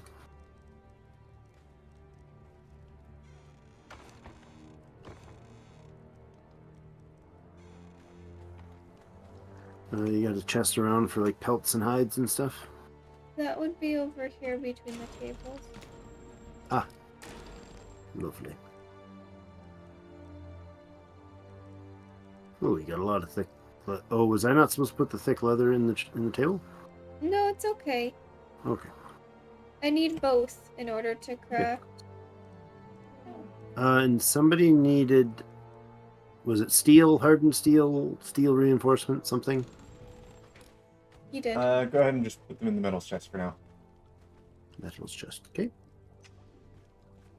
[SPEAKER 3] go. You got a chest around for like pelts and hides and stuff.
[SPEAKER 2] That would be over here between the tables.
[SPEAKER 3] Ah, lovely. Oh, you got a lot of thick. Oh, was I not supposed to put the thick leather in the table?
[SPEAKER 2] No, it's okay.
[SPEAKER 3] Okay.
[SPEAKER 2] I need both in order to craft.
[SPEAKER 3] And somebody needed, was it steel, hardened steel, steel reinforcement, something?
[SPEAKER 2] You did.
[SPEAKER 1] Go ahead and just put them in the metals chest for now.
[SPEAKER 3] Metals chest. Okay.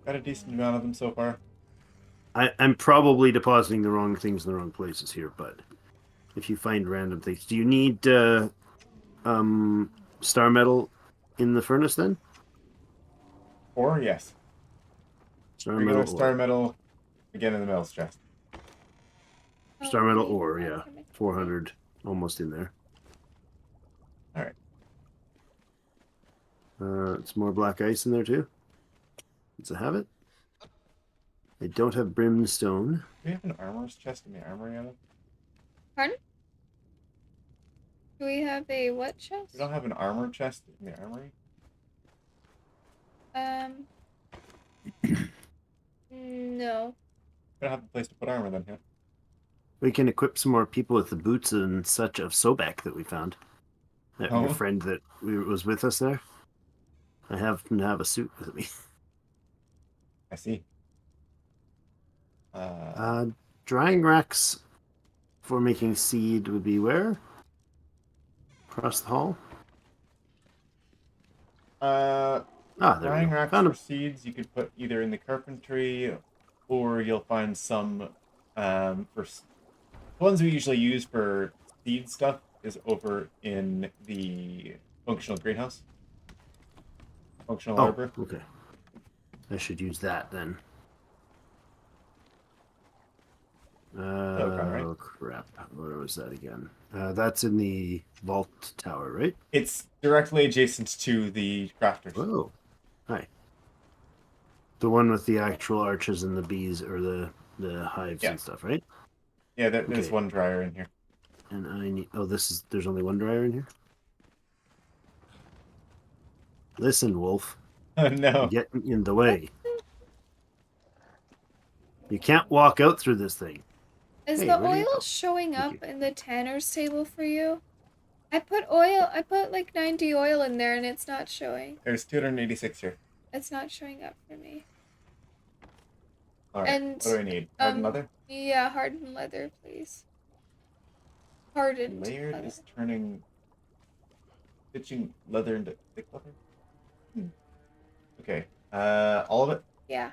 [SPEAKER 1] Got a decent amount of them so far.
[SPEAKER 3] I'm probably depositing the wrong things in the wrong places here, but if you find random things, do you need star metal in the furnace then?
[SPEAKER 1] Or yes,
[SPEAKER 3] Star
[SPEAKER 1] regular
[SPEAKER 3] metal
[SPEAKER 1] star
[SPEAKER 3] ore.
[SPEAKER 1] metal again in the metals chest.
[SPEAKER 3] Star metal
[SPEAKER 2] Okay,
[SPEAKER 3] ore,
[SPEAKER 2] that's
[SPEAKER 3] yeah.
[SPEAKER 2] gonna-
[SPEAKER 3] 400, almost in there.
[SPEAKER 1] All right.
[SPEAKER 3] It's more black ice in there too. Does it have it? I don't have brimstone.
[SPEAKER 1] Do we have an armorer's chest in the armory yet?
[SPEAKER 2] Pardon? Do we have a what chest?
[SPEAKER 1] We don't have an armor chest in the armory.
[SPEAKER 2] No.
[SPEAKER 1] We don't have a place to put armor then, yeah.
[SPEAKER 3] We can equip some more people with the boots and such of Sobek that we found. That
[SPEAKER 1] Oh.
[SPEAKER 3] your friend that was with us there. I happen to have a suit with me.
[SPEAKER 1] I see.
[SPEAKER 3] Drying racks for making seed would be where? Across the hall?
[SPEAKER 1] There
[SPEAKER 3] we
[SPEAKER 1] drying
[SPEAKER 3] go.
[SPEAKER 1] racks
[SPEAKER 3] Found
[SPEAKER 1] for
[SPEAKER 3] 'em.
[SPEAKER 1] seeds you could put either in the carpentry, or you'll find some the ones we usually use for seed stuff is over in the functional greenhouse. Functional
[SPEAKER 3] Oh,
[SPEAKER 1] arbor.
[SPEAKER 3] okay. I should use that then.
[SPEAKER 1] right?
[SPEAKER 3] Crap. Where was that again? That's in the vault tower, right?
[SPEAKER 1] It's directly adjacent to the crafters.
[SPEAKER 3] Oh, hi. The one with the actual arches and the bees, or the hives
[SPEAKER 1] Yeah.
[SPEAKER 3] and stuff, right?
[SPEAKER 1] Yeah, there's
[SPEAKER 3] Okay.
[SPEAKER 1] one dryer in here.
[SPEAKER 3] And I need. Oh, there's only one dryer in here. Listen, Wolf.
[SPEAKER 1] Oh no.
[SPEAKER 3] You're getting in the way. You can't walk out through this thing.
[SPEAKER 2] Is
[SPEAKER 3] Hey,
[SPEAKER 2] the
[SPEAKER 3] where do you
[SPEAKER 2] oil
[SPEAKER 3] go?
[SPEAKER 2] showing
[SPEAKER 3] Thank
[SPEAKER 2] up in the tanner's table for you? I put like 90 oil in there and it's not showing.
[SPEAKER 1] There's 286 here.
[SPEAKER 2] It's not showing up for me.
[SPEAKER 1] Alright.
[SPEAKER 2] And,
[SPEAKER 1] What do I need? Hardened leather?
[SPEAKER 2] Yeah, hardened leather, please. Hardened
[SPEAKER 1] Layered
[SPEAKER 2] leather.
[SPEAKER 1] is turning stitching leather into thick leather? Okay. All of it?
[SPEAKER 2] Yeah.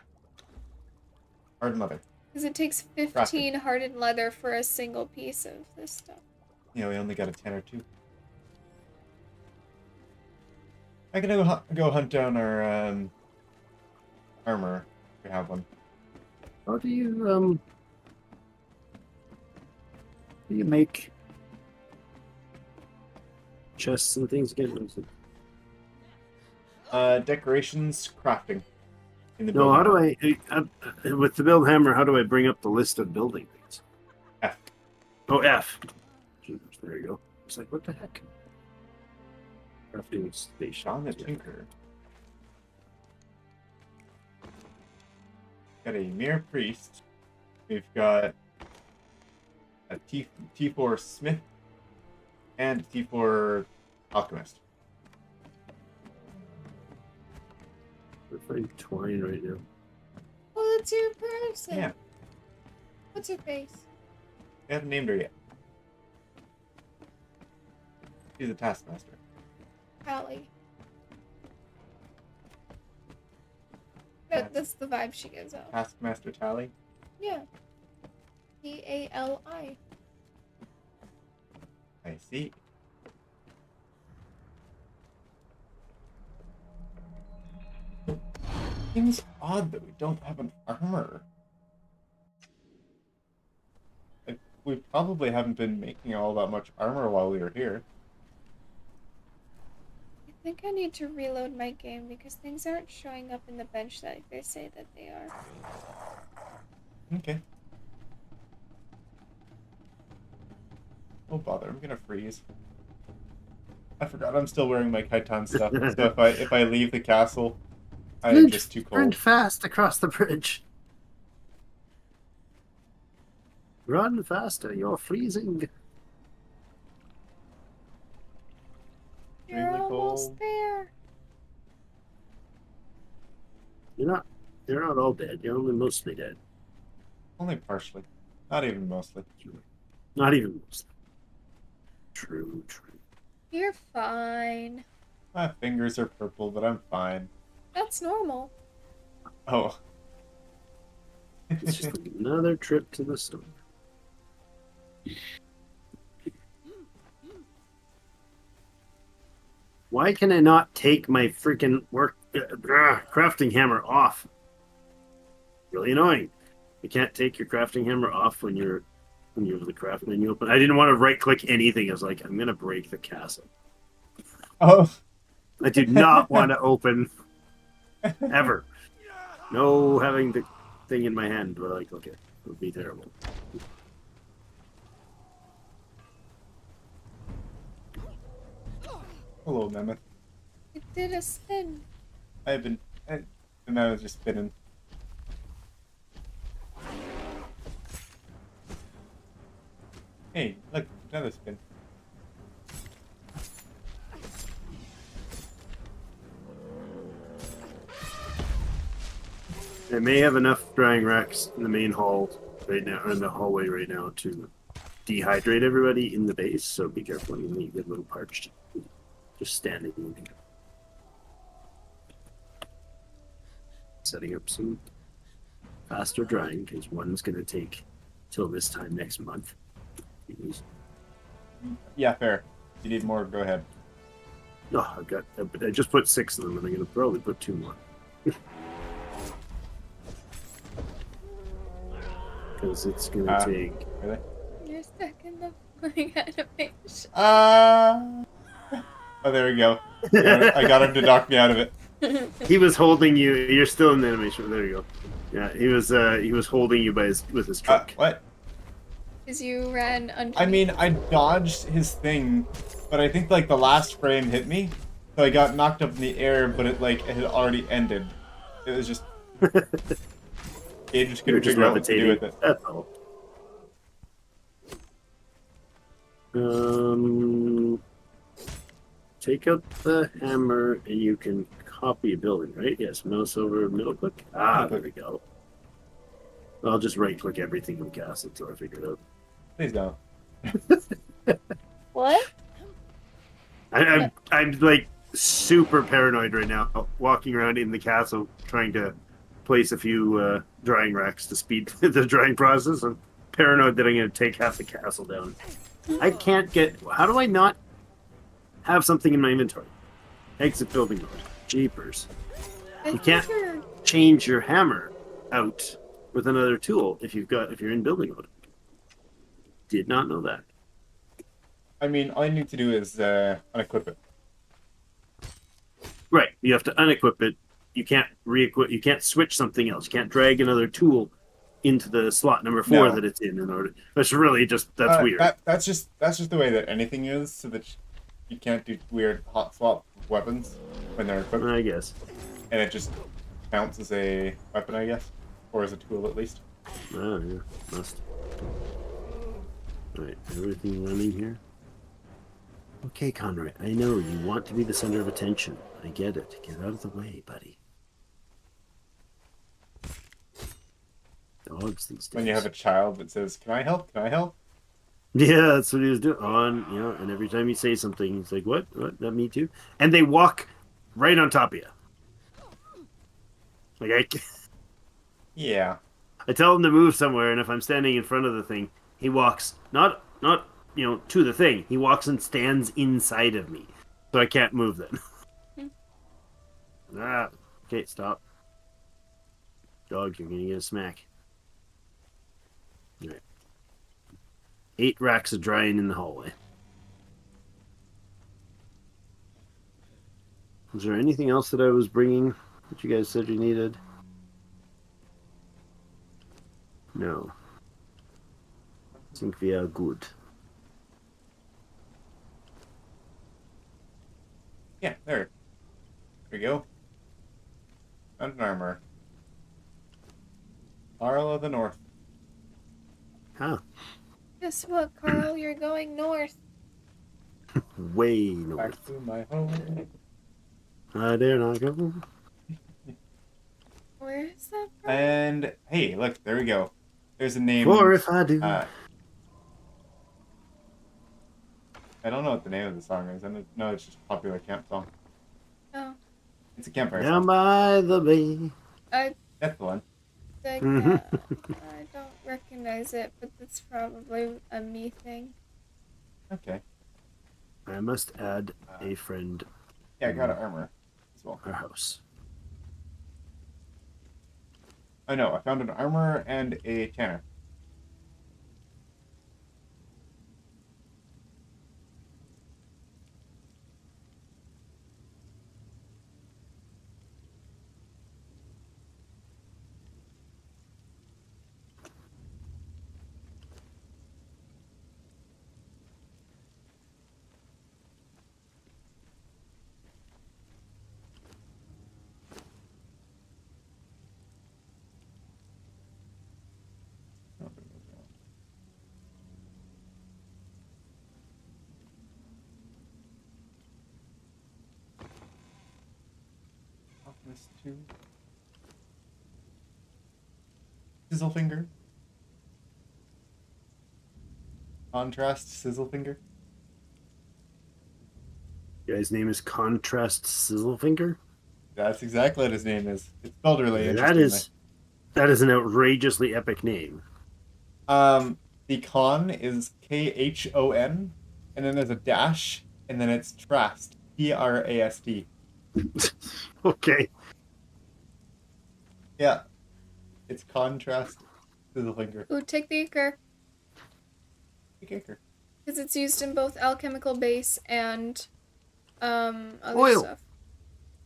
[SPEAKER 1] Hardened leather.
[SPEAKER 2] Because it takes 15 hardened leather for a single piece of this stuff.
[SPEAKER 1] Yeah, we only got a 10 or 2. I can go hunt down our armor if we have one.
[SPEAKER 3] How do you make chests and things again?
[SPEAKER 1] Decorations, crafting. In the
[SPEAKER 3] No, how do
[SPEAKER 1] building.
[SPEAKER 3] I with the build hammer? How do I bring up the list of building things?
[SPEAKER 1] F.
[SPEAKER 3] Oh, F. There you go. It's like, what the heck? Crafting station.
[SPEAKER 1] Sean the Tinker. Got a Mere Priest. We've got a T4 Smith and a T4 Alchemist.
[SPEAKER 3] We're fighting twine right now.
[SPEAKER 2] Oh, that's your person.
[SPEAKER 1] Yeah,
[SPEAKER 2] What's her face?
[SPEAKER 1] we haven't named her yet. She's a taskmaster.
[SPEAKER 2] Allie. That's the vibe she gives off.
[SPEAKER 1] Taskmaster Tally.
[SPEAKER 2] Yeah. Tali.
[SPEAKER 1] I see. Seems odd that we don't have an armor. Like, we probably haven't been making all that much armor while we were here.
[SPEAKER 2] I think I need to reload my game because things aren't showing up in the bench like they say that they are.
[SPEAKER 1] Okay. Oh bother, I'm gonna freeze. I forgot I'm still wearing my chiton stuff, so if I leave the castle, I'm just too cold.
[SPEAKER 3] Sprint fast across the bridge. Run faster, you're freezing.
[SPEAKER 2] You're
[SPEAKER 1] Extremely
[SPEAKER 2] almost
[SPEAKER 1] cold.
[SPEAKER 2] there.
[SPEAKER 3] You're not all dead. You're only mostly dead.
[SPEAKER 1] Only partially. Not even mostly.
[SPEAKER 3] Not even mostly. True.
[SPEAKER 2] You're fine.
[SPEAKER 1] My fingers are purple, but I'm fine.
[SPEAKER 2] That's normal.
[SPEAKER 1] Oh.
[SPEAKER 3] It's just another trip to the store. Why can I not take my freaking crafting hammer off? Really annoying. You can't take your crafting hammer off when you're the craft menu open. I didn't want to right click anything. I was like, I'm gonna break the castle.
[SPEAKER 1] Oh.
[SPEAKER 3] I do not want to open ever. No having the thing in my hand, but like, okay, it would be terrible.
[SPEAKER 1] Hello, Mammoth.
[SPEAKER 2] It did a spin.
[SPEAKER 1] And I was just spinning. Hey, look, another spin.
[SPEAKER 3] I may have enough drying racks in the main hall right now, or in the hallway right now, to dehydrate everybody in the base. So be careful when you get a little parched. Just standing in here. Setting up some faster drying because one's going to take till this time next month.
[SPEAKER 1] Yeah, fair. If you need more, go ahead.
[SPEAKER 3] No, I just put 6 of them, and I'm going to probably put 2 more. Because it's going to take.
[SPEAKER 1] Really?
[SPEAKER 2] You're stuck in the flying animation.
[SPEAKER 1] Oh, there we go. I got him to knock me out of it.
[SPEAKER 3] He was holding you. You're still in the animation. There you go. Yeah, he was holding you with his truck.
[SPEAKER 1] What?
[SPEAKER 2] Because you ran under.
[SPEAKER 1] I mean, I dodged his thing, but I think like the last frame hit me, so I got knocked up in the air. But it had already ended. It was just. He just couldn't figure out what to do with it.
[SPEAKER 3] That's all. Take out the hammer and you can copy a building, right? Yes, mouse over middle click. There we go. I'll just right click everything in castle until I figure it out.
[SPEAKER 1] Please don't.
[SPEAKER 2] What?
[SPEAKER 3] I'm like super paranoid right now, walking around in the castle trying to place a few drying racks to speed the drying process. I'm paranoid that I'm going to take half the castle down. I can't get. How do I not have something in my inventory? Exit building mode. Jeepers. You can't change your hammer out with another tool if you're in building mode. Did not know that.
[SPEAKER 1] I mean, all you need to do is unequip it.
[SPEAKER 3] Right. You have to unequip it. You can't re-equip. You can't switch something else. You can't drag another tool into the slot number 4 that it's in order. That's really just weird.
[SPEAKER 1] That's just the way that anything is, so that you can't do weird hot swap weapons when they're equipped.
[SPEAKER 3] I guess.
[SPEAKER 1] And it just counts as a weapon, I guess, or as a tool at least.
[SPEAKER 3] Oh yeah, must. Right, everything running here. Okay, Conrad, I know you want to be the center of attention. I get it. Get out of the way, buddy. Dogs these days.
[SPEAKER 1] When you have a child that says, "Can I help? Can I help?"
[SPEAKER 3] Yeah, that's what he was doing. And every time you say something, he's like, "What? What? That me too?" And they walk right on top of you. Like
[SPEAKER 1] Yeah.
[SPEAKER 3] I tell him to move somewhere, and if I'm standing in front of the thing, he walks not to the thing. He walks and stands inside of me, so I can't move then. Okay, stop. Dog, you're gonna get a smack. All right. 8 racks of drying in the hallway. Was there anything else that I was bringing that you guys said you needed? No. I think we are good.
[SPEAKER 1] Yeah, there we go. Mountain armor. Carl of the North.
[SPEAKER 3] Huh.
[SPEAKER 2] Guess what, Carl? You're going north.
[SPEAKER 3] Way
[SPEAKER 1] Back
[SPEAKER 3] north.
[SPEAKER 1] to my home.
[SPEAKER 3] I dare not go.
[SPEAKER 2] Where is that from?
[SPEAKER 1] And hey, look, there we go. There's a name.
[SPEAKER 3] For if I do.
[SPEAKER 1] I don't know what the name of the song is. No, it's just a popular camp song.
[SPEAKER 2] Oh.
[SPEAKER 1] It's a campfire
[SPEAKER 3] Down
[SPEAKER 1] song.
[SPEAKER 3] by the bay.
[SPEAKER 1] That's the one.
[SPEAKER 2] I don't recognize it, but that's probably a me thing.
[SPEAKER 1] Okay.
[SPEAKER 3] I must add a friend.
[SPEAKER 1] Yeah, I got an armor as well.
[SPEAKER 3] Our house.
[SPEAKER 1] I know. I found an armor and a tanner. This too. Sizzle finger. Contrast sizzle finger.
[SPEAKER 3] Guy's name is Contrast Sizzlefinger.
[SPEAKER 1] That's exactly what his name is. It's spelled really
[SPEAKER 3] That
[SPEAKER 1] interestingly.
[SPEAKER 3] is an outrageously epic name.
[SPEAKER 1] The con is Khon, and then there's a dash, and then it's Trast. Trast.
[SPEAKER 3] Okay.
[SPEAKER 1] Yeah. It's contrast sizzle finger.
[SPEAKER 2] Ooh, take the Ichor.
[SPEAKER 1] Kicker.
[SPEAKER 2] Because it's used in both alchemical base and other
[SPEAKER 3] Oil.
[SPEAKER 2] stuff.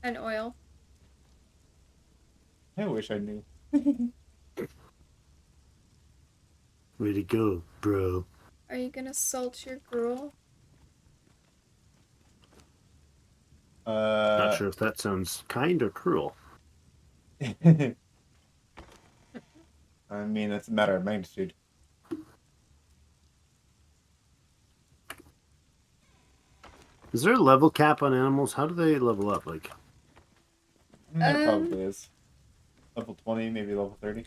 [SPEAKER 2] And oil.
[SPEAKER 1] I wish I knew.
[SPEAKER 3] Way to go, bro.
[SPEAKER 2] Are you gonna salt your gruel?
[SPEAKER 3] Not sure if that sounds kind or cruel.
[SPEAKER 1] I mean, it's a matter of magnitude.
[SPEAKER 3] Is there a level cap on animals? How do they level up? Like,
[SPEAKER 1] There probably is. Level 20, maybe level 30.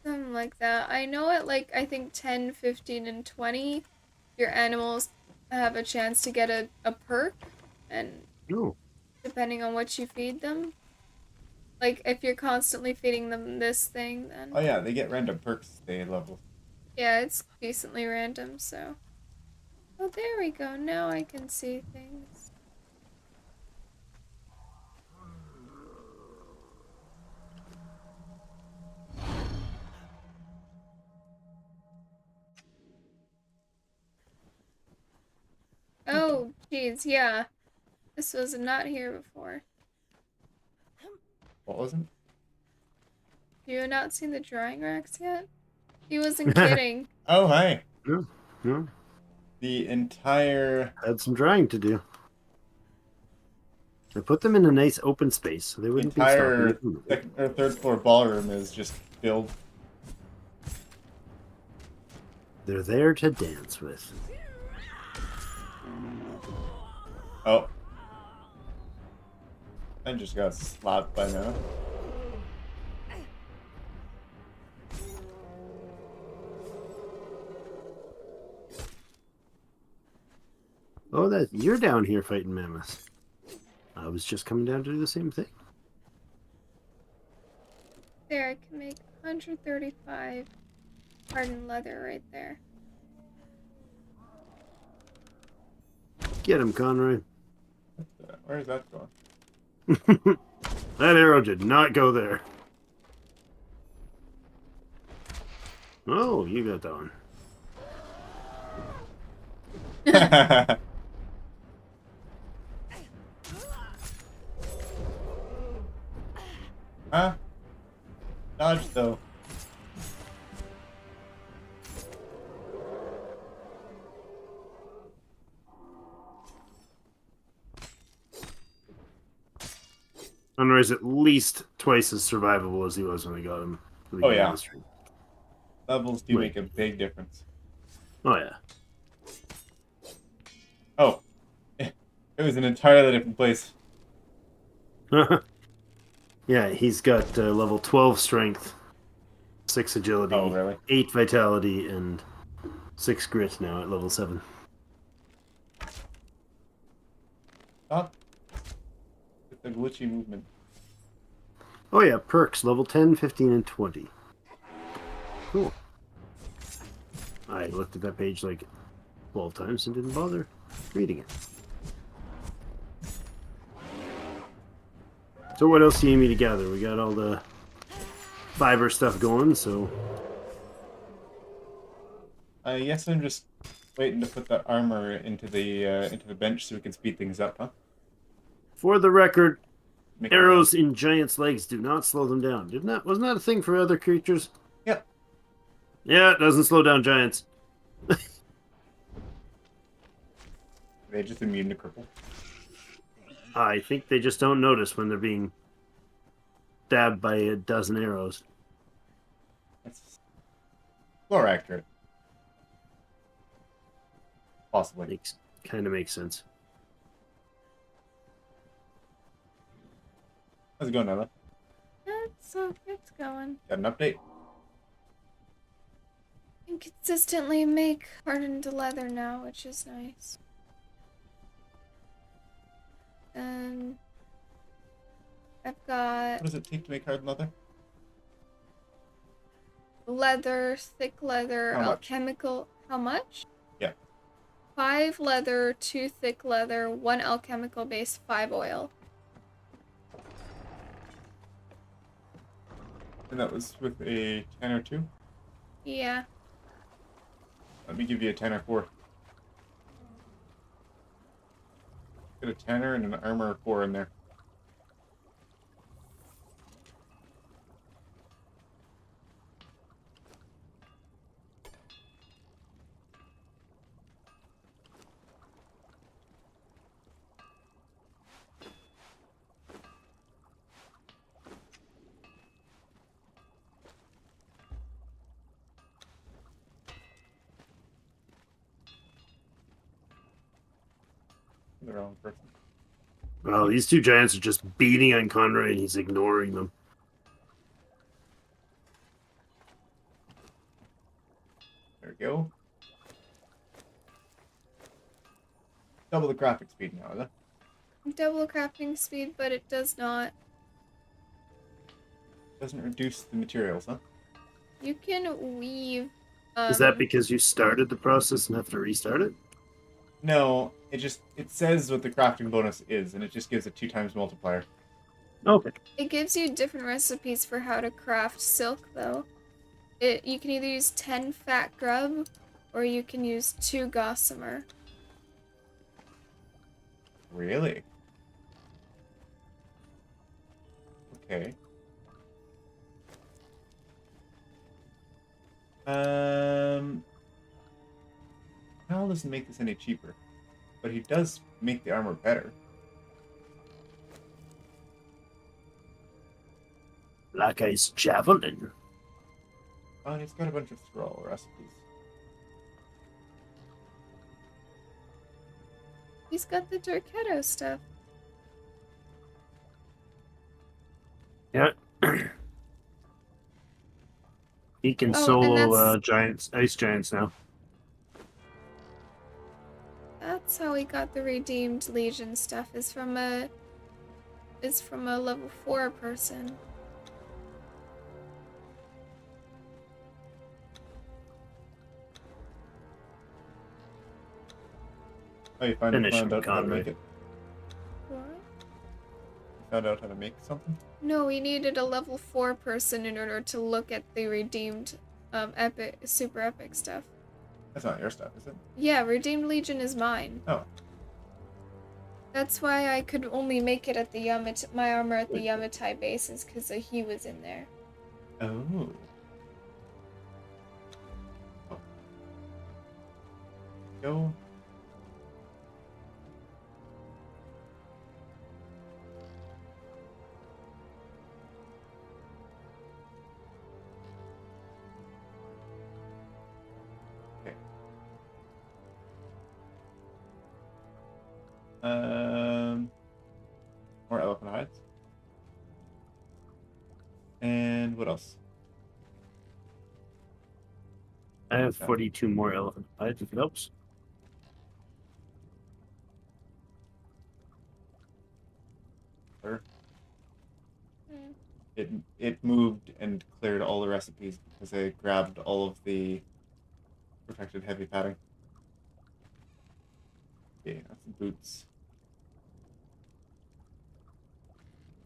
[SPEAKER 2] Something like that. I know at I think 10, 15, and 20, your animals have a chance to get a perk, and
[SPEAKER 3] oh,
[SPEAKER 2] depending on what you feed them. Like, if you're constantly feeding them this thing, then...
[SPEAKER 1] Oh yeah, they get random perks as they level.
[SPEAKER 2] Yeah, it's decently random, so... Oh, there we go. Now I can see things. Oh, jeez, yeah. This was not here before.
[SPEAKER 1] What wasn't?
[SPEAKER 2] You have not seen the drying racks yet? He wasn't kidding.
[SPEAKER 1] Oh, hi.
[SPEAKER 3] no, no.
[SPEAKER 1] The entire...
[SPEAKER 3] Had some drying to do. I put them in a nice open space so they wouldn't be
[SPEAKER 1] entire
[SPEAKER 3] stopping.
[SPEAKER 1] second or third floor ballroom is just filled.
[SPEAKER 3] They're there to dance with.
[SPEAKER 1] Oh. I just got slapped by now.
[SPEAKER 3] Oh, that you're down here fighting mammoths. I was just coming down to do the same thing.
[SPEAKER 2] There, I can make 135 hardened leather right there.
[SPEAKER 3] Get him, Conroy.
[SPEAKER 1] Where is that going?
[SPEAKER 3] That arrow did not go there. Oh, you got that one.
[SPEAKER 1] Huh? Dodge though.
[SPEAKER 3] Conroy's at least twice as survivable as he was when we got him. at the
[SPEAKER 1] Oh,
[SPEAKER 3] beginning
[SPEAKER 1] yeah.
[SPEAKER 3] of the stream.
[SPEAKER 1] Levels do
[SPEAKER 3] Wait.
[SPEAKER 1] make a big difference.
[SPEAKER 3] Oh yeah.
[SPEAKER 1] Oh, It was an entirely different place.
[SPEAKER 3] Yeah, he's got level 12 strength, 6 agility,
[SPEAKER 1] Oh, really?
[SPEAKER 3] 8 vitality, and 6 grit now at level 7.
[SPEAKER 1] Stop with the glitchy movement.
[SPEAKER 3] Oh yeah, perks, level 10, 15, and 20. Cool. I looked at that page like 12 times and didn't bother reading it. So what else do you need me to gather? We got all the fiber stuff going, so...
[SPEAKER 1] Yes, I'm just waiting to put the armor into the bench so we can speed things up, huh?
[SPEAKER 3] For the record,
[SPEAKER 1] Make
[SPEAKER 3] arrows in giants' legs do not slow them down. Wasn't that a thing for other creatures?
[SPEAKER 1] Yep.
[SPEAKER 3] Yeah, it doesn't slow down giants.
[SPEAKER 1] They just immune to cripple.
[SPEAKER 3] I think they just don't notice when they're being stabbed by a dozen arrows.
[SPEAKER 1] That's more accurate. Possibly.
[SPEAKER 3] Kind of makes sense.
[SPEAKER 1] How's it going, Ella?
[SPEAKER 2] It's going.
[SPEAKER 1] Got an update?
[SPEAKER 2] I can consistently make hardened leather now, which is nice. I've got
[SPEAKER 1] What does it take to make hard leather?
[SPEAKER 2] leather, thick leather,
[SPEAKER 1] How much?
[SPEAKER 2] alchemical. How much?
[SPEAKER 1] Yeah.
[SPEAKER 2] 5 leather, 2 thick leather, 1 alchemical base, 5 oil.
[SPEAKER 1] And that was with a 10 or 2?
[SPEAKER 2] Yeah.
[SPEAKER 1] Let me give you a 10 or 4. Get a 10er and an armor 4 in there. The wrong person.
[SPEAKER 3] Well, these two giants are just beating on Conrad and he's ignoring them.
[SPEAKER 1] There we go. Double the graphic speed now, is it?
[SPEAKER 2] Double crafting speed, but it does not.
[SPEAKER 1] Doesn't reduce the materials, huh?
[SPEAKER 2] You can weave.
[SPEAKER 3] Is that because you started the process and have to restart it?
[SPEAKER 1] No, it says what the crafting bonus is, and it just gives a 2 times multiplier.
[SPEAKER 3] Okay.
[SPEAKER 2] It gives you different recipes for how to craft silk, though. You can either use 10 fat grub, or you can use 2 gossamer.
[SPEAKER 1] Really? Okay. Hal doesn't make this any cheaper, but he does make the armor better.
[SPEAKER 3] Lakai's javelin.
[SPEAKER 1] Oh, and he's got a bunch of Thrall recipes.
[SPEAKER 2] He's got the Dorketto stuff.
[SPEAKER 3] Yeah. He can
[SPEAKER 2] Oh, and
[SPEAKER 3] solo
[SPEAKER 2] that's-
[SPEAKER 3] giants, ice giants now.
[SPEAKER 2] That's how he got the Redeemed Legion stuff, is from a level 4 person.
[SPEAKER 1] Oh, you found
[SPEAKER 3] Finish him,
[SPEAKER 1] out how to
[SPEAKER 3] Conrad.
[SPEAKER 1] make it.
[SPEAKER 2] What?
[SPEAKER 1] You found out how to make something?
[SPEAKER 2] No, we needed a level 4 person in order to look at the redeemed super epic stuff.
[SPEAKER 1] That's not your stuff, is it?
[SPEAKER 2] Yeah, Redeemed Legion is mine.
[SPEAKER 1] Oh.
[SPEAKER 2] That's why I could only make it at the my armor at the Yamatai base, is because he was in there.
[SPEAKER 1] Oh. Go. what else?
[SPEAKER 3] I have 42 more elephant hides if it helps.
[SPEAKER 1] Or
[SPEAKER 2] Hmm.
[SPEAKER 1] it moved and cleared all the recipes because I grabbed all of the protected heavy padding. Okay, that's the boots.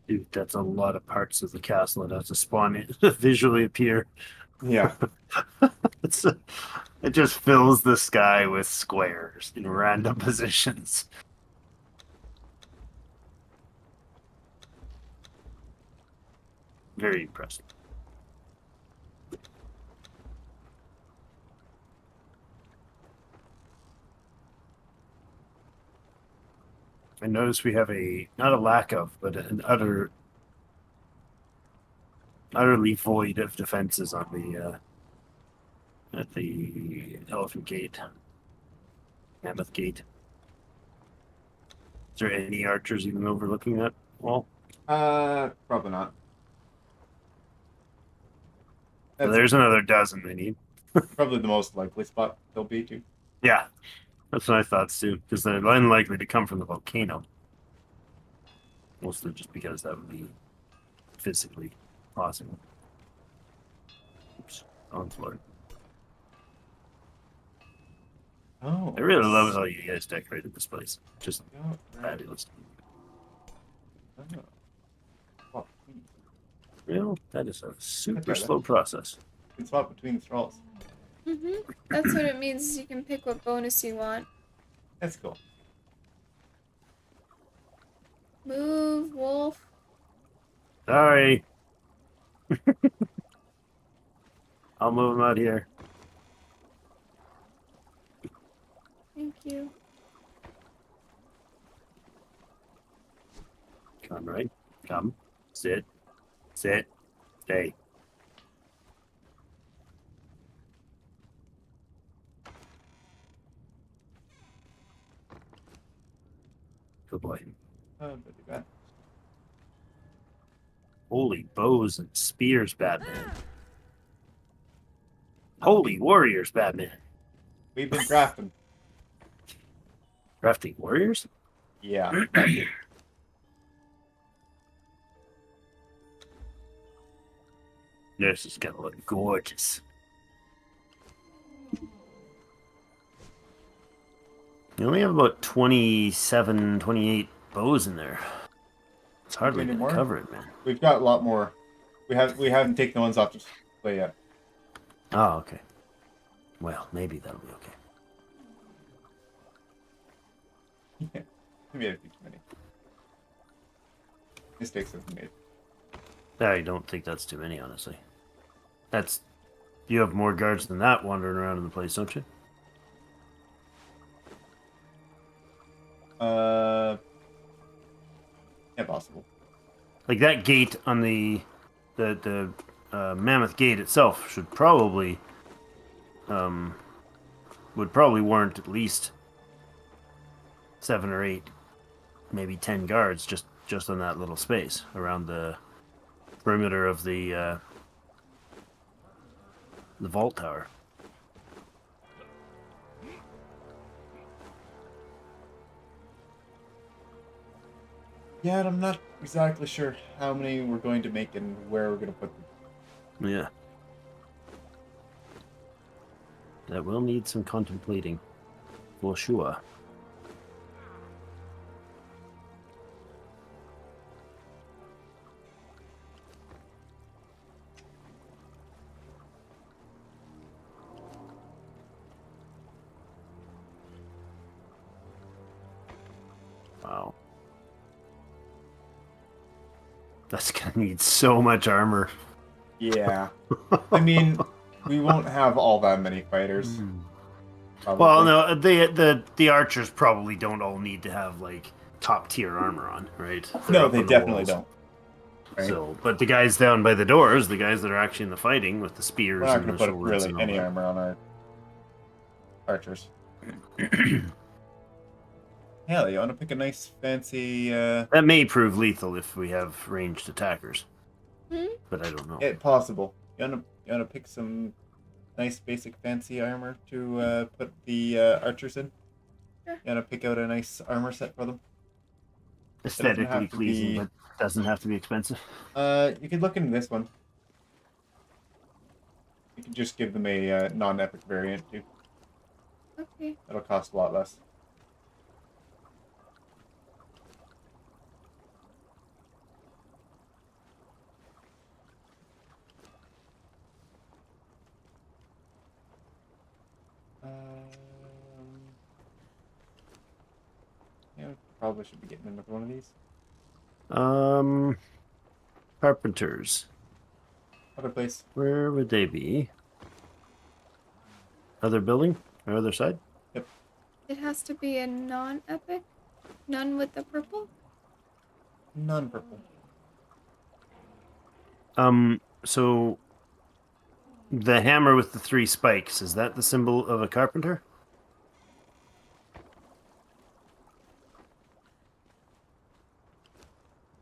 [SPEAKER 3] Dude, that's a lot of parts of the castle that have to spawn in visually appear.
[SPEAKER 1] Yeah.
[SPEAKER 3] It just fills the sky with squares in random positions. Very impressive. I notice we have not a lack of, but an utterly void of defenses on the at the Elephant Gate, Mammoth Gate. Is there any archers even overlooking that wall?
[SPEAKER 1] Probably not.
[SPEAKER 3] So
[SPEAKER 1] That's
[SPEAKER 3] there's another dozen they need.
[SPEAKER 1] probably the most likely spot they'll be to.
[SPEAKER 3] Yeah, that's what I thought too, because they're unlikely to come from the volcano. Mostly just because that would be physically possible. Oops, on floor.
[SPEAKER 1] Oh.
[SPEAKER 3] I really love how you guys decorated this place. Just
[SPEAKER 1] Oh, right.
[SPEAKER 3] fabulous.
[SPEAKER 1] Oh. Swap between-
[SPEAKER 3] Real? That is a super
[SPEAKER 1] Okay,
[SPEAKER 3] slow process.
[SPEAKER 1] Good swap between thralls.
[SPEAKER 2] That's what it means. Is you can pick what bonus you want.
[SPEAKER 1] That's cool.
[SPEAKER 2] Move, wolf.
[SPEAKER 3] Sorry. I'll move them out here.
[SPEAKER 2] Thank you.
[SPEAKER 3] Come, right? Come. Sit. Sit. Stay. Good boy.
[SPEAKER 1] Oh, pretty bad.
[SPEAKER 3] Holy bows and spears, Batman. Holy warriors, Batman.
[SPEAKER 1] We've been crafting.
[SPEAKER 3] Crafting warriors?
[SPEAKER 1] Yeah.
[SPEAKER 3] This is gonna look gorgeous. You only have about 27, 28 bows in there. It's hardly
[SPEAKER 1] Any
[SPEAKER 3] gonna
[SPEAKER 1] more?
[SPEAKER 3] cover it, man.
[SPEAKER 1] We've got a lot more. We haven't taken the ones off display yet.
[SPEAKER 3] Oh, okay. Well, maybe that'll be okay.
[SPEAKER 1] Yeah. We made a few too many. Mistakes have been made.
[SPEAKER 3] I don't think that's too many, honestly. You have more guards than that wandering around in the place, don't you?
[SPEAKER 1] Yeah, possible.
[SPEAKER 3] Like that gate on the Mammoth Gate itself should probably would probably warrant at least 7 or 8, maybe 10 guards just on that little space around the perimeter of the vault tower.
[SPEAKER 1] Yeah, and I'm not exactly sure how many we're going to make and where we're going to put them.
[SPEAKER 3] Yeah. That will need some contemplating. For sure. Wow. That's gonna need so much armor.
[SPEAKER 1] Yeah. I mean, we won't have all that many fighters. Probably.
[SPEAKER 3] Well, no, the archers probably don't all need to have like top tier armor on, right? They're
[SPEAKER 1] No,
[SPEAKER 3] up
[SPEAKER 1] they
[SPEAKER 3] on the
[SPEAKER 1] definitely
[SPEAKER 3] walls.
[SPEAKER 1] don't. Right?
[SPEAKER 3] So, but the guys down by the doors, the guys that are actually in the fighting with the spears
[SPEAKER 1] We're not
[SPEAKER 3] and
[SPEAKER 1] going
[SPEAKER 3] the
[SPEAKER 1] to put
[SPEAKER 3] swords
[SPEAKER 1] really
[SPEAKER 3] and all
[SPEAKER 1] any
[SPEAKER 3] that.
[SPEAKER 1] armor on our archers. Hell, you want to pick a nice fancy...
[SPEAKER 3] That may prove lethal if we have ranged attackers.
[SPEAKER 2] Hmm?
[SPEAKER 3] but I don't know.
[SPEAKER 1] It's possible. You wanna pick some nice basic fancy armor to put the archers in?
[SPEAKER 2] Sure.
[SPEAKER 1] You wanna pick out a nice armor set for them?
[SPEAKER 3] Aesthetically
[SPEAKER 1] have to
[SPEAKER 3] pleasing,
[SPEAKER 1] be-
[SPEAKER 3] but doesn't have to be expensive.
[SPEAKER 1] You could look into this one. You could just give them a non-epic variant too.
[SPEAKER 2] Okay.
[SPEAKER 1] That'll cost a lot less. Yeah, we probably should be getting another one of these.
[SPEAKER 3] Carpenters.
[SPEAKER 1] Other place.
[SPEAKER 3] Where would they be? Other building or other side?
[SPEAKER 1] Yep.
[SPEAKER 2] It has to be a non-epic? None with the purple?
[SPEAKER 1] Non-purple.
[SPEAKER 3] So the hammer with the 3 spikes, is that the symbol of a carpenter?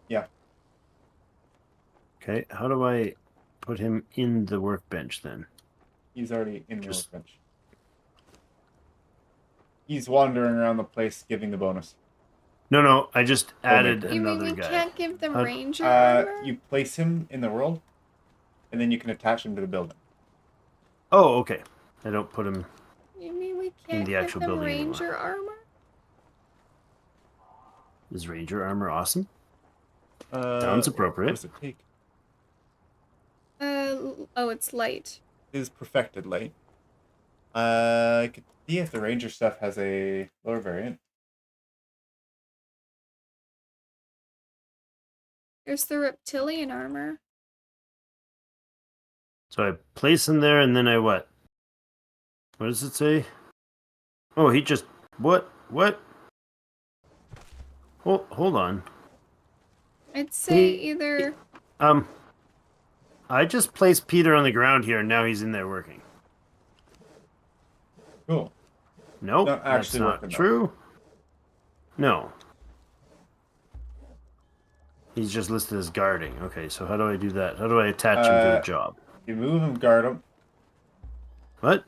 [SPEAKER 1] Yeah.
[SPEAKER 3] Okay, how do I put him in the workbench then?
[SPEAKER 1] He's already in the
[SPEAKER 3] Just-
[SPEAKER 1] workbench. He's wandering around the place giving the bonus.
[SPEAKER 3] No, I just added
[SPEAKER 1] maker.
[SPEAKER 2] You mean
[SPEAKER 3] another
[SPEAKER 2] we
[SPEAKER 3] guy.
[SPEAKER 2] can't give them
[SPEAKER 3] How-
[SPEAKER 2] ranger armor?
[SPEAKER 1] You place him in the world, and then you can attach him to the building.
[SPEAKER 3] Oh, okay. I don't put him.
[SPEAKER 2] You mean we can't
[SPEAKER 3] the
[SPEAKER 2] give
[SPEAKER 3] actual
[SPEAKER 2] them
[SPEAKER 3] building anymore.
[SPEAKER 2] ranger armor?
[SPEAKER 3] Is ranger armor awesome?
[SPEAKER 1] Sounds
[SPEAKER 3] Sounds
[SPEAKER 1] What
[SPEAKER 3] appropriate.
[SPEAKER 1] does it take?
[SPEAKER 2] Oh, it's light.
[SPEAKER 1] It is perfected light. I could see if the ranger stuff has a lower variant.
[SPEAKER 2] There's the reptilian armor.
[SPEAKER 3] So I place him there, and then I what? What does it say? Oh, he just what? Hold on.
[SPEAKER 2] I'd say
[SPEAKER 3] He-
[SPEAKER 2] either.
[SPEAKER 3] I just placed Peter on the ground here, and now he's in there working.
[SPEAKER 1] Cool.
[SPEAKER 3] Nope,
[SPEAKER 1] Not
[SPEAKER 3] that's
[SPEAKER 1] actually
[SPEAKER 3] not
[SPEAKER 1] working, though.
[SPEAKER 3] true. No. He's just listed as guarding. Okay, so how do I do that? How do I attach him to a job?
[SPEAKER 1] You move him, guard him.
[SPEAKER 3] What?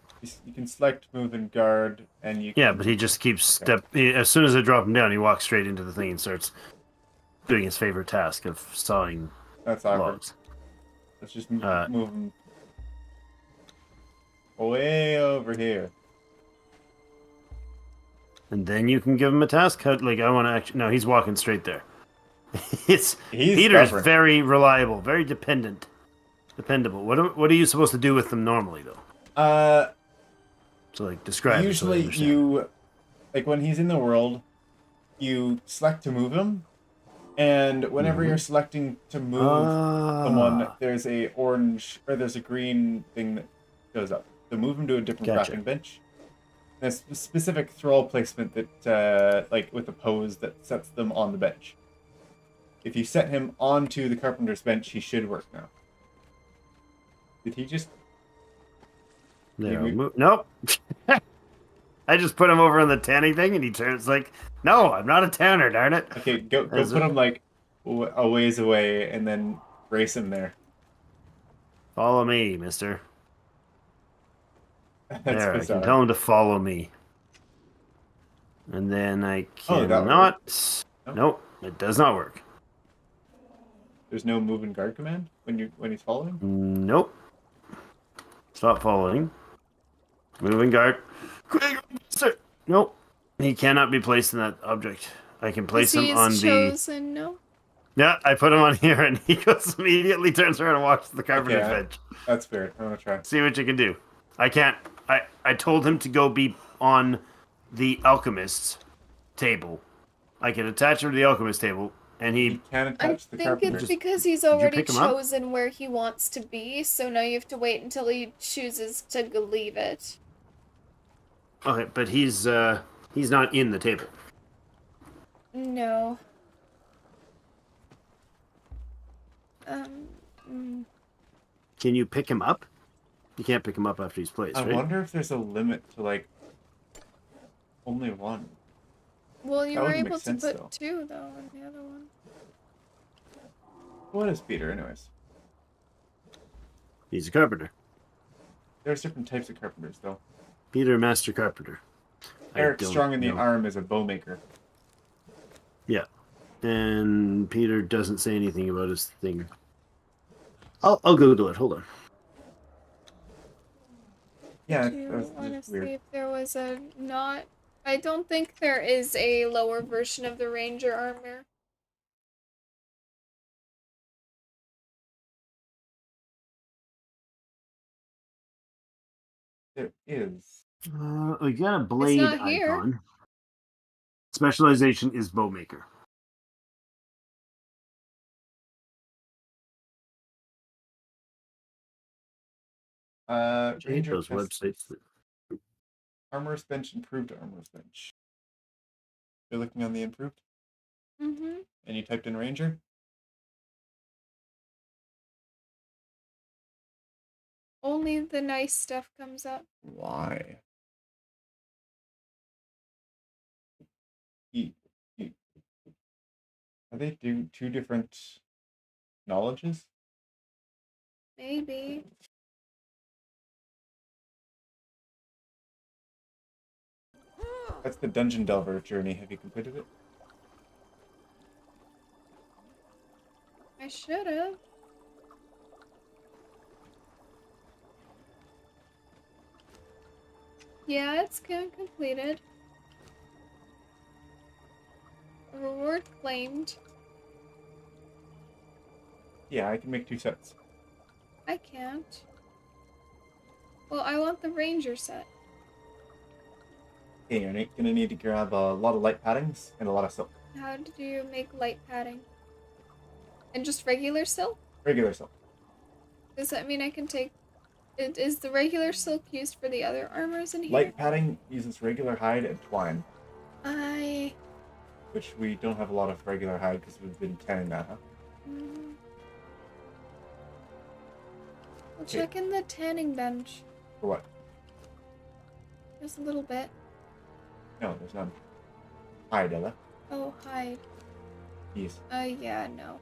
[SPEAKER 1] You can select move and guard, and you.
[SPEAKER 3] Yeah,
[SPEAKER 1] can...
[SPEAKER 3] but he just keeps as soon as I drop him down, he walks straight into the thing and starts doing his favorite task of sawing
[SPEAKER 1] That's awkward.
[SPEAKER 3] logs.
[SPEAKER 1] Let's just move him way over here.
[SPEAKER 3] And then you can give him a task. Like I want to actually. No, he's walking straight there.
[SPEAKER 1] He's
[SPEAKER 3] Peter's
[SPEAKER 1] stubborn.
[SPEAKER 3] very reliable, very dependable. What are you supposed to do with them normally though? So like describe. it so I
[SPEAKER 1] Usually
[SPEAKER 3] understand.
[SPEAKER 1] you, like when he's in the world, you select to move him, and whenever you're selecting to move someone, there's a orange or there's a green thing that goes up. So move him to a different
[SPEAKER 3] Gotcha.
[SPEAKER 1] crafting bench. There's a specific thrall placement that, like with a pose that sets them on the bench. If you set him onto the carpenter's bench, he should work now. Did he just?
[SPEAKER 3] There,
[SPEAKER 1] you-
[SPEAKER 3] nope. I just put him over on the tanning thing, and he turns like, "No, I'm not a tanner, darn it."
[SPEAKER 1] Okay, go
[SPEAKER 3] Is
[SPEAKER 1] put
[SPEAKER 3] it?
[SPEAKER 1] him like a ways away, and then brace him there.
[SPEAKER 3] Follow me, mister.
[SPEAKER 1] That's
[SPEAKER 3] There, I
[SPEAKER 1] bizarre.
[SPEAKER 3] can tell him to follow me. And then I
[SPEAKER 1] Oh, that
[SPEAKER 3] cannot.
[SPEAKER 1] No?
[SPEAKER 3] Nope, it does not work.
[SPEAKER 1] There's no move and guard command when he's following.
[SPEAKER 3] Nope. Stop following. Moving guard. Quick, sir. Nope. He cannot be placed in that object. I can place him on the.
[SPEAKER 2] chosen, no?
[SPEAKER 3] Yeah, I put him on here, and he goes immediately turns around and walks to the carpenter's
[SPEAKER 1] Okay,
[SPEAKER 3] bench.
[SPEAKER 1] That's fair. I'm gonna try.
[SPEAKER 3] See what you can do. I can't. I told him to go be on the alchemist's table. I can attach him to the alchemist table, and
[SPEAKER 1] He
[SPEAKER 3] he.
[SPEAKER 1] can't
[SPEAKER 2] I
[SPEAKER 1] attach the
[SPEAKER 2] think
[SPEAKER 1] carpenter.
[SPEAKER 2] it's because he's
[SPEAKER 3] you
[SPEAKER 2] already
[SPEAKER 3] pick him up?
[SPEAKER 2] chosen where he wants to be, so now you have to wait until he chooses to leave it.
[SPEAKER 3] Okay, but he's not in the table.
[SPEAKER 2] No. Mm.
[SPEAKER 3] Can you pick him up? You can't pick him up after he's placed,
[SPEAKER 1] I
[SPEAKER 3] right?
[SPEAKER 1] wonder if there's a limit to like only one.
[SPEAKER 2] Well, you
[SPEAKER 1] That
[SPEAKER 2] were
[SPEAKER 1] would make
[SPEAKER 2] able to
[SPEAKER 1] sense,
[SPEAKER 2] put
[SPEAKER 1] though.
[SPEAKER 2] 2, though, in the other one.
[SPEAKER 1] What is Peter, anyways?
[SPEAKER 3] He's a carpenter.
[SPEAKER 1] There's different types of carpenters, though.
[SPEAKER 3] Peter, master carpenter.
[SPEAKER 1] Eric Strong in the arm is a bowmaker.
[SPEAKER 3] Yeah. And Peter doesn't say anything about his thing. I'll Google it. Hold on.
[SPEAKER 1] Yeah,
[SPEAKER 2] Do you
[SPEAKER 1] that's
[SPEAKER 2] want to
[SPEAKER 1] weird.
[SPEAKER 2] see if there was a not? I don't think there is a lower version of the ranger armor.
[SPEAKER 1] There is.
[SPEAKER 3] We got a blade
[SPEAKER 2] not here.
[SPEAKER 3] icon. Specialization is bowmaker.
[SPEAKER 1] Ranger
[SPEAKER 3] Those
[SPEAKER 1] tests
[SPEAKER 3] websites.
[SPEAKER 1] armor's bench, improved armor's bench. You're looking on the improved?
[SPEAKER 2] Mm-hmm.
[SPEAKER 1] And you typed in Ranger?
[SPEAKER 2] Only the nice stuff comes up.
[SPEAKER 1] Why? Are they two different knowledges?
[SPEAKER 2] Maybe.
[SPEAKER 1] That's the Dungeon Delver journey. Have you completed it?
[SPEAKER 2] I should have. Yeah, it's completed. Reward claimed.
[SPEAKER 1] Yeah, I can make 2 sets.
[SPEAKER 2] I can't. Well, I want the ranger set.
[SPEAKER 1] Okay, you're gonna need to grab a lot of light paddings and a lot of silk.
[SPEAKER 2] How do you make light padding? And just regular silk?
[SPEAKER 1] Regular silk.
[SPEAKER 2] Does that mean I can take... Is the regular silk used for the other armors in here?
[SPEAKER 1] Light padding uses regular hide and twine.
[SPEAKER 2] I...
[SPEAKER 1] Which we don't have a lot of regular hide because we've been tanning that, huh?
[SPEAKER 2] We'll check in the tanning bench.
[SPEAKER 1] For what?
[SPEAKER 2] Just a little bit.
[SPEAKER 1] No, there's none. Hide, Ella.
[SPEAKER 2] Oh, hide.
[SPEAKER 1] Yes.
[SPEAKER 2] Yeah, no.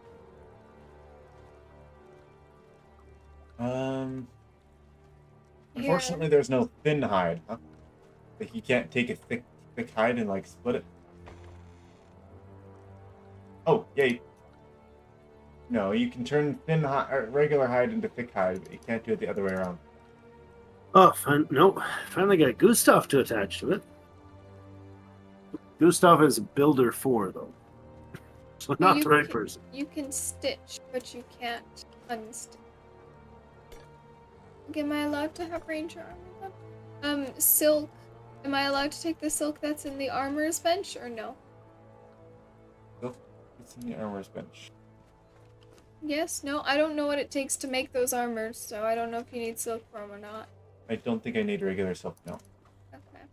[SPEAKER 1] Unfortunately, there's no thin hide, huh? Like, you can't take a thick hide and, like, split it. Oh, yay. No, you can turn regular hide into thick hide, but you can't do it the other way around.
[SPEAKER 3] Oh, no. Finally got Gustav to attach to it. Gustav is a builder 4, though. So not the right person.
[SPEAKER 2] You can stitch, but you can't unstitch. Am I allowed to have ranger armor? Silk. Am I allowed to take the silk that's in the armor's bench, or no?
[SPEAKER 1] Silk? It's in the armor's bench.
[SPEAKER 2] Yes? No? I don't know what it takes to make those armors, so I don't know if you need silk for them or not.
[SPEAKER 1] I don't think I need regular silk, no.
[SPEAKER 2] Okay.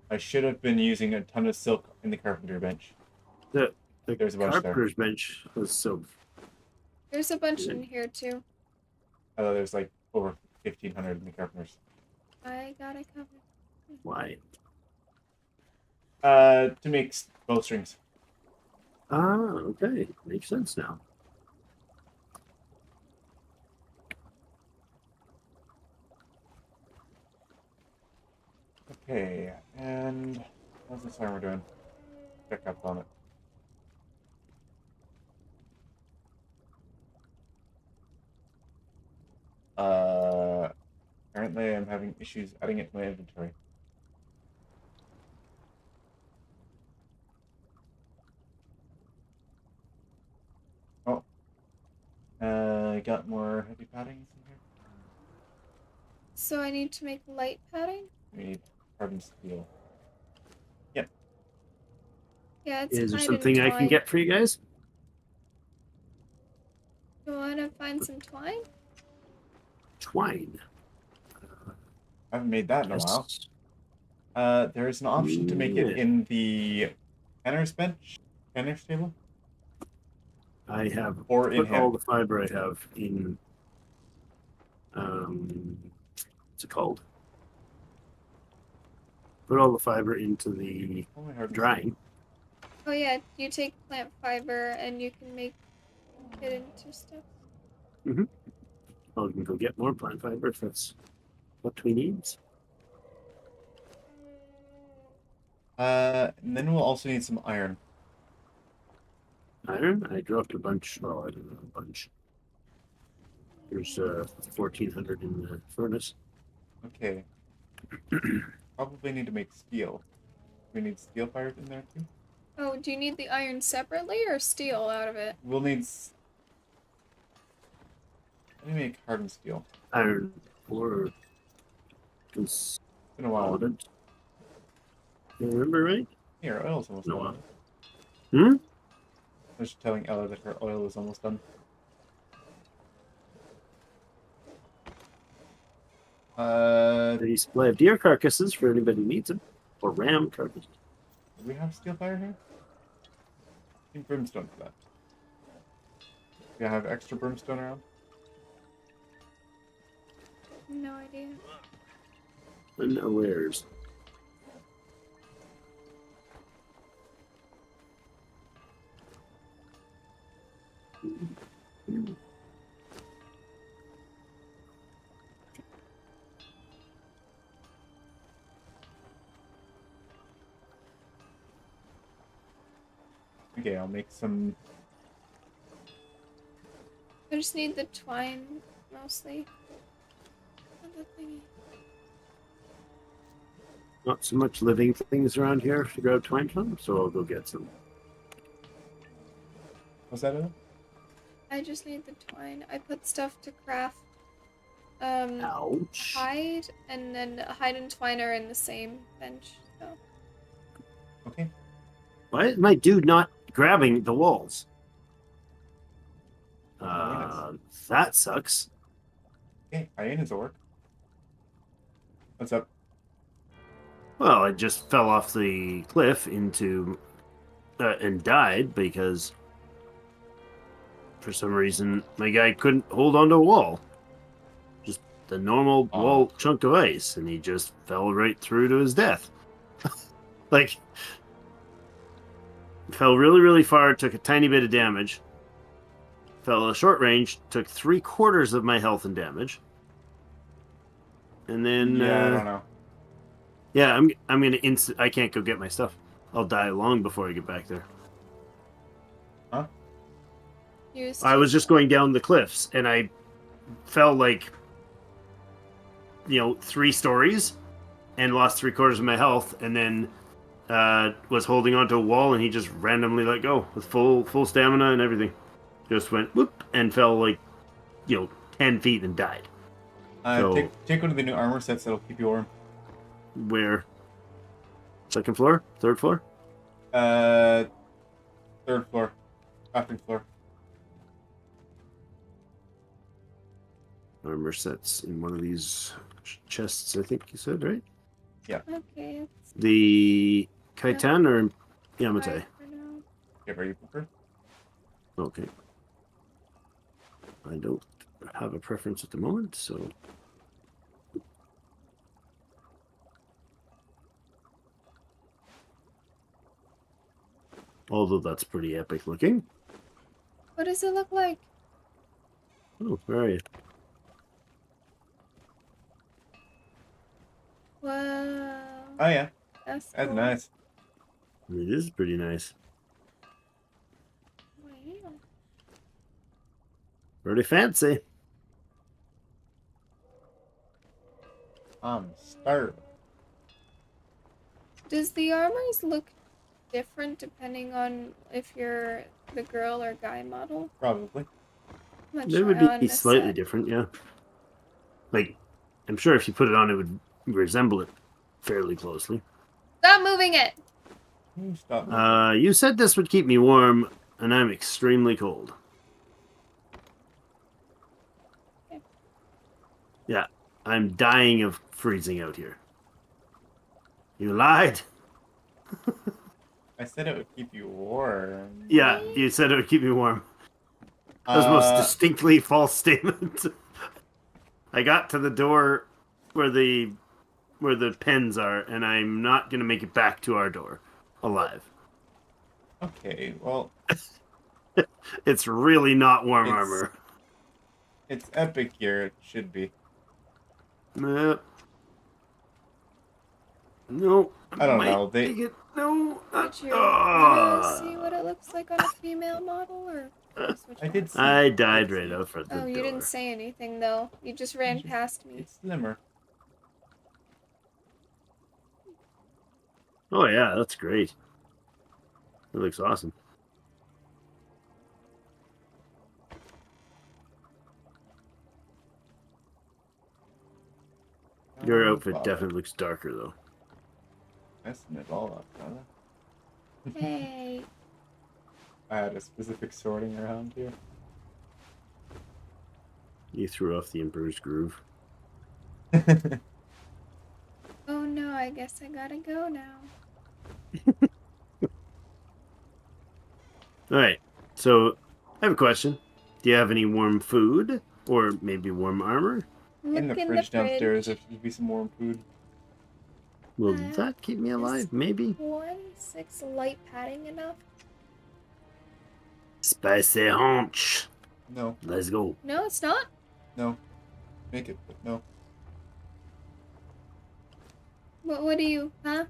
[SPEAKER 1] I should have been using a ton of silk in the carpenter bench. There's a bunch
[SPEAKER 3] carpenter's bench was silk.
[SPEAKER 2] There's a bunch in here, too.
[SPEAKER 1] Although there's like over 1,500 in the carpenters.
[SPEAKER 2] I got it covered.
[SPEAKER 3] Why?
[SPEAKER 1] To make bowstrings.
[SPEAKER 3] Ah, okay. Makes sense now.
[SPEAKER 1] Okay, and how's this armor doing? Check up on it. Apparently I'm having issues adding it to my inventory. Oh. I got more heavy paddings in here.
[SPEAKER 2] So I need to make light padding?
[SPEAKER 1] We need hardened steel. Yep.
[SPEAKER 2] Yeah, it's
[SPEAKER 3] Is there
[SPEAKER 2] hide and
[SPEAKER 3] something I can
[SPEAKER 2] twine.
[SPEAKER 3] get for you guys?
[SPEAKER 2] You want to find some twine?
[SPEAKER 3] Twine.
[SPEAKER 1] I haven't made that in a while. There's an option to make it in the tanner's bench, tanner's table.
[SPEAKER 3] I have
[SPEAKER 1] or in
[SPEAKER 3] put all
[SPEAKER 1] hand.
[SPEAKER 3] the fiber I have in. What's it called? Put all the fiber into the
[SPEAKER 1] Oh, my heart.
[SPEAKER 3] drying.
[SPEAKER 2] Oh yeah, you take plant fiber and you can make it into stuff.
[SPEAKER 3] Oh, we can go get more plant fiber if that's what we need.
[SPEAKER 1] And then we'll also need some iron.
[SPEAKER 3] Iron? I dropped a bunch. Oh, I don't know, a bunch. There's 1,400 in the furnace.
[SPEAKER 1] Okay. Probably need to make steel. We need steel fires in there too.
[SPEAKER 2] Oh, do you need the iron separately or steel out of it?
[SPEAKER 1] We'll need. Let me make hardened steel.
[SPEAKER 3] Iron ore.
[SPEAKER 1] It's been a while.
[SPEAKER 3] You remember, right?
[SPEAKER 1] Here, oil's almost
[SPEAKER 3] No.
[SPEAKER 1] done.
[SPEAKER 3] Hmm?
[SPEAKER 1] I was just telling Ella that her oil is almost done.
[SPEAKER 3] The supply of deer carcasses for anybody who needs them. Or ram carcasses.
[SPEAKER 1] Do we have steel fire here? I think brimstone for that. Do you have extra brimstone around?
[SPEAKER 2] No idea.
[SPEAKER 3] Unawares.
[SPEAKER 1] Okay, I'll make some.
[SPEAKER 2] I just need the twine, mostly. Other thingy.
[SPEAKER 3] Not so much living things around here to grab twine from, so I'll go get some.
[SPEAKER 1] Was that it?
[SPEAKER 2] I just need the twine. I put stuff to craft.
[SPEAKER 3] Ouch.
[SPEAKER 2] Hide, and then hide and twine are in the same bench. So.
[SPEAKER 1] Okay.
[SPEAKER 3] Why is my dude not grabbing the walls? That sucks.
[SPEAKER 1] Okay, hyenas will work. What's up?
[SPEAKER 3] Well, I just fell off the cliff into and died because for some reason my guy couldn't hold onto a wall. Just the normal wall chunk of ice, and he just fell right through to his death. Like, fell really, really far, took a tiny bit of damage. Fell at short range, took 3/4 of my health and damage. And then
[SPEAKER 1] Yeah, I don't know.
[SPEAKER 3] yeah, I'm gonna I can't go get my stuff. I'll die long before I get back there.
[SPEAKER 1] Huh?
[SPEAKER 3] I was just going down the cliffs and I fell like 3 stories and lost 3/4 of my health, and then was holding onto a wall, and he just randomly let go with full stamina and everything. Just went whoop and fell like 10 feet and died. So,
[SPEAKER 1] take one of the new armor sets that'll keep you warm.
[SPEAKER 3] Where? Second floor? Third floor?
[SPEAKER 1] Third floor. Crafting floor.
[SPEAKER 3] Armor sets in one of these chests, I think you said, right?
[SPEAKER 1] Yeah.
[SPEAKER 2] Okay.
[SPEAKER 3] The Kaitan or Yamatai?
[SPEAKER 1] Whatever you prefer.
[SPEAKER 3] Okay. I don't have a preference at the moment, so. Although that's pretty epic looking.
[SPEAKER 2] What does it look like?
[SPEAKER 3] Oh, where are you?
[SPEAKER 2] Wow.
[SPEAKER 1] Oh yeah,
[SPEAKER 2] That's
[SPEAKER 1] that's
[SPEAKER 2] cool.
[SPEAKER 1] nice.
[SPEAKER 3] It is pretty nice.
[SPEAKER 2] Wow.
[SPEAKER 3] Pretty fancy.
[SPEAKER 1] I'm starving.
[SPEAKER 2] Does the armors look different depending on if you're the girl or guy model?
[SPEAKER 1] Probably.
[SPEAKER 3] They would be slightly different, yeah. Like, I'm sure if you put it on, it would resemble it fairly closely.
[SPEAKER 2] Stop moving it!
[SPEAKER 1] Stop.
[SPEAKER 3] You said this would keep me warm, and I'm extremely cold.
[SPEAKER 2] Okay.
[SPEAKER 3] Yeah, I'm dying of freezing out here. You lied.
[SPEAKER 1] I said it would keep you warm.
[SPEAKER 3] Yeah, you said it would keep me warm. That was the most distinctly false statement. I got to the door where the pens are, and I'm not gonna make it back to our door alive.
[SPEAKER 1] Okay, well,
[SPEAKER 3] It's really not warm armor.
[SPEAKER 1] It's epic here. It should be.
[SPEAKER 3] No.
[SPEAKER 1] I don't know. They.
[SPEAKER 3] Take it. No.
[SPEAKER 2] Did you want to see what it looks like on a female model, or switch
[SPEAKER 1] I did
[SPEAKER 2] models?
[SPEAKER 1] see.
[SPEAKER 3] I died right out front the
[SPEAKER 2] Oh,
[SPEAKER 3] door.
[SPEAKER 2] you didn't say anything though. You just ran past me.
[SPEAKER 1] It's slimmer.
[SPEAKER 3] Oh yeah, that's great. It looks awesome. Your outfit definitely looks darker though.
[SPEAKER 1] Messing it all up, brother.
[SPEAKER 2] Hey.
[SPEAKER 1] I had a specific sorting around here.
[SPEAKER 3] You threw off the Emperor's groove.
[SPEAKER 2] Oh no, I guess I gotta go now.
[SPEAKER 3] Alright, so I have a question. Do you have any warm food? Or maybe warm armor?
[SPEAKER 1] In the fridge downstairs, there should be some warm food.
[SPEAKER 3] Will that keep me alive? Maybe?
[SPEAKER 2] 26 light padding enough?
[SPEAKER 3] Spicy haunch.
[SPEAKER 1] No,
[SPEAKER 3] Let's go.
[SPEAKER 2] No, it's not.
[SPEAKER 1] no. Make it, but no.
[SPEAKER 2] What do you, huh?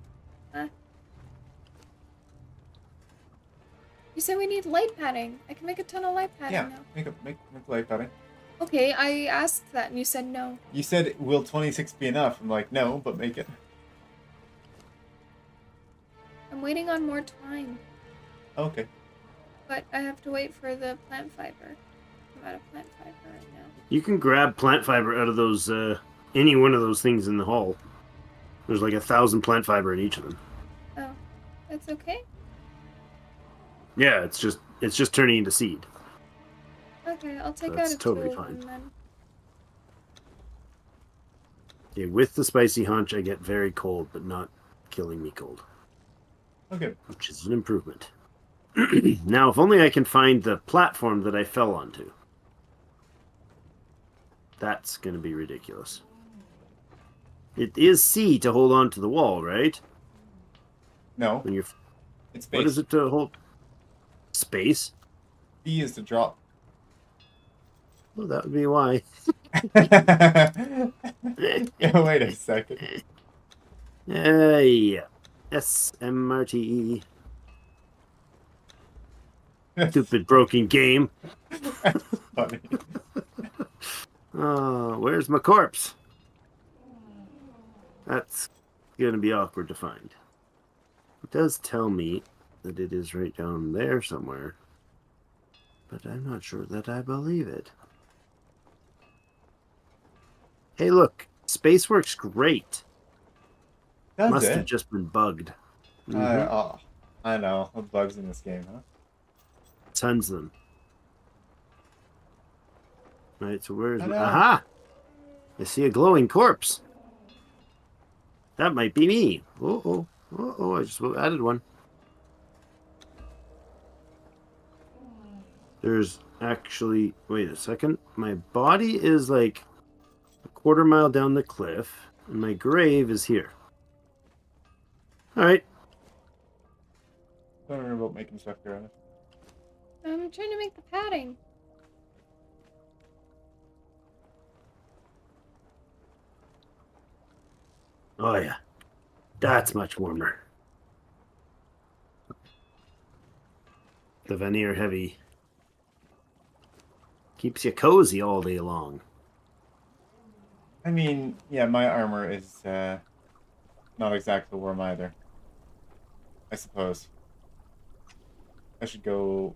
[SPEAKER 2] You said we need light padding. I can make a ton of light padding
[SPEAKER 1] Yeah,
[SPEAKER 2] now.
[SPEAKER 1] make light padding.
[SPEAKER 2] Okay, I asked that and you said no.
[SPEAKER 1] You said, will 26 be enough? I'm like, no, but make it.
[SPEAKER 2] I'm waiting on more time.
[SPEAKER 1] Okay.
[SPEAKER 2] But I have to wait for the plant fiber. I'm out of plant fiber right now.
[SPEAKER 3] You can grab plant fiber out of those, any one of those things in the hall. There's like 1,000 plant fiber in each of them.
[SPEAKER 2] Oh, that's okay?
[SPEAKER 3] Yeah, it's just turning into seed.
[SPEAKER 2] Okay, I'll take
[SPEAKER 3] That's
[SPEAKER 2] out a
[SPEAKER 3] totally
[SPEAKER 2] two of
[SPEAKER 3] fine.
[SPEAKER 2] them then.
[SPEAKER 3] Okay, with the spicy haunch, I get very cold, but not killing me cold.
[SPEAKER 1] Okay.
[SPEAKER 3] Which is an improvement. Now, if only I can find the platform that I fell onto. That's going to be ridiculous. It is C to hold on to the wall, right?
[SPEAKER 1] No,
[SPEAKER 3] When you're,
[SPEAKER 1] it's space.
[SPEAKER 3] what is it to hold? Space?
[SPEAKER 1] B is to drop.
[SPEAKER 3] Well, that would be why.
[SPEAKER 1] Yeah, wait a second.
[SPEAKER 3] Yeah. SMRTE. Stupid broken game.
[SPEAKER 1] That's funny.
[SPEAKER 3] Where's my corpse? That's gonna be awkward to find. It does tell me that it is right down there somewhere, but I'm not sure that I believe it. Hey, look, space works great.
[SPEAKER 1] Does
[SPEAKER 3] Must
[SPEAKER 1] it?
[SPEAKER 3] have just been bugged. Mhm.
[SPEAKER 1] Oh, I know. The bugs in this game, huh?
[SPEAKER 3] Tons of them. Right, so where's
[SPEAKER 1] I
[SPEAKER 3] my...
[SPEAKER 1] know.
[SPEAKER 3] Aha! I see a glowing corpse. That might be me. Oh, I just added one. There's actually... Wait a second. My body is like a quarter mile down the cliff, and my grave is here. Alright.
[SPEAKER 1] Don't worry about making stuff here on it.
[SPEAKER 2] I'm trying to make the padding.
[SPEAKER 3] Oh, yeah. That's much warmer. The veneer heavy. Keeps you cozy all day long.
[SPEAKER 1] I mean, yeah, my armor is not exactly warm either. I suppose. I should go...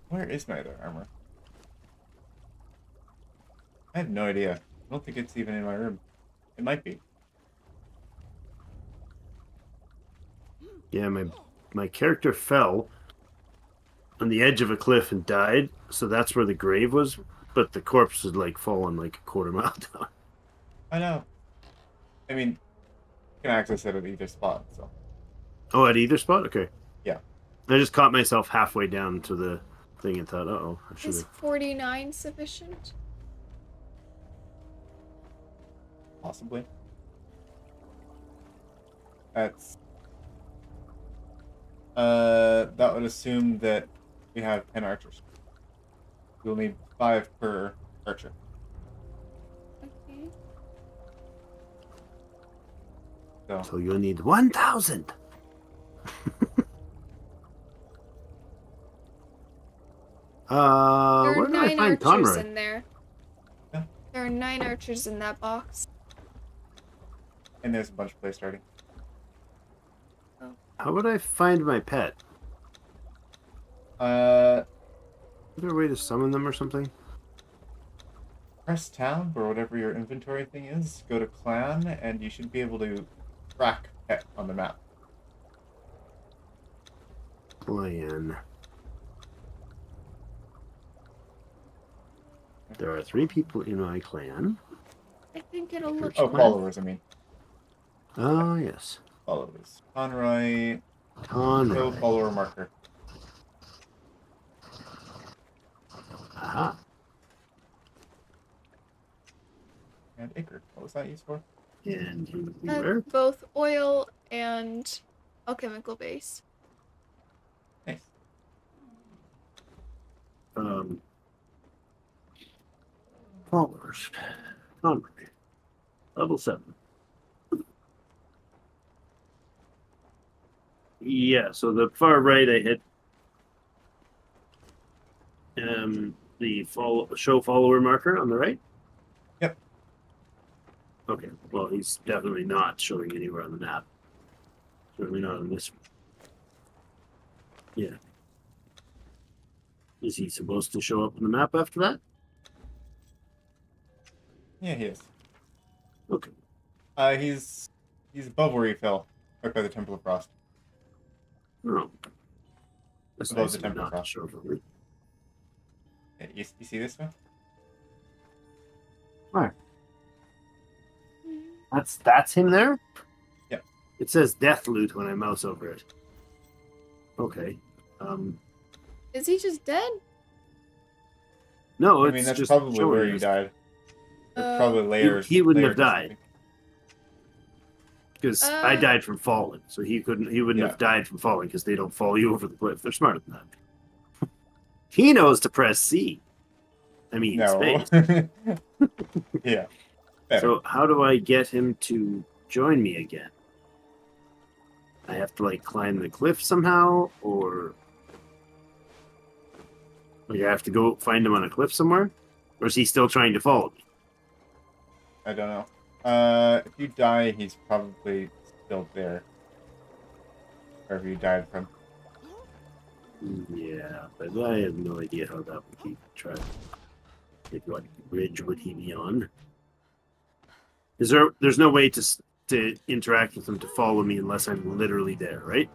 [SPEAKER 1] Where is my other armor? I have no idea. I don't think it's even in my room. It might be.
[SPEAKER 3] Yeah, my character fell on the edge of a cliff and died, so that's where the grave was, but the corpse had like fallen like a quarter mile down.
[SPEAKER 1] I know. I mean, you can access it at either spot, so...
[SPEAKER 3] Oh, at either spot? Okay.
[SPEAKER 1] Yeah.
[SPEAKER 3] I just caught myself halfway down to the thing and thought, uh-oh, I should
[SPEAKER 2] Is
[SPEAKER 3] have...
[SPEAKER 2] 49 sufficient?
[SPEAKER 1] Possibly. That's... that would assume that we have 10 archers. We'll need 5 per Archer.
[SPEAKER 2] Okay.
[SPEAKER 3] So you'll need 1,000.
[SPEAKER 2] There are
[SPEAKER 3] Where do I
[SPEAKER 2] 9
[SPEAKER 3] find
[SPEAKER 2] archers
[SPEAKER 3] Conroy?
[SPEAKER 2] in there.
[SPEAKER 1] Yeah.
[SPEAKER 2] There are 9 archers in that box.
[SPEAKER 1] And there's a bunch of play starting.
[SPEAKER 3] How would I find my pet?
[SPEAKER 1] Uh,
[SPEAKER 3] Is there a way to summon them or something?
[SPEAKER 1] press tab or whatever your inventory thing is. Go to clan, and you should be able to track pet on the map.
[SPEAKER 3] Clan. There are 3 people in my clan.
[SPEAKER 2] I think it'll look
[SPEAKER 1] Oh,
[SPEAKER 3] Clan?
[SPEAKER 1] followers, I mean.
[SPEAKER 3] Oh, yes.
[SPEAKER 1] Followers. Conroy.
[SPEAKER 3] Conroy.
[SPEAKER 1] Show follower marker.
[SPEAKER 3] Aha.
[SPEAKER 1] And acre. What was that used for?
[SPEAKER 3] And he would be where?
[SPEAKER 2] both oil and alchemical base.
[SPEAKER 1] Nice.
[SPEAKER 3] Followers. Conroy. Level 7. Yeah, so the far right I hit the show follower marker on the right.
[SPEAKER 1] Yep.
[SPEAKER 3] Okay, well he's definitely not showing anywhere on the map. Certainly not on this one. Yeah. Is he supposed to show up on the map after that?
[SPEAKER 1] Yeah, he is.
[SPEAKER 3] Okay.
[SPEAKER 1] He's above where he fell, right by the Temple of Frost.
[SPEAKER 3] Oh. That's
[SPEAKER 1] Above
[SPEAKER 3] nice
[SPEAKER 1] the
[SPEAKER 3] of him
[SPEAKER 1] Temple of
[SPEAKER 3] not to
[SPEAKER 1] Frost.
[SPEAKER 3] show for me.
[SPEAKER 1] Yeah, you see this one?
[SPEAKER 3] Alright. That's him there?
[SPEAKER 1] Yep.
[SPEAKER 3] It says death loot when I mouse over it. Okay.
[SPEAKER 2] Is he just dead?
[SPEAKER 3] No,
[SPEAKER 1] I
[SPEAKER 3] it's
[SPEAKER 1] mean, that's
[SPEAKER 3] just
[SPEAKER 1] probably
[SPEAKER 3] showing
[SPEAKER 1] where he
[SPEAKER 3] us.
[SPEAKER 1] died. There's probably layers.
[SPEAKER 3] He wouldn't have
[SPEAKER 1] layers or
[SPEAKER 3] died.
[SPEAKER 1] something.
[SPEAKER 3] Because I died from falling, so he wouldn't
[SPEAKER 1] Yeah.
[SPEAKER 3] have died from falling because they don't fall you over the cliff. They're smarter than that. He knows to press C. I mean,
[SPEAKER 1] No.
[SPEAKER 3] space.
[SPEAKER 1] Yeah. Better.
[SPEAKER 3] So how do I get him to join me again? I have to like climb the cliff somehow, or like I have to go find him on a cliff somewhere, or is he still trying to follow me?
[SPEAKER 1] I don't know. If you die, he's probably still there. Wherever you died from.
[SPEAKER 3] Yeah, but I have no idea how that would keep track. Like what bridge would he be on? There's no way to interact with him to follow me unless I'm literally there, right?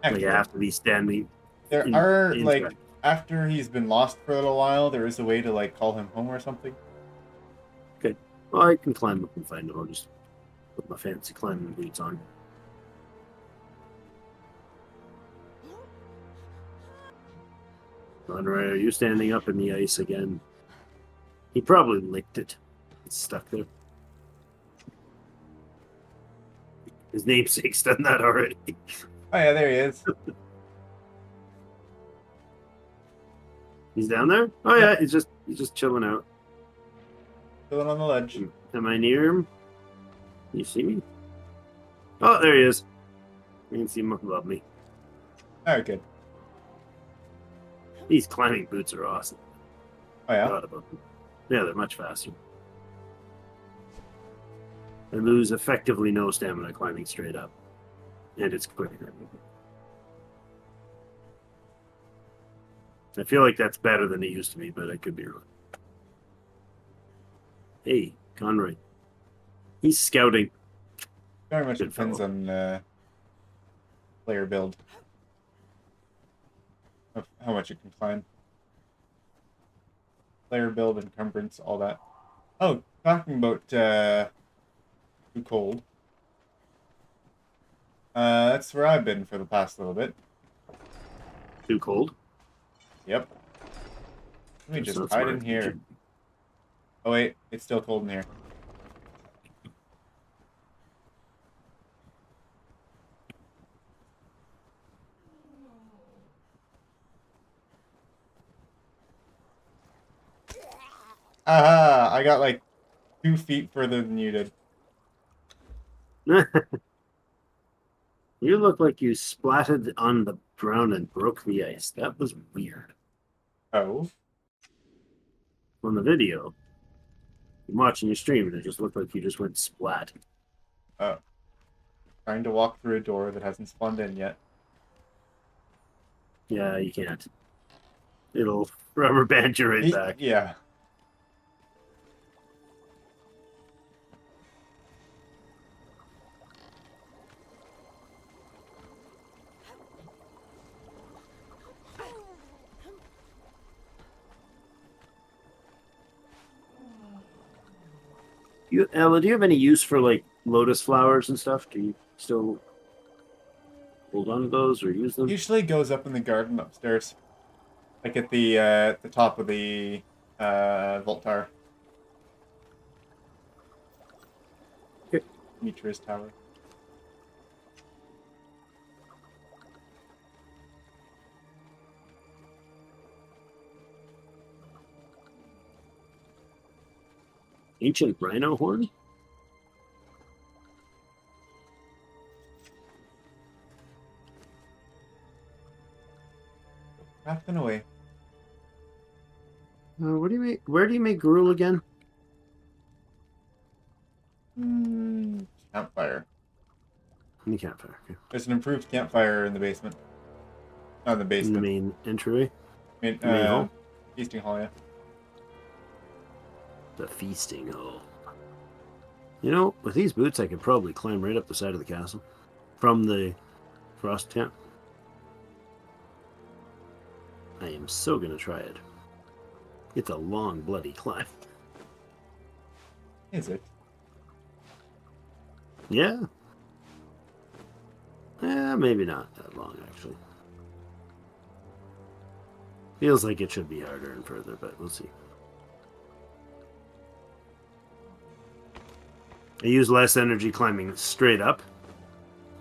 [SPEAKER 1] Actually,
[SPEAKER 3] Like I have to be standing.
[SPEAKER 1] there
[SPEAKER 3] in-
[SPEAKER 1] are
[SPEAKER 3] in
[SPEAKER 1] like
[SPEAKER 3] track.
[SPEAKER 1] after he's been lost for a little while, there is a way to like call him home or something.
[SPEAKER 3] Well, I can climb up and find him. I'll just put my fancy climbing boots on. Conroy, are you standing up in the ice again? He probably licked it. It's stuck there. His namesake's done that already.
[SPEAKER 1] Oh yeah, there he is.
[SPEAKER 3] He's down there? Oh yeah, he's just chilling out.
[SPEAKER 1] Chilling on the ledge.
[SPEAKER 3] Am I near him? Can you see me? Oh, there he is. I can see him up above me.
[SPEAKER 1] Oh, good.
[SPEAKER 3] These climbing boots are awesome.
[SPEAKER 1] Oh yeah.
[SPEAKER 3] Forgot about them. Yeah, they're much faster. I lose effectively no stamina climbing straight up. And it's quicker. I feel like that's better than it used to be, but I could be wrong. Hey, Conroy. He's scouting.
[SPEAKER 1] Very much
[SPEAKER 3] Good
[SPEAKER 1] depends
[SPEAKER 3] fellow.
[SPEAKER 1] on player build. Of how much you can climb. Player build, encumbrance, all that. Oh, talking about too cold. That's where I've been for the past little bit.
[SPEAKER 3] Too cold?
[SPEAKER 1] Yep. Let me
[SPEAKER 3] That's
[SPEAKER 1] just
[SPEAKER 3] not
[SPEAKER 1] hide
[SPEAKER 3] smart.
[SPEAKER 1] in here. Oh wait, it's still cold in here. Aha! I got like 2 feet further than you did.
[SPEAKER 3] You look like you splatted on the ground and broke the ice. That was weird.
[SPEAKER 1] Oh.
[SPEAKER 3] On the video, I'm watching your stream, and it just looked like you just went splat.
[SPEAKER 1] Oh. Trying to walk through a door that hasn't spawned in yet.
[SPEAKER 3] Yeah, you can't. It'll rubber band you right back.
[SPEAKER 1] Yeah.
[SPEAKER 3] Ella, do you have any use for like lotus flowers and stuff? Do you still hold on to those or use them?
[SPEAKER 1] Usually goes up in the garden upstairs. Like at the top of the vault tower.
[SPEAKER 3] Okay.
[SPEAKER 1] Mitra's tower.
[SPEAKER 3] Ancient rhino horn?
[SPEAKER 1] Crafting away.
[SPEAKER 3] What do you make? Where do you make gruel again?
[SPEAKER 1] Campfire.
[SPEAKER 3] In the campfire. Okay.
[SPEAKER 1] There's an improved campfire in the basement. Not in the
[SPEAKER 3] In the
[SPEAKER 1] basement.
[SPEAKER 3] main entryway.
[SPEAKER 1] Main
[SPEAKER 3] hall?
[SPEAKER 1] Feasting hall, yeah.
[SPEAKER 3] The feasting hall. You know, with these boots, I could probably climb right up the side of the castle from the frost tent. I am so gonna try it. It's a long, bloody climb.
[SPEAKER 1] Is it?
[SPEAKER 3] Yeah. Yeah, maybe not that long, actually. Feels like it should be harder and further, but we'll see. I use less energy climbing straight up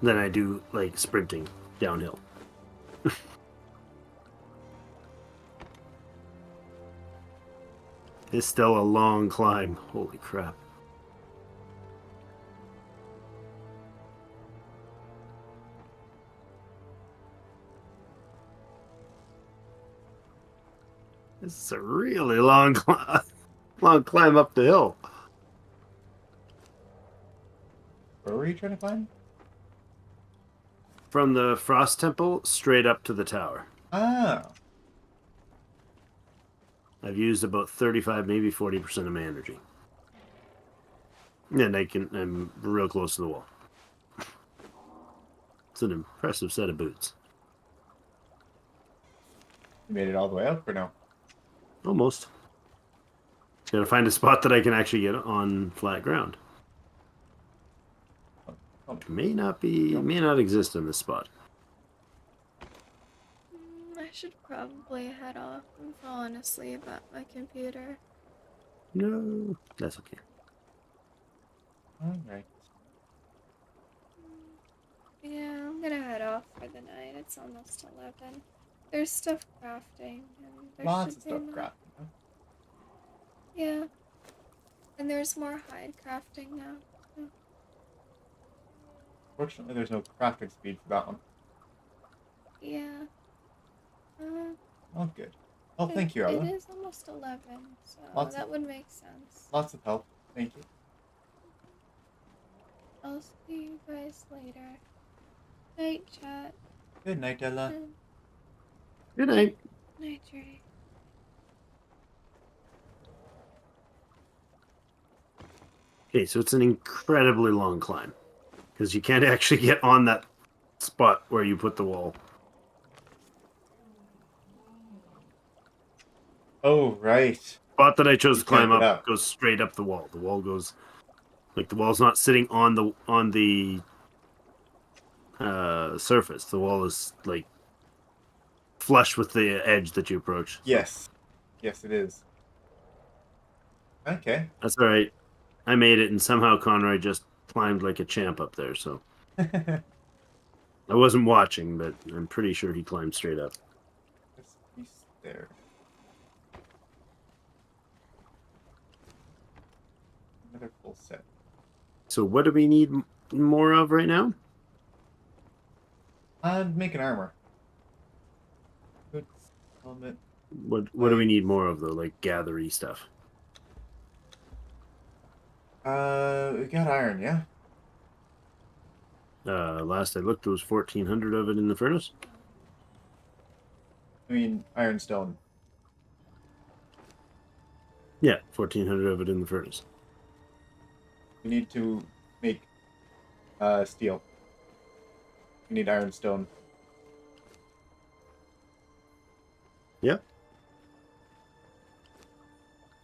[SPEAKER 3] than I do, like, sprinting downhill. It's still a long climb. Holy crap. This is a really long climb up the hill.
[SPEAKER 1] Where were you trying to climb?
[SPEAKER 3] From the Frost Temple straight up to the tower.
[SPEAKER 1] Ah.
[SPEAKER 3] I've used about 35, maybe 40% of my energy. And I'm real close to the wall. It's an impressive set of boots.
[SPEAKER 1] You made it all the way up or no?
[SPEAKER 3] Almost. Gotta find a spot that I can actually get on flat ground. May not exist in this spot.
[SPEAKER 2] I should probably head off. I'm falling asleep at my computer.
[SPEAKER 3] No, that's okay.
[SPEAKER 1] Alright.
[SPEAKER 2] Yeah, I'm gonna head off for the night. It's almost 11. There's stuff crafting. And there
[SPEAKER 1] Lots
[SPEAKER 2] should
[SPEAKER 1] of
[SPEAKER 2] be
[SPEAKER 1] stuff
[SPEAKER 2] more.
[SPEAKER 1] crafting. Huh?
[SPEAKER 2] Yeah. And there's more hide crafting now.
[SPEAKER 1] Fortunately, there's no crafting speed for that one.
[SPEAKER 2] Yeah.
[SPEAKER 1] Oh, good. Oh, thank you, Ella.
[SPEAKER 2] It is almost 11, so that would make sense.
[SPEAKER 1] Lots of help. Thank you.
[SPEAKER 2] I'll see you guys later. Night, chat.
[SPEAKER 1] Good night, Ella.
[SPEAKER 3] Good night.
[SPEAKER 2] Night, Dre.
[SPEAKER 3] Okay, so it's an incredibly long climb. Because you can't actually get on that spot where you put the wall.
[SPEAKER 1] Oh, right.
[SPEAKER 3] Spot that I chose to climb
[SPEAKER 1] camp it
[SPEAKER 3] up goes straight up the wall. The wall goes, like, the wall's not sitting on the surface. The wall is like flush with the edge that you approach.
[SPEAKER 1] Yes. Yes, it is. Okay.
[SPEAKER 3] That's all right. I made it, and somehow Conroy just climbed like a champ up there. So I wasn't watching, but I'm pretty sure he climbed straight up.
[SPEAKER 1] This piece there. Another full set.
[SPEAKER 3] So what do we need more of right now?
[SPEAKER 1] And make an armor. Good helmet.
[SPEAKER 3] What do we need more of though? Like gathery stuff.
[SPEAKER 1] We got iron, yeah.
[SPEAKER 3] Last I looked, there was 1,400 of it in the furnace.
[SPEAKER 1] I mean, ironstone.
[SPEAKER 3] Yeah, 1,400 of it in the furnace.
[SPEAKER 1] We need to make steel. We need ironstone.
[SPEAKER 3] Yep.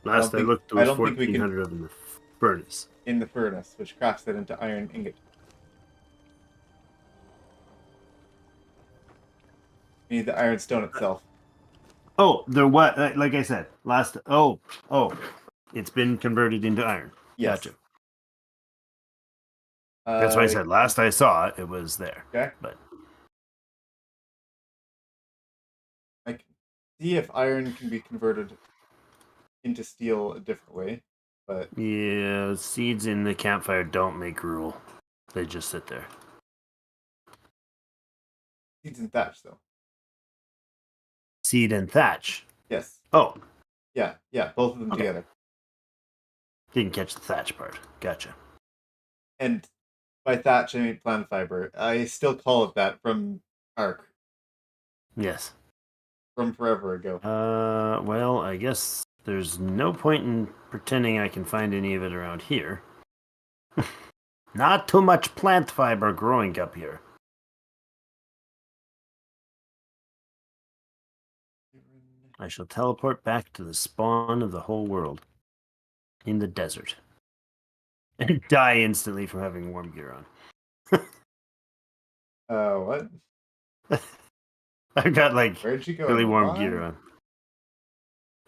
[SPEAKER 3] Last I looked, there
[SPEAKER 1] I
[SPEAKER 3] was
[SPEAKER 1] don't think we can
[SPEAKER 3] 1,400 of it in the furnace.
[SPEAKER 1] in the furnace, which crafts it into iron ingot. We need the ironstone itself.
[SPEAKER 3] Oh, there what? Like I said, last. Oh, it's been converted into iron.
[SPEAKER 1] Yes.
[SPEAKER 3] Gotcha. That's why I said last I saw it, it was there.
[SPEAKER 1] Okay.
[SPEAKER 3] But
[SPEAKER 1] I can see if iron can be converted into steel a different way, but
[SPEAKER 3] yeah, seeds in the campfire don't make gruel. They just sit there.
[SPEAKER 1] seeds and thatch though.
[SPEAKER 3] Seed and thatch.
[SPEAKER 1] Yes.
[SPEAKER 3] Oh,
[SPEAKER 1] Yeah, both of them
[SPEAKER 3] Okay.
[SPEAKER 1] together.
[SPEAKER 3] didn't catch the thatch part. Gotcha.
[SPEAKER 1] And by thatch I mean plant fiber. I still call it that from Ark,
[SPEAKER 3] Yes.
[SPEAKER 1] from forever ago.
[SPEAKER 3] Well, I guess there's no point in pretending I can find any of it around here. Not too much plant fiber growing up here. I shall teleport back to the spawn of the whole world. In the desert. And die instantly from having warm gear on.
[SPEAKER 1] What?
[SPEAKER 3] I've got like
[SPEAKER 1] Where'd you go?
[SPEAKER 3] really warm
[SPEAKER 1] Why?
[SPEAKER 3] gear on.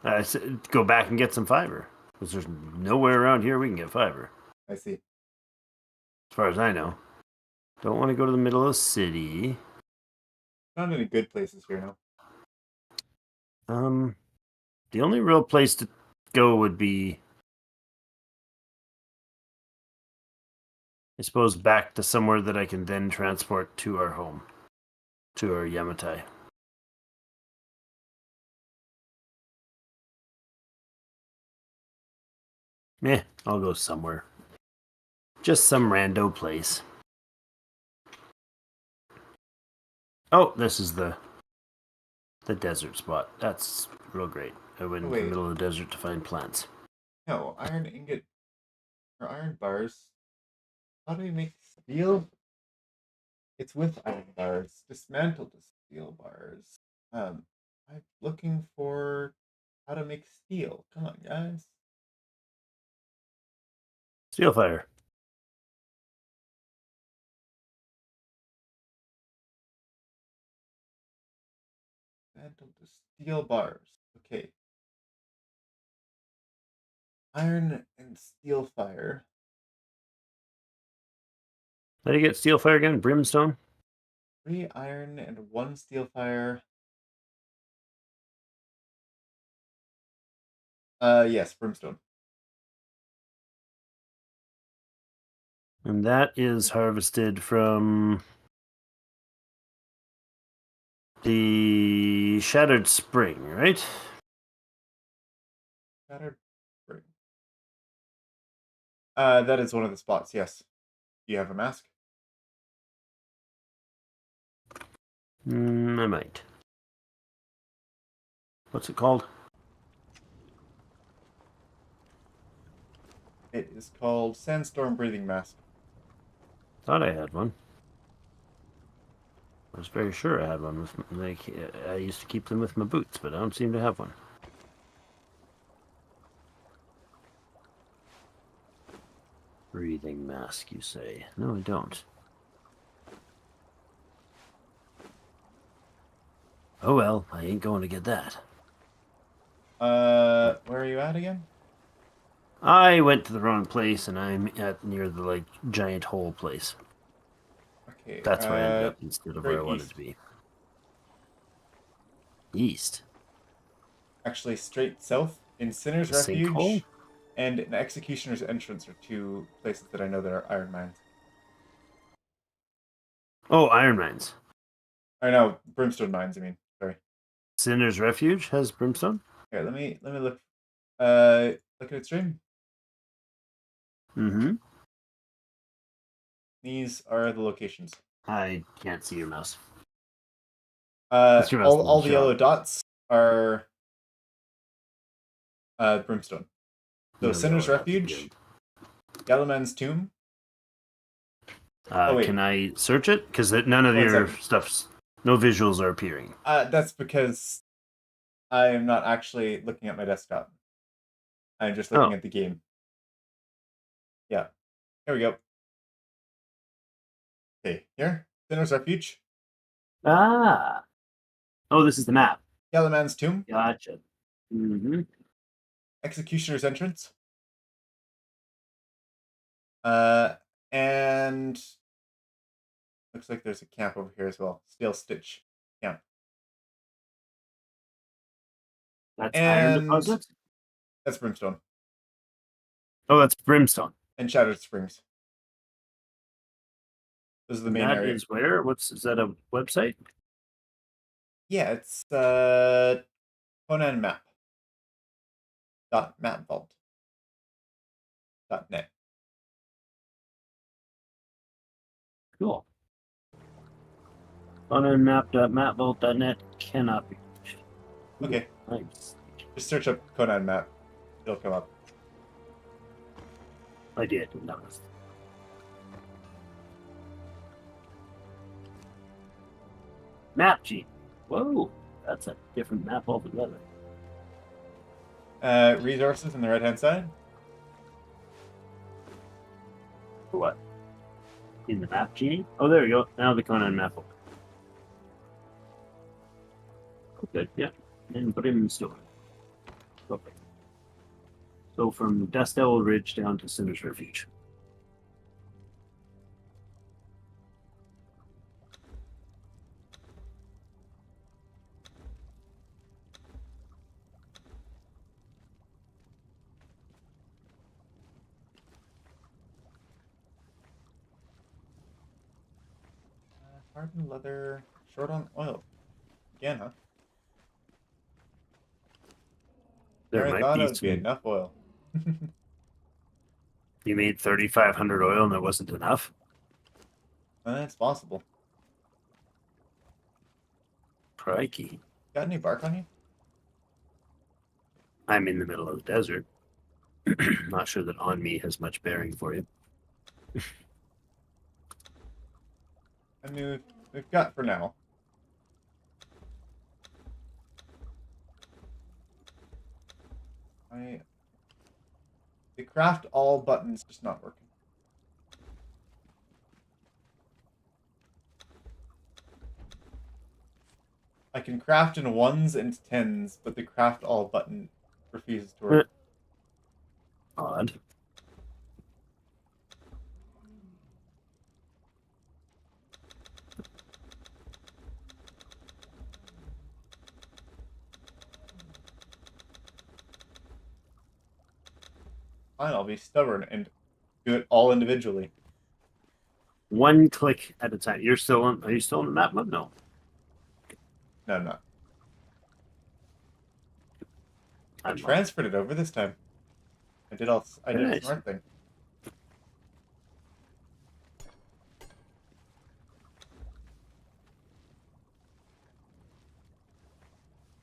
[SPEAKER 3] I said, go back and get some fiber. Because there's nowhere around here we can get fiber.
[SPEAKER 1] I see.
[SPEAKER 3] As far as I know. Don't want to go to the middle of the city.
[SPEAKER 1] Not any good places here now.
[SPEAKER 3] The only real place to go would be, I suppose, back to somewhere that I can then transport to our home. To our Yamatai. I'll go somewhere. Just some rando place. Oh, this is the desert spot. That's real great. I went into the
[SPEAKER 1] Wait.
[SPEAKER 3] middle of the desert to find plants.
[SPEAKER 1] No, iron ingot or iron bars. How do we make steel? It's with iron bars. Dismantle the steel bars. I'm looking for how to make steel. Come on, guys.
[SPEAKER 3] Steel fire.
[SPEAKER 1] Dismantle the steel bars. Okay. Iron and steel fire.
[SPEAKER 3] How do you get steel fire again? Brimstone?
[SPEAKER 1] 3 iron and 1 steel fire. Yes, brimstone.
[SPEAKER 3] And that is harvested from the Shattered Spring, right?
[SPEAKER 1] Shattered spring. That is one of the spots, yes. Do you have a mask?
[SPEAKER 3] I might. What's it called?
[SPEAKER 1] It is called Sandstorm Breathing Mask.
[SPEAKER 3] Thought I had one. I was very sure I had one. I used to keep them with my boots, but I don't seem to have one. Breathing mask, you say? No, I don't. Oh well, I ain't going to get that.
[SPEAKER 1] Where are you at again?
[SPEAKER 3] I went to the wrong place, and I'm at near the giant hole place.
[SPEAKER 1] Okay.
[SPEAKER 3] That's where I ended up instead of where I wanted
[SPEAKER 1] east.
[SPEAKER 3] to be. East.
[SPEAKER 1] Actually, straight south in Sinner's
[SPEAKER 3] The
[SPEAKER 1] Refuge
[SPEAKER 3] sinkhole?
[SPEAKER 1] and an executioner's entrance are two places that I know that are iron mines.
[SPEAKER 3] Oh, Iron Mines.
[SPEAKER 1] I know brimstone mines. I mean, sorry.
[SPEAKER 3] Sinner's Refuge has brimstone.
[SPEAKER 1] Here, let me look. Look at its stream.
[SPEAKER 3] Mm-hmm.
[SPEAKER 1] These are the locations.
[SPEAKER 3] I can't see your mouse. That's your mouse
[SPEAKER 1] All the
[SPEAKER 3] shut
[SPEAKER 1] yellow
[SPEAKER 3] up.
[SPEAKER 1] dots are brimstone. So
[SPEAKER 3] No,
[SPEAKER 1] Sinner's
[SPEAKER 3] yellow dots
[SPEAKER 1] Refuge,
[SPEAKER 3] again.
[SPEAKER 1] Yellowman's Tomb. Oh wait,
[SPEAKER 3] Can I search it? Because none of
[SPEAKER 1] 1
[SPEAKER 3] your
[SPEAKER 1] second.
[SPEAKER 3] stuff's, no visuals are appearing.
[SPEAKER 1] That's because I am not actually looking at my desktop. I'm just looking at the game. Yeah, here we go. Okay, here, Sinner's Refuge,
[SPEAKER 3] Ah. Oh, this is the map.
[SPEAKER 1] Yellowman's Tomb,
[SPEAKER 3] Gotcha. Mm-hmm.
[SPEAKER 1] Executioner's Entrance, and looks like there's a camp over here as well. Steel Stitch Camp.
[SPEAKER 3] That's iron
[SPEAKER 1] And
[SPEAKER 3] deposit?
[SPEAKER 1] that's Brimstone.
[SPEAKER 3] Oh, that's brimstone.
[SPEAKER 1] And Shattered Springs. This is the main
[SPEAKER 3] That
[SPEAKER 1] area.
[SPEAKER 3] is where? Is that a website?
[SPEAKER 1] Yeah, it's Conan Map. .mapvault.net.
[SPEAKER 3] Cool. Conanmap.mapvault.net cannot be reached.
[SPEAKER 1] Okay.
[SPEAKER 3] Nice.
[SPEAKER 1] Just search up Conan Map. It'll come up.
[SPEAKER 3] I did notice. Map G. Whoa, that's a different map altogether.
[SPEAKER 1] Resources on the right hand side.
[SPEAKER 3] For what? In the map genie? Oh, there you go. Now the Conan map. Okay, yeah. And put him in store. Okay. So from Dust Devil Ridge down to Sinner's Refuge.
[SPEAKER 1] Hardened leather. Short on oil. Again, huh?
[SPEAKER 3] There
[SPEAKER 1] I
[SPEAKER 3] might
[SPEAKER 1] thought
[SPEAKER 3] be
[SPEAKER 1] it would be
[SPEAKER 3] some.
[SPEAKER 1] enough oil.
[SPEAKER 3] You made 3,500 oil and that wasn't enough?
[SPEAKER 1] It's possible.
[SPEAKER 3] Crikey.
[SPEAKER 1] Got any bark on you?
[SPEAKER 3] I'm in the middle of the desert. Not sure that on me has much bearing for you.
[SPEAKER 1] I mean, we've got for now. The craft all buttons just not working. I can craft in 1s and 10s, but the craft all button refuses to work.
[SPEAKER 3] Odd.
[SPEAKER 1] Fine, I'll be stubborn and do it all individually.
[SPEAKER 3] One click at a time. You're still on. Are you still in the map mode? No.
[SPEAKER 1] No, I'm not. I
[SPEAKER 3] I'm not.
[SPEAKER 1] transferred it over this time. I did a smart thing.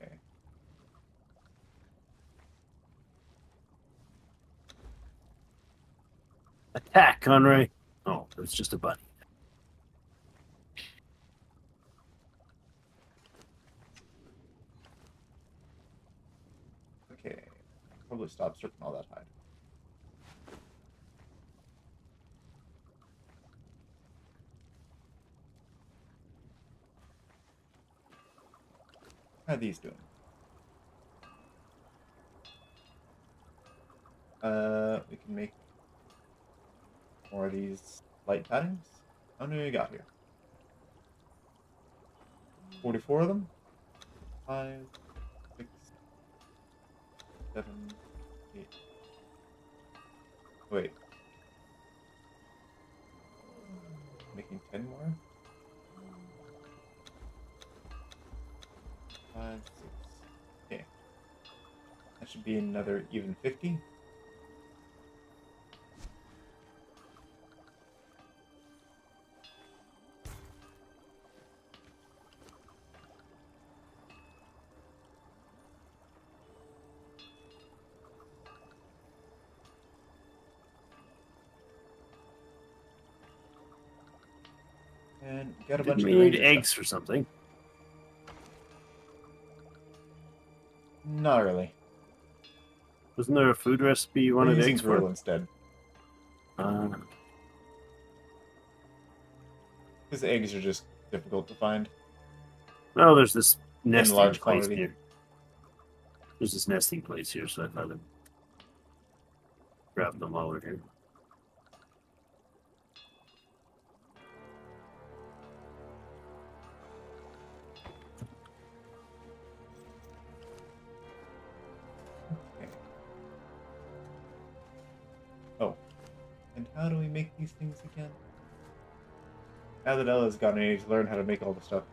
[SPEAKER 1] Okay.
[SPEAKER 3] Attack, Conroy. Oh, it's just a bunny.
[SPEAKER 1] Okay. Probably stop stripping all that hide. How are these doing? We can make more of these light patterns. How many we got here? 44 of them? 5, 6, 7, 8, Wait. Making 10 more? 5, 6. Okay. That should be another even 50. And got a bunch of
[SPEAKER 3] Didn't
[SPEAKER 1] the
[SPEAKER 3] we need
[SPEAKER 1] ranger
[SPEAKER 3] eggs
[SPEAKER 1] stuff.
[SPEAKER 3] or something?
[SPEAKER 1] Not really.
[SPEAKER 3] Wasn't there a food recipe you
[SPEAKER 1] We're
[SPEAKER 3] wanted
[SPEAKER 1] using
[SPEAKER 3] eggs
[SPEAKER 1] gruel
[SPEAKER 3] for?
[SPEAKER 1] instead.
[SPEAKER 3] Uh,
[SPEAKER 1] Because eggs are just difficult to find
[SPEAKER 3] no, there's this
[SPEAKER 1] in
[SPEAKER 3] nesting
[SPEAKER 1] large
[SPEAKER 3] place
[SPEAKER 1] quantity.
[SPEAKER 3] here. There's this nesting place here, so I thought I'd grab them while we're here.
[SPEAKER 1] Okay. Oh. And how do we make these things again? Now that Ella's gotten age to learn how to make all the stuff.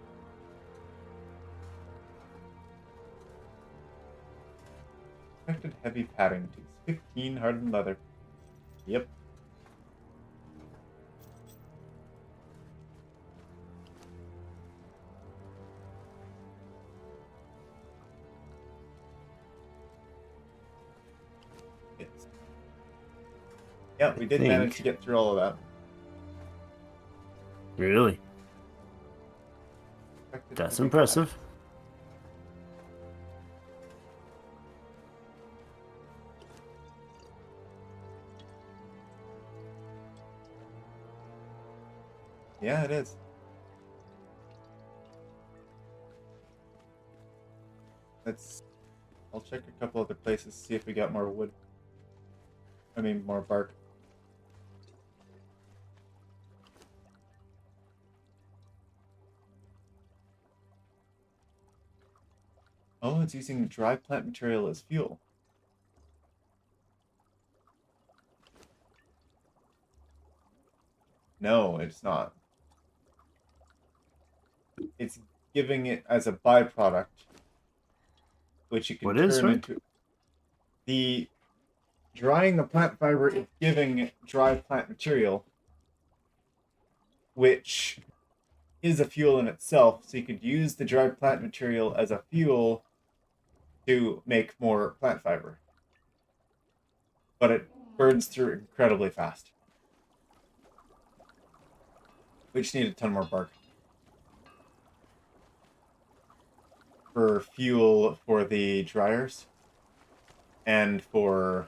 [SPEAKER 1] Expected heavy padding takes 15 hardened leather. Yep. Yes. Yeah, we did manage to get through all of that.
[SPEAKER 3] Really?
[SPEAKER 1] Expected
[SPEAKER 3] That's
[SPEAKER 1] heavy
[SPEAKER 3] impressive.
[SPEAKER 1] padding. Yeah, it is. I'll check a couple other places, see if we got more wood. I mean, more bark. Oh, it's using dry plant material as fuel. No, it's not. It's giving it as a byproduct, which you can
[SPEAKER 3] What is,
[SPEAKER 1] turn
[SPEAKER 3] right?
[SPEAKER 1] into. The drying the plant fiber is giving dry plant material, which is a fuel in itself. So you could use the dry plant material as a fuel to make more plant fiber. But it burns through incredibly fast. We just need a ton more bark. For fuel for the dryers. And for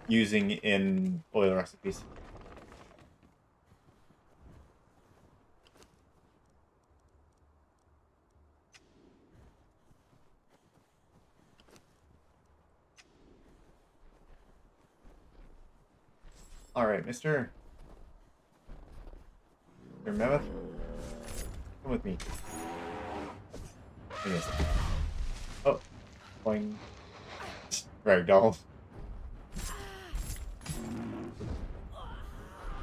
[SPEAKER 1] using in oil recipes. Alright, Mr. Mammoth. Come with me. Yes. Oh. Boing. Ragdoll.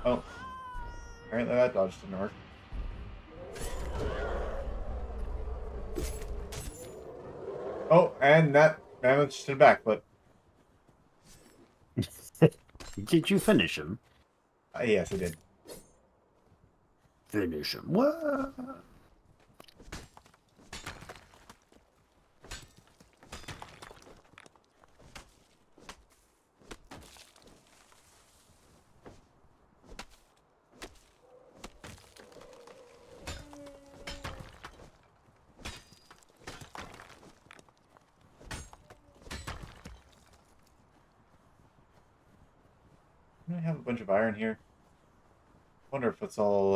[SPEAKER 1] Oh. Apparently that dodge didn't work. Oh, and that mammoth stood back, but
[SPEAKER 3] Did you finish him?
[SPEAKER 1] yes, I did.
[SPEAKER 3] Finish him. What?
[SPEAKER 1] I have a bunch of iron here. Wonder if it's all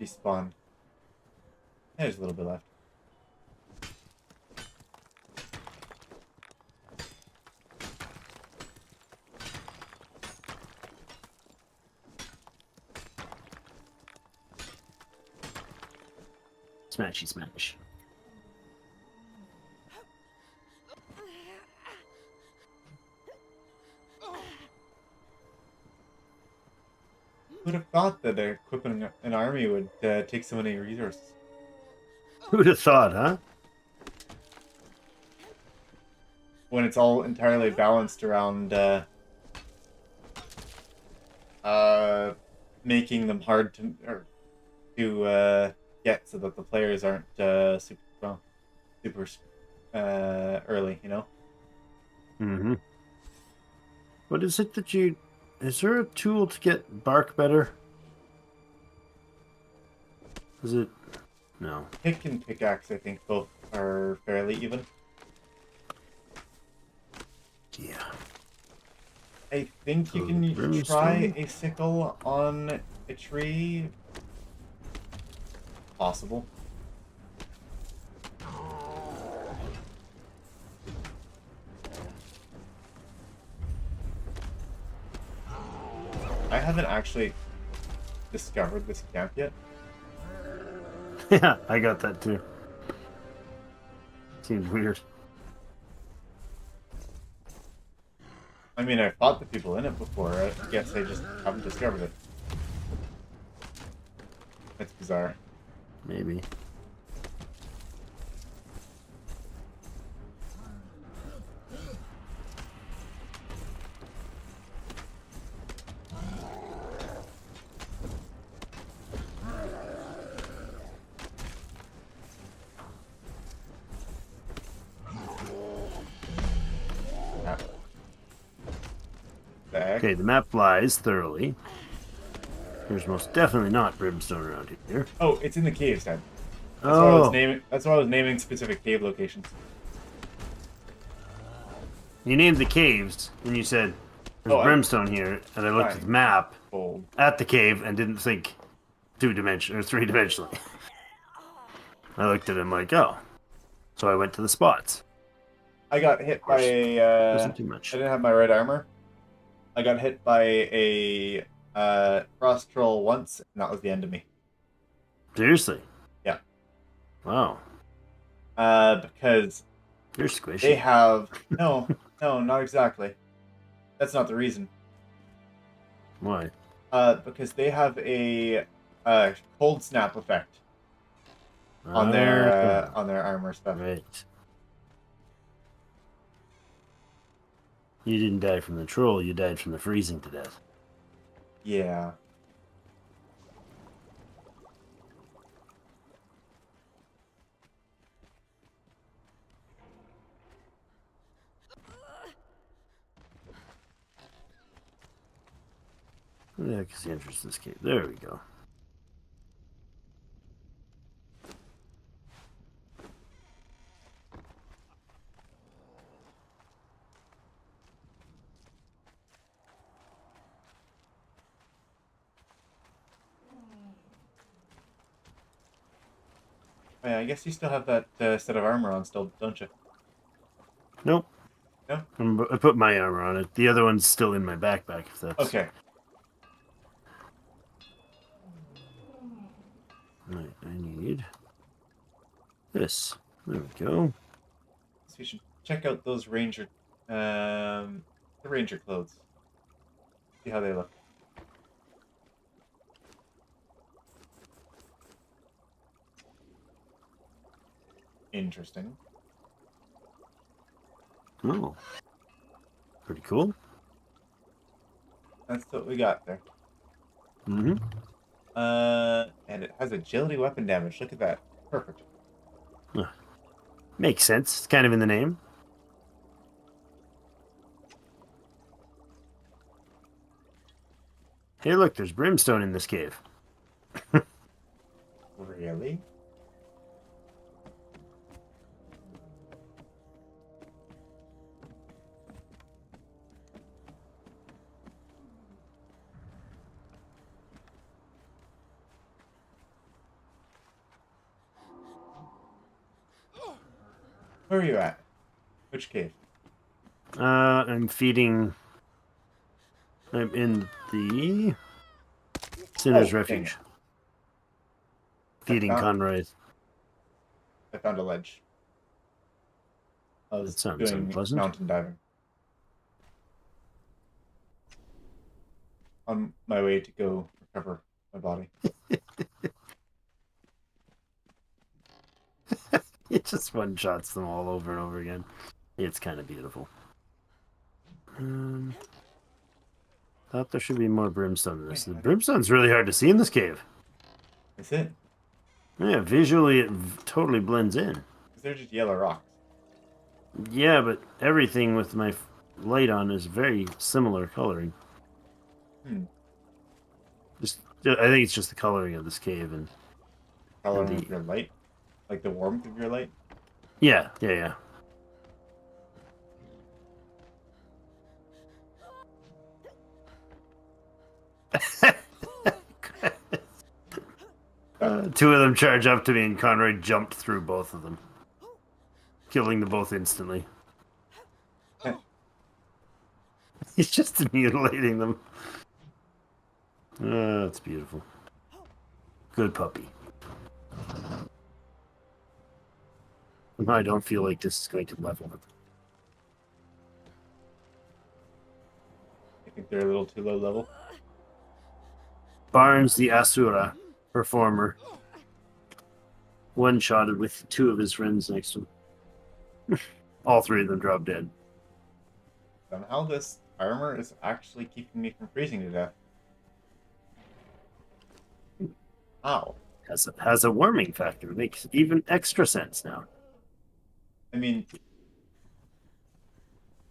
[SPEAKER 1] despawned. There's a little bit left.
[SPEAKER 3] Smashy smash.
[SPEAKER 1] Who'd have thought that equipping an army would take so many resources?
[SPEAKER 3] Who'd have thought, huh?
[SPEAKER 1] When it's all entirely balanced around making them hard to get, so that the players aren't super early, you know.
[SPEAKER 3] Mm-hmm. What is it that you? Is there a tool to get bark better? Is it? No.
[SPEAKER 1] Pick and pickaxe, I think, both are fairly even.
[SPEAKER 3] Yeah.
[SPEAKER 1] I think you can try a sickle on a tree. Possible. I haven't actually discovered this camp yet.
[SPEAKER 3] Yeah, I got that too. Seems weird.
[SPEAKER 1] I mean, I've fought the people in it before. I guess I just haven't discovered it. It's bizarre.
[SPEAKER 3] Maybe. Okay, the map lies thoroughly. There's most definitely not brimstone around here.
[SPEAKER 1] Oh, it's in the caves, Dad. That's
[SPEAKER 3] Oh.
[SPEAKER 1] why I was naming. That's why I was naming specific cave locations.
[SPEAKER 3] You named the caves, and you said there's brimstone here, and I looked at the map at the cave and didn't think 2-dimensional or 3-dimensionally. I looked at it and I'm like, oh. So I went to the spots.
[SPEAKER 1] I got hit by a.
[SPEAKER 3] Wasn't too much.
[SPEAKER 1] I didn't have my red armor. I got hit by a frost troll once, and that was the end of me.
[SPEAKER 3] Seriously?
[SPEAKER 1] Yeah.
[SPEAKER 3] Wow.
[SPEAKER 1] Because
[SPEAKER 3] you're squishy.
[SPEAKER 1] They have no, not exactly. That's not the reason.
[SPEAKER 3] Why?
[SPEAKER 1] Because they have a cold snap effect on their armor stuff.
[SPEAKER 3] Right. You didn't die from the troll, you died from the freezing to death.
[SPEAKER 1] Yeah.
[SPEAKER 3] What the heck is the entrance to this cave? There we go.
[SPEAKER 1] Oh, yeah, I guess you still have that set of armor on still, don't you?
[SPEAKER 3] Nope.
[SPEAKER 1] No?
[SPEAKER 3] I put my armor on it. The other one's still in my backpack, if that's...
[SPEAKER 1] Okay.
[SPEAKER 3] Right, I need this. There we go.
[SPEAKER 1] So we should check out those ranger, the ranger clothes. See how they look. Interesting.
[SPEAKER 3] Oh. Pretty cool.
[SPEAKER 1] That's what we got there.
[SPEAKER 3] Mm-hmm.
[SPEAKER 1] And it has agility weapon damage. Look at that. Perfect.
[SPEAKER 3] Makes sense. It's kind of in the name. Hey, look, there's brimstone in this cave.
[SPEAKER 1] Really? Where are you at? Which cave?
[SPEAKER 3] I'm feeding... I'm in the... Sinner's Refuge. Feeding Conroy's.
[SPEAKER 1] I found a ledge. I was
[SPEAKER 3] That sounds
[SPEAKER 1] doing
[SPEAKER 3] unpleasant.
[SPEAKER 1] mountain diving. On my way to go cover my body.
[SPEAKER 3] It just one shots them all over and over again. It's kind of beautiful. Thought there should be more brimstone in this. The brimstone's really hard to see in this cave.
[SPEAKER 1] Is it?
[SPEAKER 3] Yeah, visually it totally blends in.
[SPEAKER 1] Because they're just yellow rocks.
[SPEAKER 3] Yeah, but everything with my light on is very similar coloring. I think it's just the coloring of this cave and
[SPEAKER 1] Coloring of your light? Like the warmth of your light?
[SPEAKER 3] yeah. To two of them charge up to me, and Conroy jumped through both of them, killing them both instantly. He's just mutilating them. That's beautiful. Good puppy. I don't feel like this is going to level up.
[SPEAKER 1] I think they're a little too low level.
[SPEAKER 3] Barnes the Asura performer one-shotted with two of his friends next to him. All three of them drop dead.
[SPEAKER 1] Somehow this armor is actually keeping me from freezing to death. Ow.
[SPEAKER 3] Has a warming factor. Makes even extra sense now.
[SPEAKER 1] I mean,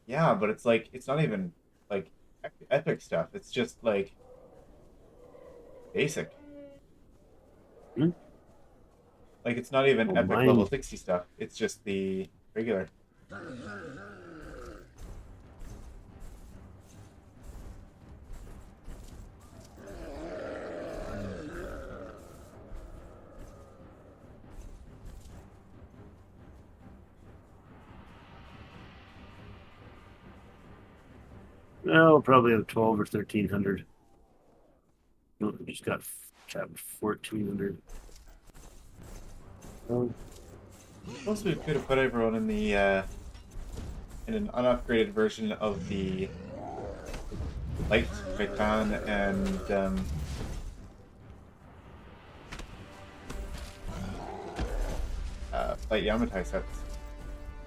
[SPEAKER 1] yeah, but it's like, it's not even like epic stuff. It's just like basic. Like, it's not even epic level 60 stuff. It's just the regular.
[SPEAKER 3] Well, probably have 12 or 1300. No, we just got 1400.
[SPEAKER 1] Suppose we could have put everyone in the in an unupgraded version of the light Titan and light Yamatai sets.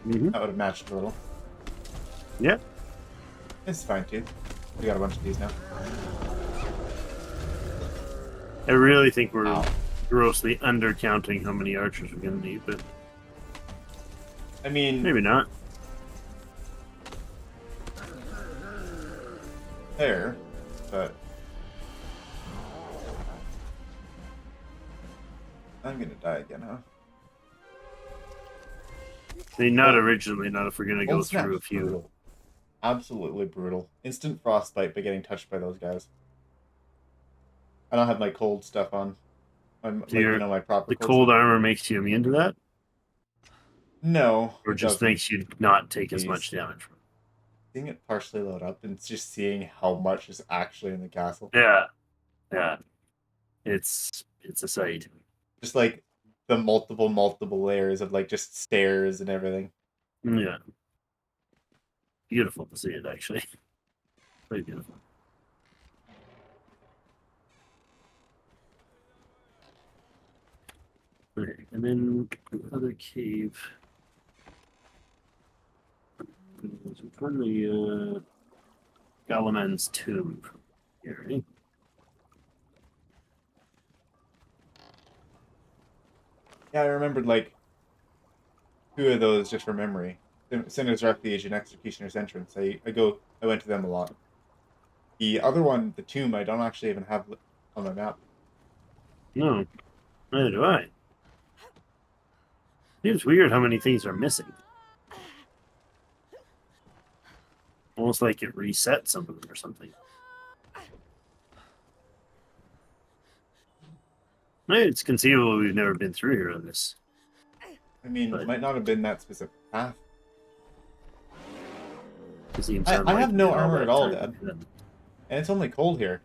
[SPEAKER 3] Mm-hmm.
[SPEAKER 1] That would have matched a little.
[SPEAKER 3] Yeah.
[SPEAKER 1] It's fine too. We got a bunch of these now.
[SPEAKER 3] I really think we're
[SPEAKER 1] Ow.
[SPEAKER 3] grossly undercounting how many archers we're going to need, but
[SPEAKER 1] I mean,
[SPEAKER 3] maybe not.
[SPEAKER 1] there, but I'm gonna die again, huh?
[SPEAKER 3] I mean, not originally, not if we're going to go
[SPEAKER 1] Snap.
[SPEAKER 3] through a few.
[SPEAKER 1] Brutal. Absolutely brutal. Instant frostbite by getting touched by those guys. I don't have my cold stuff on. I'm like, my proper.
[SPEAKER 3] The cold armor makes you immune to that?
[SPEAKER 1] No.
[SPEAKER 3] Or just makes you not take as much damage?
[SPEAKER 1] Seeing it partially load up and just seeing how much is actually in the castle.
[SPEAKER 3] Yeah. Yeah. It's a sight.
[SPEAKER 1] Just like the multiple layers of like just stairs and everything.
[SPEAKER 3] Yeah. Beautiful to see it, actually. Very beautiful. Okay, and then the other cave. From the Golems tomb here, right?
[SPEAKER 1] Yeah, I remembered like 2 of those just from memory. Sinner's Refuge and Executioner's Entrance. I went to them a lot. The other one, the tomb, I don't actually even have on my map.
[SPEAKER 3] No, neither do I. Seems weird how many things are missing. Almost like it reset some of them or something. It's conceivable we've never been through here on this.
[SPEAKER 1] I mean, it might not have been that specific path.
[SPEAKER 3] I
[SPEAKER 1] have no armor at all, Dad. And it's only cold here.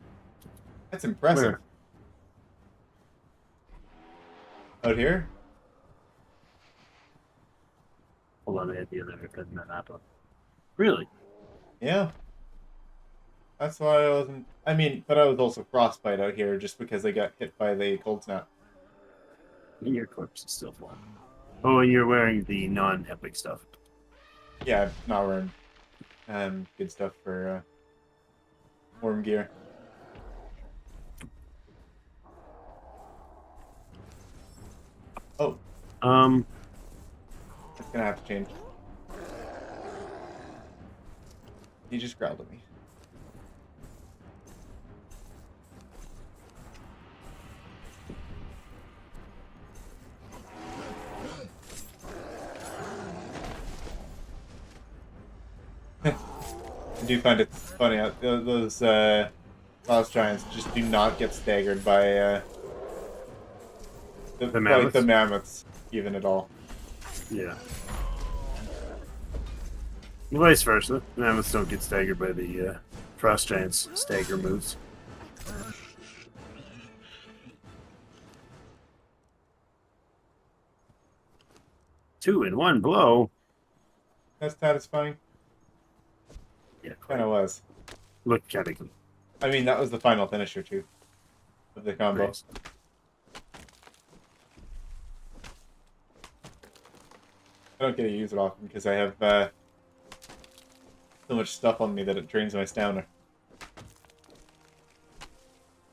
[SPEAKER 1] That's impressive.
[SPEAKER 3] Where?
[SPEAKER 1] Out here?
[SPEAKER 3] Hold on, I had the other map up. Really?
[SPEAKER 1] Yeah. That's why I wasn't. I mean, but I was also frostbite out here just because I got hit by the cold snap.
[SPEAKER 3] And your corpse is still full. Oh, and you're wearing the non-epic stuff.
[SPEAKER 1] Yeah, not wearing good stuff for warm gear. Oh, it's gonna have to change. He just growled at me. I do find it funny how those frost giants just do not get staggered by
[SPEAKER 3] The mammoths?
[SPEAKER 1] the mammoths even at all.
[SPEAKER 3] Yeah. Vice versa. Mammoths don't get staggered by the frost giants' stagger moves. Two in one blow.
[SPEAKER 1] That's satisfying.
[SPEAKER 3] Yeah,
[SPEAKER 1] Kind of was.
[SPEAKER 3] look kind of.
[SPEAKER 1] I mean, that was the final finisher too of the combo.
[SPEAKER 3] Nice.
[SPEAKER 1] I don't get to use it often because I have so much stuff on me that it drains my stamina.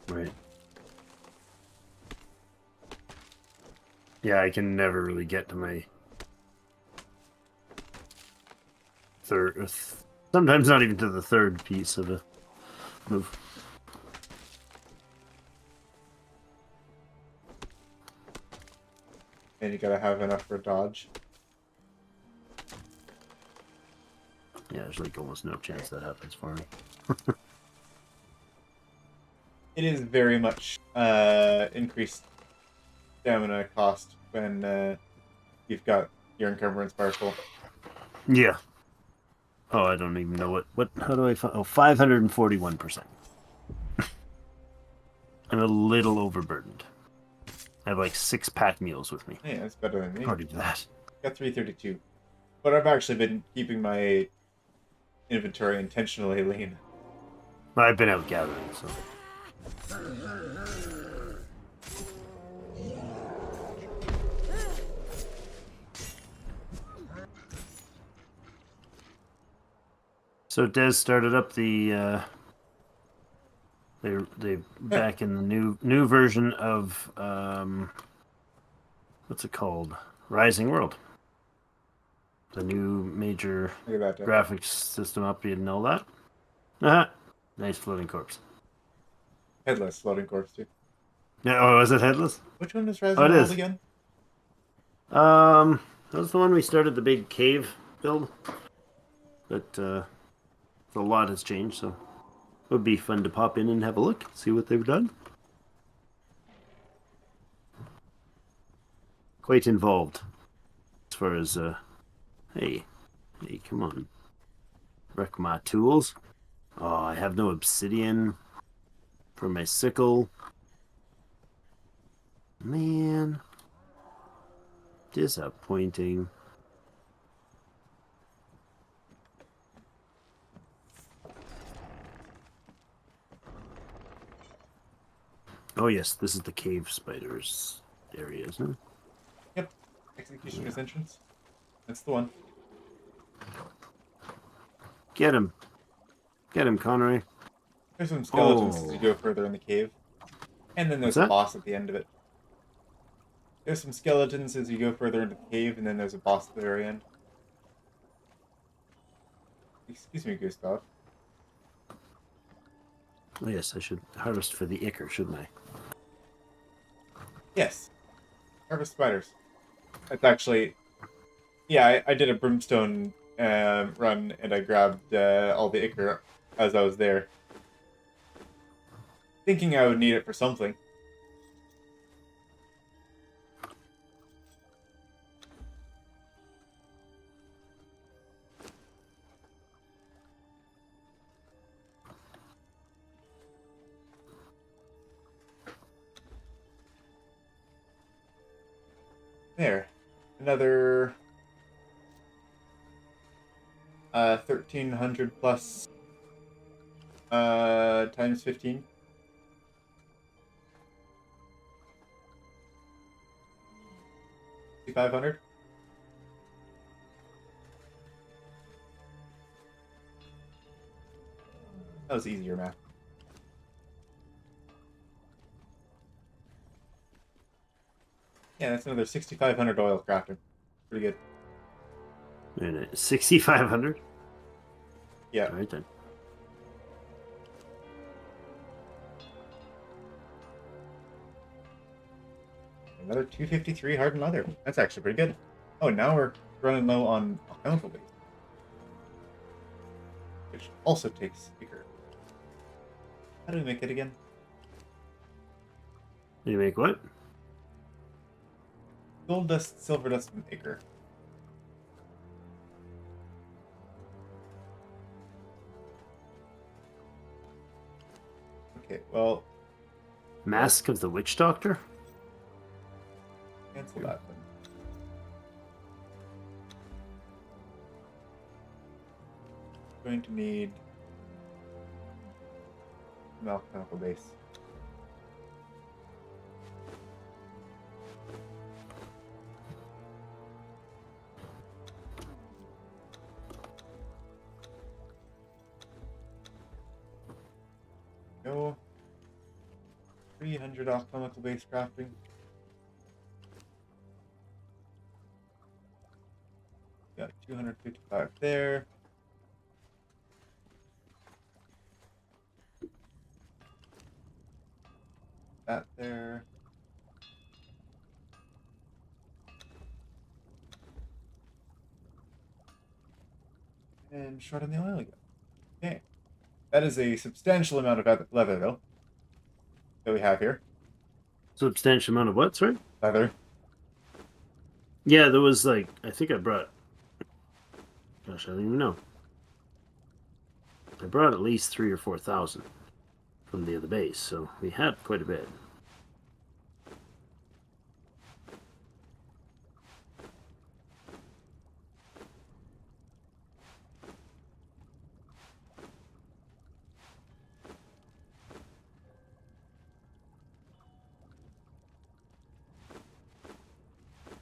[SPEAKER 3] Right. Yeah, I can never really get to my third. Sometimes not even to the third piece of a move.
[SPEAKER 1] And you gotta have enough for dodge.
[SPEAKER 3] Yeah, there's like almost no chance that happens for me.
[SPEAKER 1] It is very much increased stamina cost when you've got your encumbrance bar full.
[SPEAKER 3] Yeah. Oh, I don't even know what how do I find? Oh, 541%. I'm a little overburdened. I have like 6 pack meals with me.
[SPEAKER 1] Yeah, that's better than me.
[SPEAKER 3] According to that.
[SPEAKER 1] Got 332. But I've actually been keeping my inventory intentionally lean.
[SPEAKER 3] I've been out gathering, so. So Des started up the they back in the new version of what's it called? Rising World. The new major
[SPEAKER 1] Look at that.
[SPEAKER 3] graphics system update and all that. Ah, nice floating corpse.
[SPEAKER 1] Headless floating corpse too.
[SPEAKER 3] Yeah, oh, is it headless?
[SPEAKER 1] Which one is Rising
[SPEAKER 3] Oh, it
[SPEAKER 1] World
[SPEAKER 3] is.
[SPEAKER 1] again?
[SPEAKER 3] That was the one we started the big cave build. But the lot has changed, so it would be fun to pop in and have a look, see what they've done. Quite involved as far as hey, come on, wreck my tools. Oh, I have no obsidian for my sickle. Man, disappointing. Oh yes, this is the cave spiders area, isn't it?
[SPEAKER 1] Yep. Executioner's entrance. That's the one.
[SPEAKER 3] Get him, Connery.
[SPEAKER 1] There's some skeletons as
[SPEAKER 3] Oh.
[SPEAKER 1] you go further in the cave. And then there's
[SPEAKER 3] What's
[SPEAKER 1] a
[SPEAKER 3] that?
[SPEAKER 1] boss at the end of it. There's some skeletons as you go further into the cave, and then there's a boss at the very end. Excuse me, Gustav.
[SPEAKER 3] Oh yes, I should harvest for the ichor, shouldn't I?
[SPEAKER 1] Yes. Harvest spiders. That's actually... Yeah, I did a brimstone run, and I grabbed all the ichor as I was there. Thinking I would need it for something. There. Another 1,300 plus Times 15. $500. That was easier math. Yeah, that's another 6,500 oil crafting. Pretty good.
[SPEAKER 3] Very nice. 6,500.
[SPEAKER 1] Yeah.
[SPEAKER 3] All right then.
[SPEAKER 1] Another 253 hardened leather. That's actually pretty good. Oh, now we're running low on alchemical base, which also takes speaker. How do we make it again?
[SPEAKER 3] You make what?
[SPEAKER 1] Gold dust, silver dust, and acre. Okay, well,
[SPEAKER 3] Mask of the Witch Doctor?
[SPEAKER 1] cancel that then. Going to need an alchemical base. Go. 300 alchemical base crafting. Got 255 there. That there. And short on the oil again. Okay. That is a substantial amount of leather, though, that we have here.
[SPEAKER 3] Substantial amount of what, sorry?
[SPEAKER 1] Leather.
[SPEAKER 3] Yeah, there was like, I think I brought, gosh, I don't even know. I brought at least 3,000 or 4,000 from the other base, so we had quite a bit.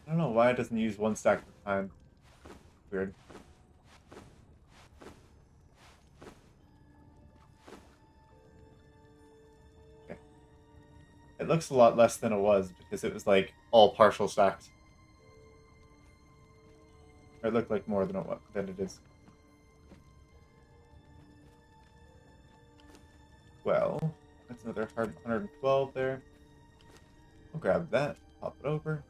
[SPEAKER 1] I don't know why it doesn't use one stack at a time. Weird. Okay. It looks a lot less than it was because it was like all partial stacks. Or it looked like more than it is. Well, that's another 112 there. We'll grab that, pop it over.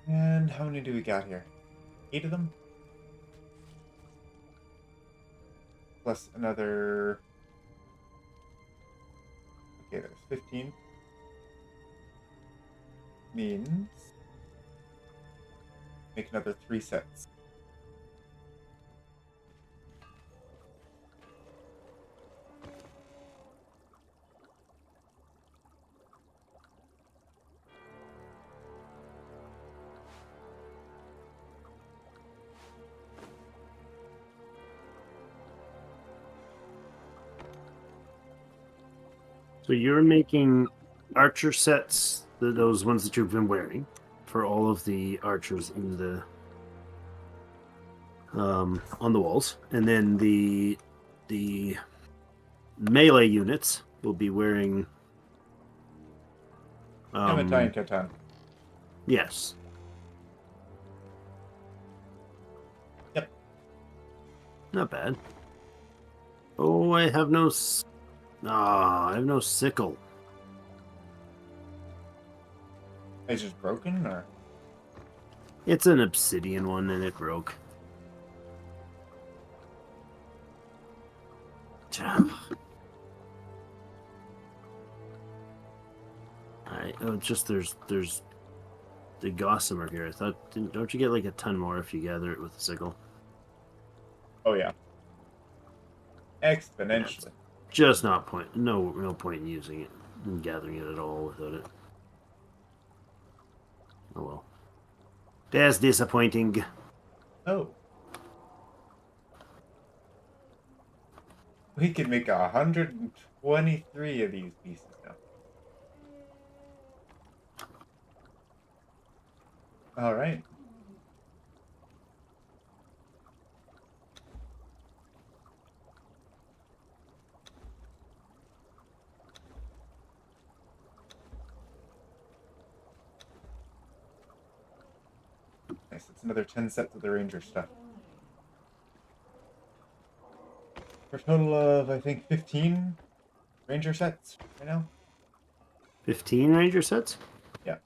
[SPEAKER 1] And how many do we got here? 8 of them? Plus another... Okay, there's 15. Means... make another 3 sets.
[SPEAKER 3] So you're making archer sets, those ones that you've been wearing, for all of the archers in the on the walls, and then the melee units will be wearing.
[SPEAKER 1] Hematine Catan.
[SPEAKER 3] Yes.
[SPEAKER 1] Yep.
[SPEAKER 3] Not bad. Oh, I have no. I have no sickle.
[SPEAKER 1] Is it just broken, or?
[SPEAKER 3] It's an obsidian one, and it broke. Just there's the gossamer here. I thought, don't you get like a ton more if you gather it with a sickle?
[SPEAKER 1] Oh yeah. exponentially.
[SPEAKER 3] Just not point. No point in using it and gathering it at all without it. Oh well. That's disappointing.
[SPEAKER 1] Oh. We could make 123 of these pieces now. All right. Nice. It's another 10 sets of the ranger stuff. For a total of, I think, 15 ranger sets right now.
[SPEAKER 3] 15 ranger sets?
[SPEAKER 1] Yeah.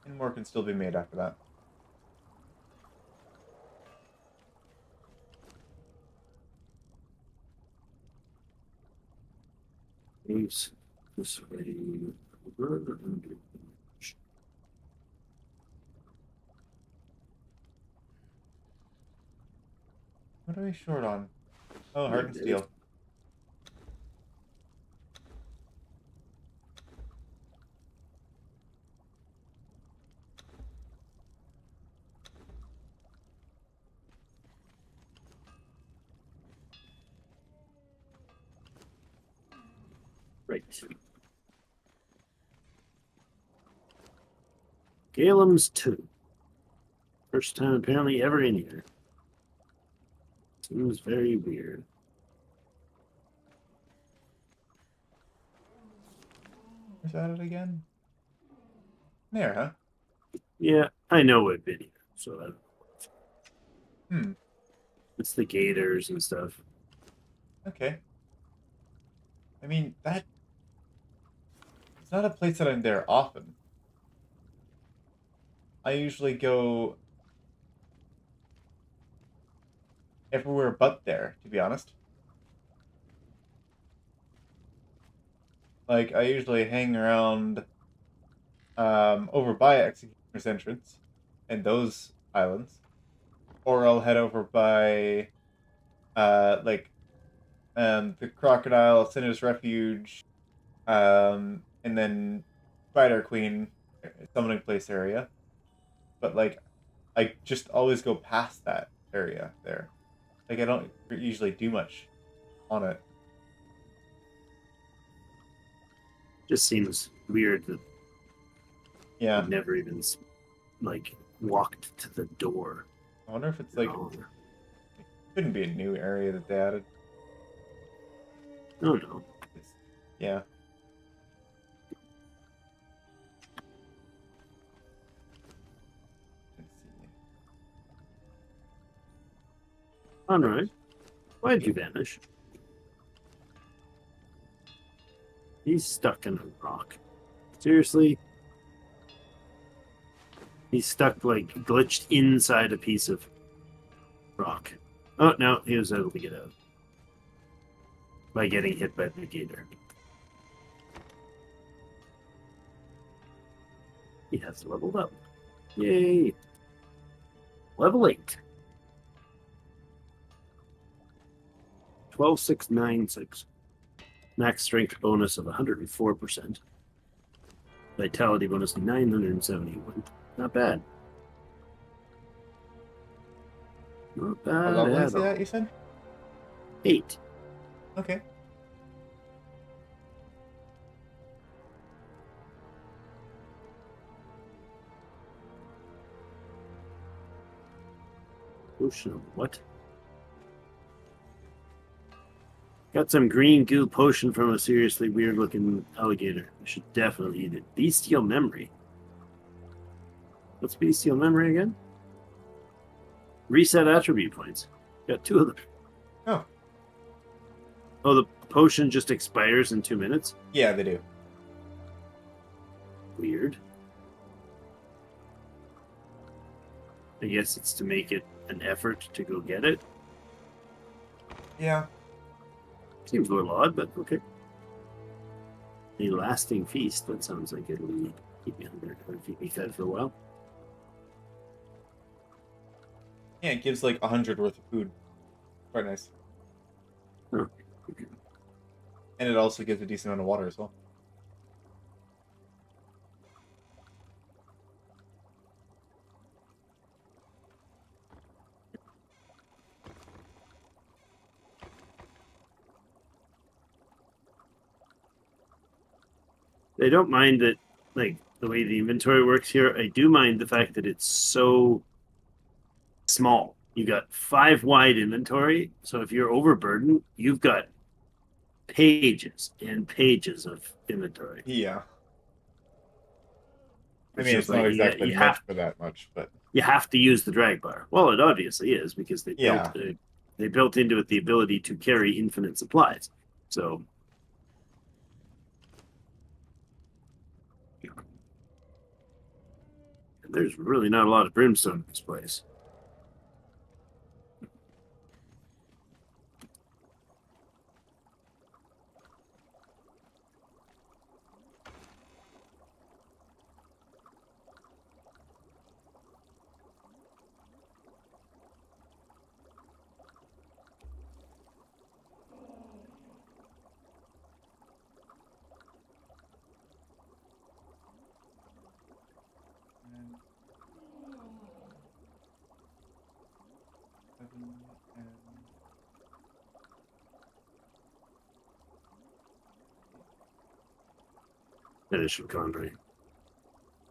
[SPEAKER 1] And more can still be made after that.
[SPEAKER 3] Oops. This way.
[SPEAKER 1] What are we short on? Oh, hardened steel.
[SPEAKER 3] Right. Golems 2. First time apparently ever in here. Seems very weird.
[SPEAKER 1] Where's that it again? There, huh?
[SPEAKER 3] Yeah, I know it video, so that
[SPEAKER 1] Hmm.
[SPEAKER 3] it's the gators and stuff.
[SPEAKER 1] Okay. I mean, that... It's not a place that I'm there often. I usually go everywhere but there, to be honest. Like, I usually hang around over by Executioner's Entrance and those islands. Or I'll head over by the Crocodile, Sinner's Refuge, and then Spider Queen summoning place area. But like I just always go past that area there. Like I don't usually do much on it.
[SPEAKER 3] Just seems weird that
[SPEAKER 1] Yeah.
[SPEAKER 3] I've never even like walked to the door.
[SPEAKER 1] I wonder if it's like it couldn't be a new area that they added.
[SPEAKER 3] Oh no.
[SPEAKER 1] Yeah. Let's see.
[SPEAKER 3] Alright. Why'd you vanish? He's stuck in a rock. Seriously? He's stuck, like, glitched inside a piece of rock. Oh, no, he was able to get out. By getting hit by the gator. He has leveled up. Yay! Level 8. 12696. Max strength bonus of 104%. Vitality bonus 971. Not bad. Not
[SPEAKER 1] How
[SPEAKER 3] bad
[SPEAKER 1] level
[SPEAKER 3] at
[SPEAKER 1] is he
[SPEAKER 3] all.
[SPEAKER 1] at, you said?
[SPEAKER 3] 8.
[SPEAKER 1] Okay.
[SPEAKER 3] Potion of what? Got some green goo potion from a seriously weird looking alligator. I should definitely eat it. Bestial memory. What's bestial memory again? Reset attribute points. Got 2 of them.
[SPEAKER 1] Oh.
[SPEAKER 3] Oh, the potion just expires in 2 minutes?
[SPEAKER 1] Yeah, they do.
[SPEAKER 3] Weird. I guess it's to make it an effort to go get it.
[SPEAKER 1] Yeah.
[SPEAKER 3] Seems a little odd, but okay. A lasting feast. That sounds like it'll keep me hungry or keep me fed for a while.
[SPEAKER 1] Yeah, it gives like 100 worth of food. Quite nice.
[SPEAKER 3] Huh.
[SPEAKER 1] And it also gives a decent amount of water as well.
[SPEAKER 3] I don't mind that, like, the way the inventory works here. I do mind the fact that it's so small. You got 5 wide inventory, so if you're overburdened, you've got pages and pages of inventory.
[SPEAKER 1] Yeah. I
[SPEAKER 3] It's
[SPEAKER 1] mean,
[SPEAKER 3] just
[SPEAKER 1] it's not
[SPEAKER 3] like
[SPEAKER 1] exactly meant for that much, but
[SPEAKER 3] you have to use the drag bar. Well, it obviously is because
[SPEAKER 1] yeah.
[SPEAKER 3] they built into it the ability to carry infinite supplies. So there's really not a lot of brimstone in this place. Finish with Condrey.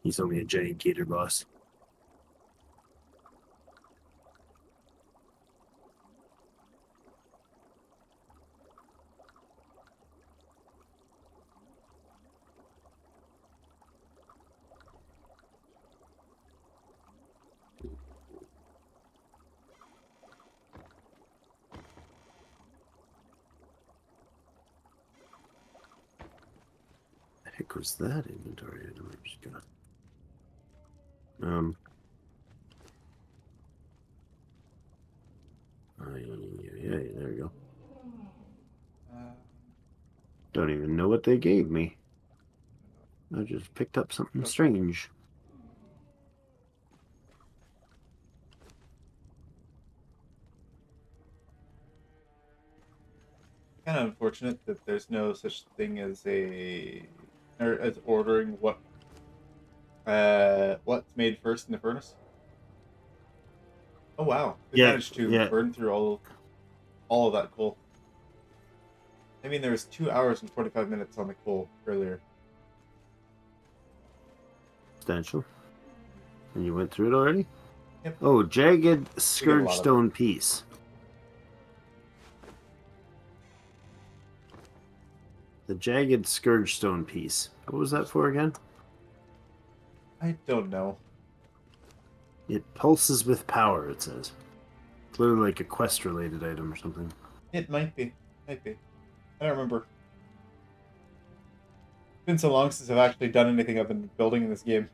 [SPEAKER 3] He's only a giant gator boss. The heck was that inventory item? I'm just gonna. Yeah, there we go. Don't even know what they gave me. I just picked up something strange.
[SPEAKER 1] Kind of unfortunate that there's no such thing as as ordering what's made first in the furnace. Oh wow, we managed to burn through all of that coal. I mean, there was 2 hours and 45 minutes on the coal earlier.
[SPEAKER 3] Substantial. And you went through it already?
[SPEAKER 1] Yep.
[SPEAKER 3] Oh, jagged scourge stone piece. The jagged scourge stone piece. What was that for again?
[SPEAKER 1] I don't know.
[SPEAKER 3] It pulses with power, it says. Clearly like a quest-related item or something.
[SPEAKER 1] It might be. Might be. I don't remember. It's been so long since I've actually done anything other than building in this game.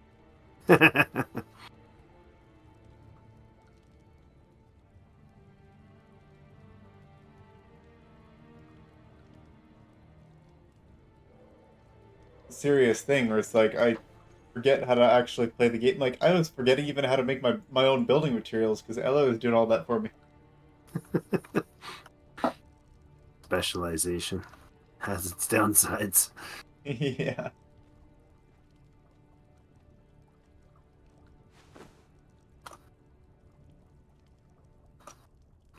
[SPEAKER 1] Serious thing where it's like I forget how to actually play the game. Like I was forgetting even how to make my own building materials because Ella was doing all that for me.
[SPEAKER 3] Specialization has its downsides.
[SPEAKER 1] Yeah.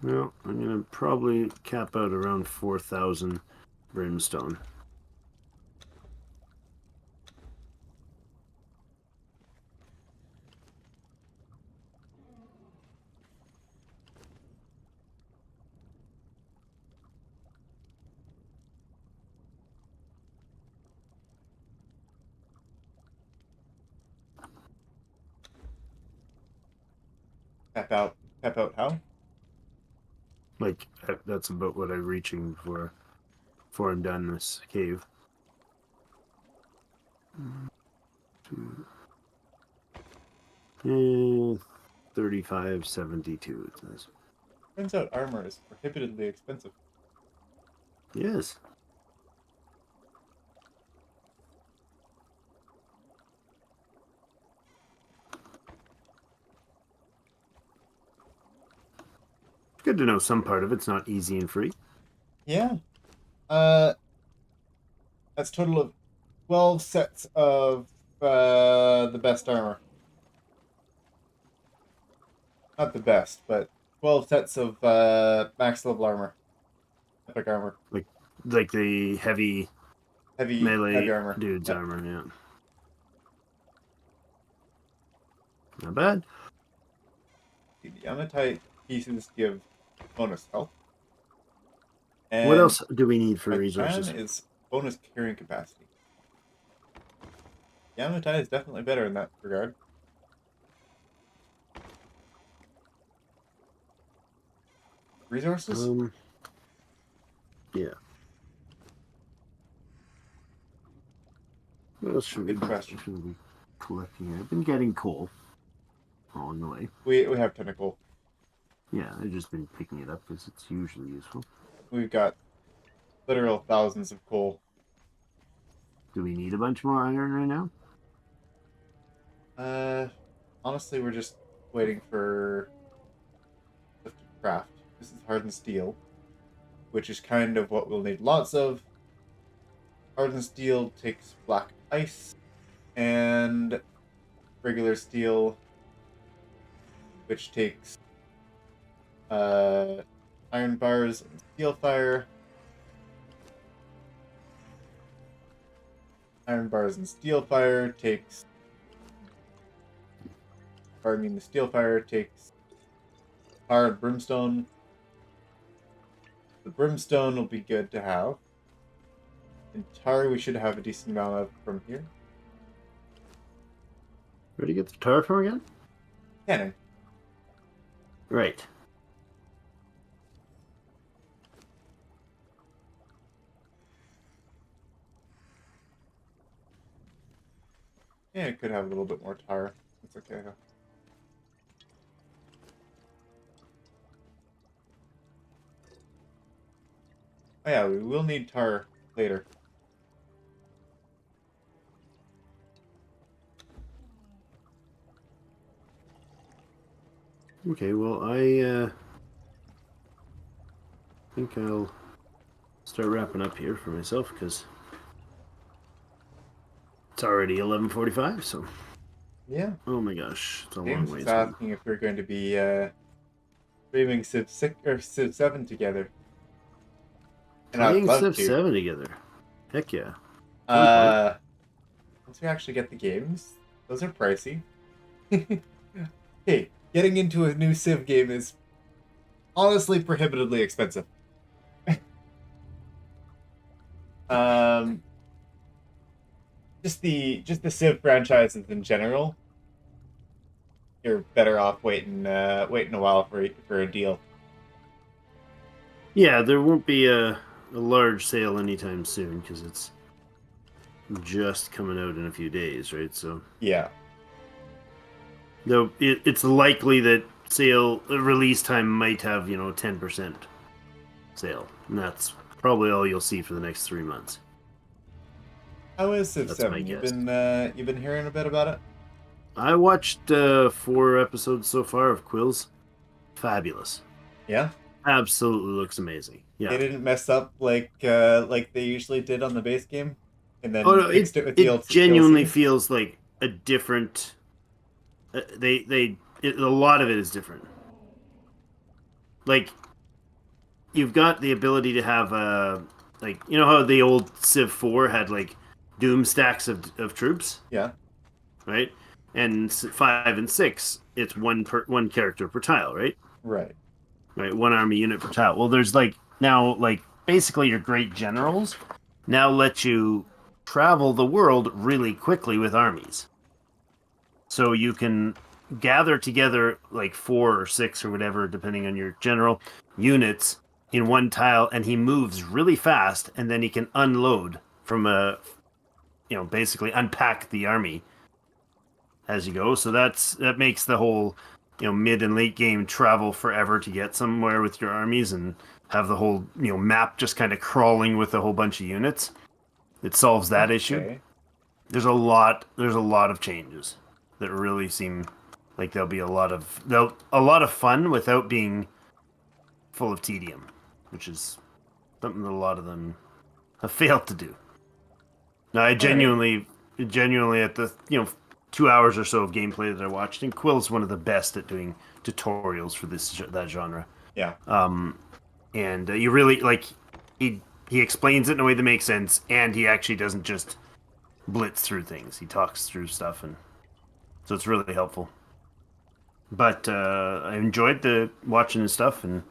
[SPEAKER 3] Well, I'm gonna probably cap out around 4,000 brimstone.
[SPEAKER 1] Tap out how?
[SPEAKER 3] Like, that's about what I'm reaching for before I'm done this cave. 35.72 it says.
[SPEAKER 1] Turns out armor is prohibitively expensive.
[SPEAKER 3] Yes. good to know some part of it's not easy and free.
[SPEAKER 1] Yeah. That's a total of 12 sets of the best armor. Not the best, but 12 sets of max level armor. Epic armor.
[SPEAKER 3] Like the heavy melee
[SPEAKER 1] armor.
[SPEAKER 3] dude's
[SPEAKER 1] Yep.
[SPEAKER 3] armor, yeah. Not bad.
[SPEAKER 1] The Yamatai pieces give bonus health. And
[SPEAKER 3] What else do we need for
[SPEAKER 1] my
[SPEAKER 3] resources?
[SPEAKER 1] plan is bonus carrying capacity. Yamatai is definitely better in that regard. Resources?
[SPEAKER 3] Yeah. What else should we
[SPEAKER 1] Good question.
[SPEAKER 3] be collecting here? I've been getting coal along the way.
[SPEAKER 1] We have tentacle.
[SPEAKER 3] Yeah, I've just been picking it up because it's usually useful.
[SPEAKER 1] We've got literal thousands of coal.
[SPEAKER 3] Do we need a bunch more iron right now?
[SPEAKER 1] Honestly, we're just waiting for stuff to craft. This is hardened steel, which is kind of what we'll need lots of. Hardened steel takes black ice, and regular steel, which takes iron bars and steel fire. Iron bars and steel fire takes... the steel fire takes hard brimstone. The brimstone will be good to have. And tar we should have a decent amount of from here.
[SPEAKER 3] Where do you get the tar from again?
[SPEAKER 1] Canning.
[SPEAKER 3] Right.
[SPEAKER 1] Yeah, it could have a little bit more tar. It's okay though. Oh yeah, we will need tar later.
[SPEAKER 3] Okay, well, I think I'll start wrapping up here for myself because it's already 11:45. So,
[SPEAKER 1] Yeah.
[SPEAKER 3] oh my gosh, it's a long
[SPEAKER 1] James
[SPEAKER 3] ways.
[SPEAKER 1] is asking if we're going to be streaming Civ 6 or Civ 7 together. And I'd
[SPEAKER 3] Playing
[SPEAKER 1] love
[SPEAKER 3] Civ
[SPEAKER 1] to.
[SPEAKER 3] 7 together. Heck yeah.
[SPEAKER 1] Once we actually get the games, those are pricey. Hey, getting into a new Civ game is honestly prohibitively expensive. Just the Civ franchises in general, you're better off waiting a while for a deal.
[SPEAKER 3] Yeah, there won't be a large sale anytime soon because it's just coming out in a few days, right? So
[SPEAKER 1] Yeah.
[SPEAKER 3] though it's likely that release time might have 10% sale, and that's probably all you'll see for the next 3 months.
[SPEAKER 1] How is Civ
[SPEAKER 3] That's
[SPEAKER 1] 7?
[SPEAKER 3] my
[SPEAKER 1] You've
[SPEAKER 3] guess.
[SPEAKER 1] been hearing a bit about it?
[SPEAKER 3] I watched 4 episodes so far of Quills. Fabulous.
[SPEAKER 1] Yeah.
[SPEAKER 3] Absolutely looks amazing.
[SPEAKER 1] They
[SPEAKER 3] Yeah.
[SPEAKER 1] didn't mess up like they usually did on the base game, and then
[SPEAKER 3] Oh no,
[SPEAKER 1] fixed it with
[SPEAKER 3] it genuinely
[SPEAKER 1] DLC.
[SPEAKER 3] feels like a different. A lot of it is different. Like, you've got the ability to have how the old Civ 4 had like doom stacks of troops,
[SPEAKER 1] Yeah.
[SPEAKER 3] right? And 5 and 6, it's one character per tile, right?
[SPEAKER 1] Right.
[SPEAKER 3] Right, one army unit per tile. Well, there's now basically your great generals now let you travel the world really quickly with armies. So you can gather together 4 or 6 or whatever, depending on your general units in one tile, and he moves really fast, and then he can unload from basically unpack the army as you go. So that makes the whole mid and late game travel forever to get somewhere with your armies and have the whole map just kind of crawling with a whole bunch of units. It solves that issue.
[SPEAKER 1] Okay.
[SPEAKER 3] There's a lot of changes that really seem like there'll be a lot of fun without being full of tedium, which is something that a lot of them have failed to do. Now, I genuinely at the 2 hours or so of gameplay that I watched, and Quill's one of the best at doing tutorials for that genre.
[SPEAKER 1] Yeah.
[SPEAKER 3] And you really like he explains it in a way that makes sense, and he actually doesn't just blitz through things. He talks through stuff, and so it's really helpful. But I enjoyed the watching the stuff, and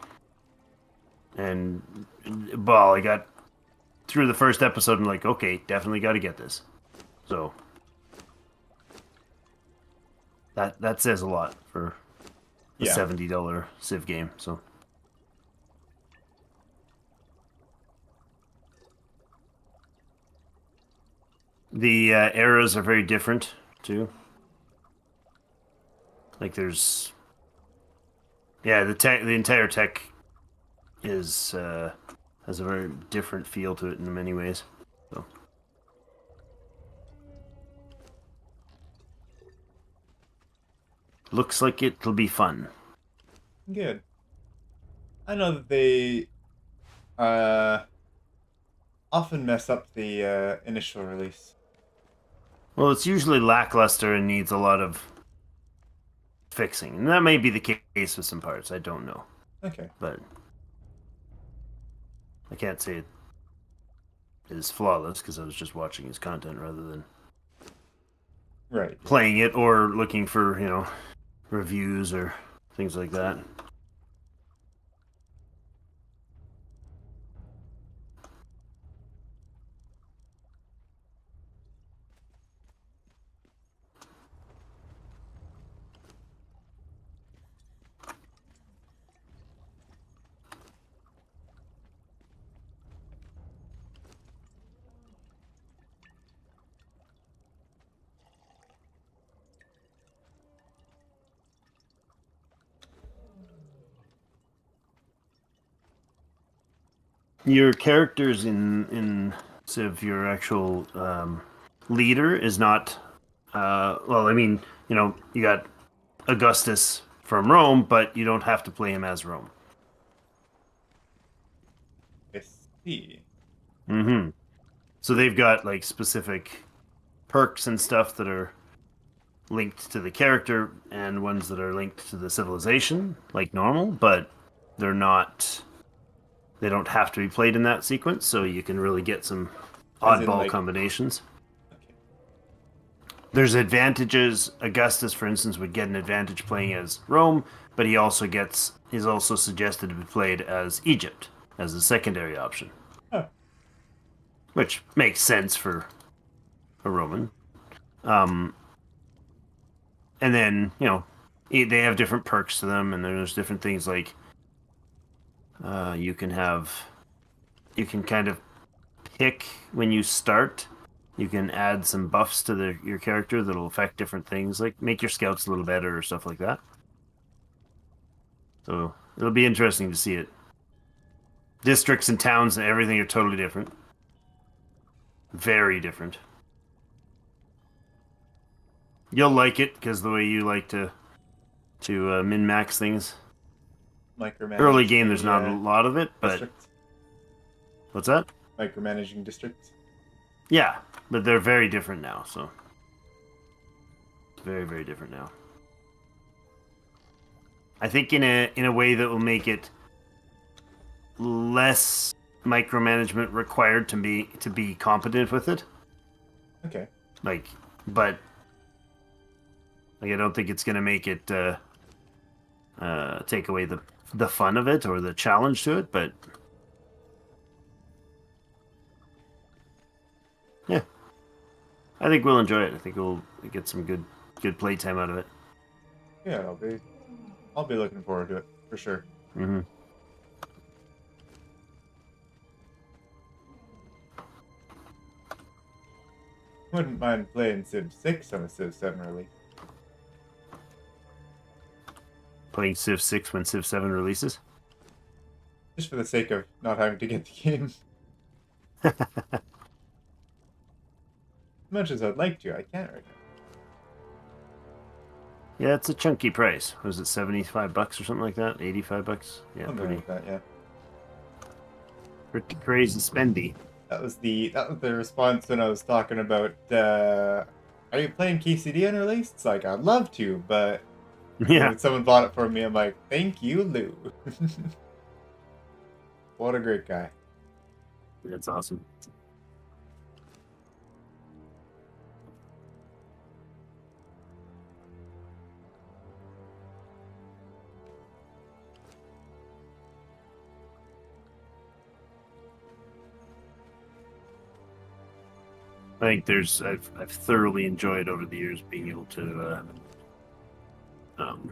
[SPEAKER 3] well, I got through the first episode and like, okay, definitely got to get this. So that says a lot for a $70 Civ game. So the arrows are very different too. Like there's, the entire tech is has a very different feel to it in many ways. So looks like it'll be fun.
[SPEAKER 1] Good. I know that they often mess up the initial release.
[SPEAKER 3] Well, it's usually lackluster and needs a lot of fixing, and that may be the case with some parts. I don't know.
[SPEAKER 1] Okay.
[SPEAKER 3] But I can't say it is flawless because I was just watching his content rather than playing it or looking for, reviews or things like that. Your characters in Civ, your actual leader is not. Well, I mean, you got Augustus from Rome, but you don't have to play him as Rome.
[SPEAKER 1] I see.
[SPEAKER 3] Mm-hmm. So they've got like specific perks and stuff that are linked to the character, and ones that are linked to the civilization, like normal, but they're not. They don't have to be played in that sequence, so you can really get some oddball combinations.
[SPEAKER 1] Okay.
[SPEAKER 3] There's advantages. Augustus, for instance, would get an advantage playing as Rome, but he's also suggested to be played as Egypt as a secondary option.
[SPEAKER 1] Huh.
[SPEAKER 3] Which makes sense for a Roman. And then, they have different perks to them, and there's different things like you can kind of pick when you start. You can add some buffs to your character that'll affect different things, like make your scouts a little better or stuff like that. So it'll be interesting to see it. Districts and towns and everything are totally different. Very different. You'll like it because the way you like to min-max things. Early game, there's not a lot of it, but
[SPEAKER 1] district.
[SPEAKER 3] What's that?
[SPEAKER 1] Micromanaging districts.
[SPEAKER 3] Yeah, but they're very different now. So very, very different now. I think in a way that will make it less micromanagement required to be competent with it.
[SPEAKER 1] Okay.
[SPEAKER 3] But I don't think it's gonna make it take away the fun of it or the challenge to it, but yeah, I think we'll enjoy it. I think we'll get some good playtime out of it.
[SPEAKER 1] Yeah, I'll be looking forward to it for sure.
[SPEAKER 3] Mm-hmm.
[SPEAKER 1] Wouldn't mind playing Civ 6 on a Civ 7 release.
[SPEAKER 3] Playing Civ 6 when Civ 7 releases?
[SPEAKER 1] Just for the sake of not having to get the game. As much as I'd like to, I can't right now.
[SPEAKER 3] Yeah, it's a chunky price. Was it $75 or something like that? $85? Yeah,
[SPEAKER 1] Something
[SPEAKER 3] pretty,
[SPEAKER 1] like that, yeah.
[SPEAKER 3] pretty crazy spendy.
[SPEAKER 1] That was the response when I was talking about are you playing KCD unreleased? It's like I'd love to, but
[SPEAKER 3] Yeah,
[SPEAKER 1] when someone bought it for me, I'm like, thank you, Lou. What a great guy.
[SPEAKER 3] that's awesome. I think I've thoroughly enjoyed over the years being able to um,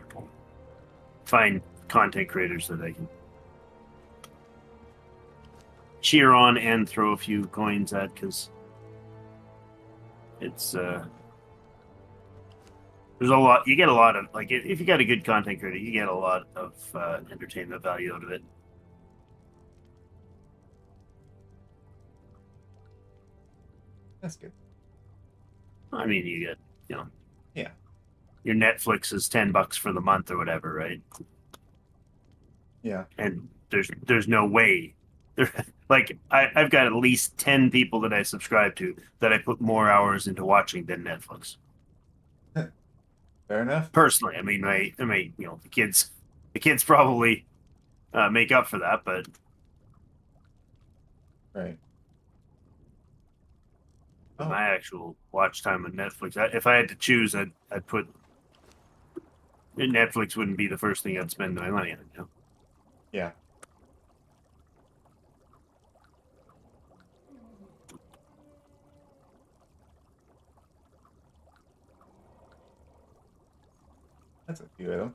[SPEAKER 3] find content creators that I can cheer on and throw a few coins at, because it's there's a lot. You get a lot of, like, if you got a good content creator, you get a lot of entertainment value out of it.
[SPEAKER 1] That's good.
[SPEAKER 3] I mean, you get, you know,
[SPEAKER 1] Yeah.
[SPEAKER 3] your Netflix is $10 for the month or whatever, right?
[SPEAKER 1] Yeah.
[SPEAKER 3] And there's no way. Like, I've got at least 10 people that I subscribe to that I put more hours into watching than Netflix.
[SPEAKER 1] Fair enough.
[SPEAKER 3] Personally, the kids probably make up for that, but
[SPEAKER 1] Right. Oh,
[SPEAKER 3] my actual watch time on Netflix, if I had to choose, I'd put Netflix wouldn't be the first thing I'd spend my money on. You know?
[SPEAKER 1] yeah. That's a few of them.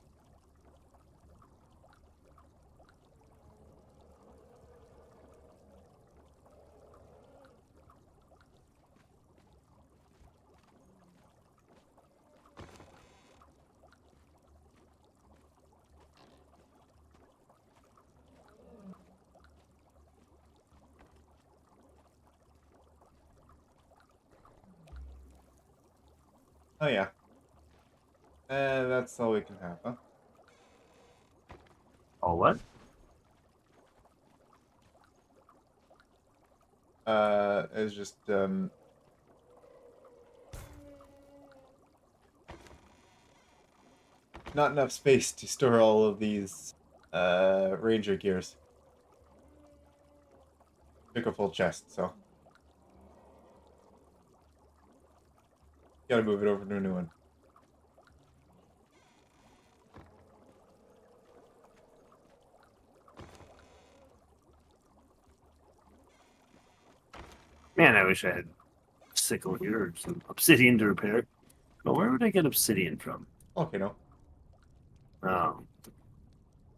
[SPEAKER 1] Oh yeah. That's all we can have, huh?
[SPEAKER 3] Oh, what?
[SPEAKER 1] It's just not enough space to store all of these ranger gears. Took a full chest, so gotta move it over to a new one.
[SPEAKER 3] Man, I wish I had sickle here or some obsidian to repair. But where would I get obsidian from?
[SPEAKER 1] Okay, no.
[SPEAKER 3] Oh,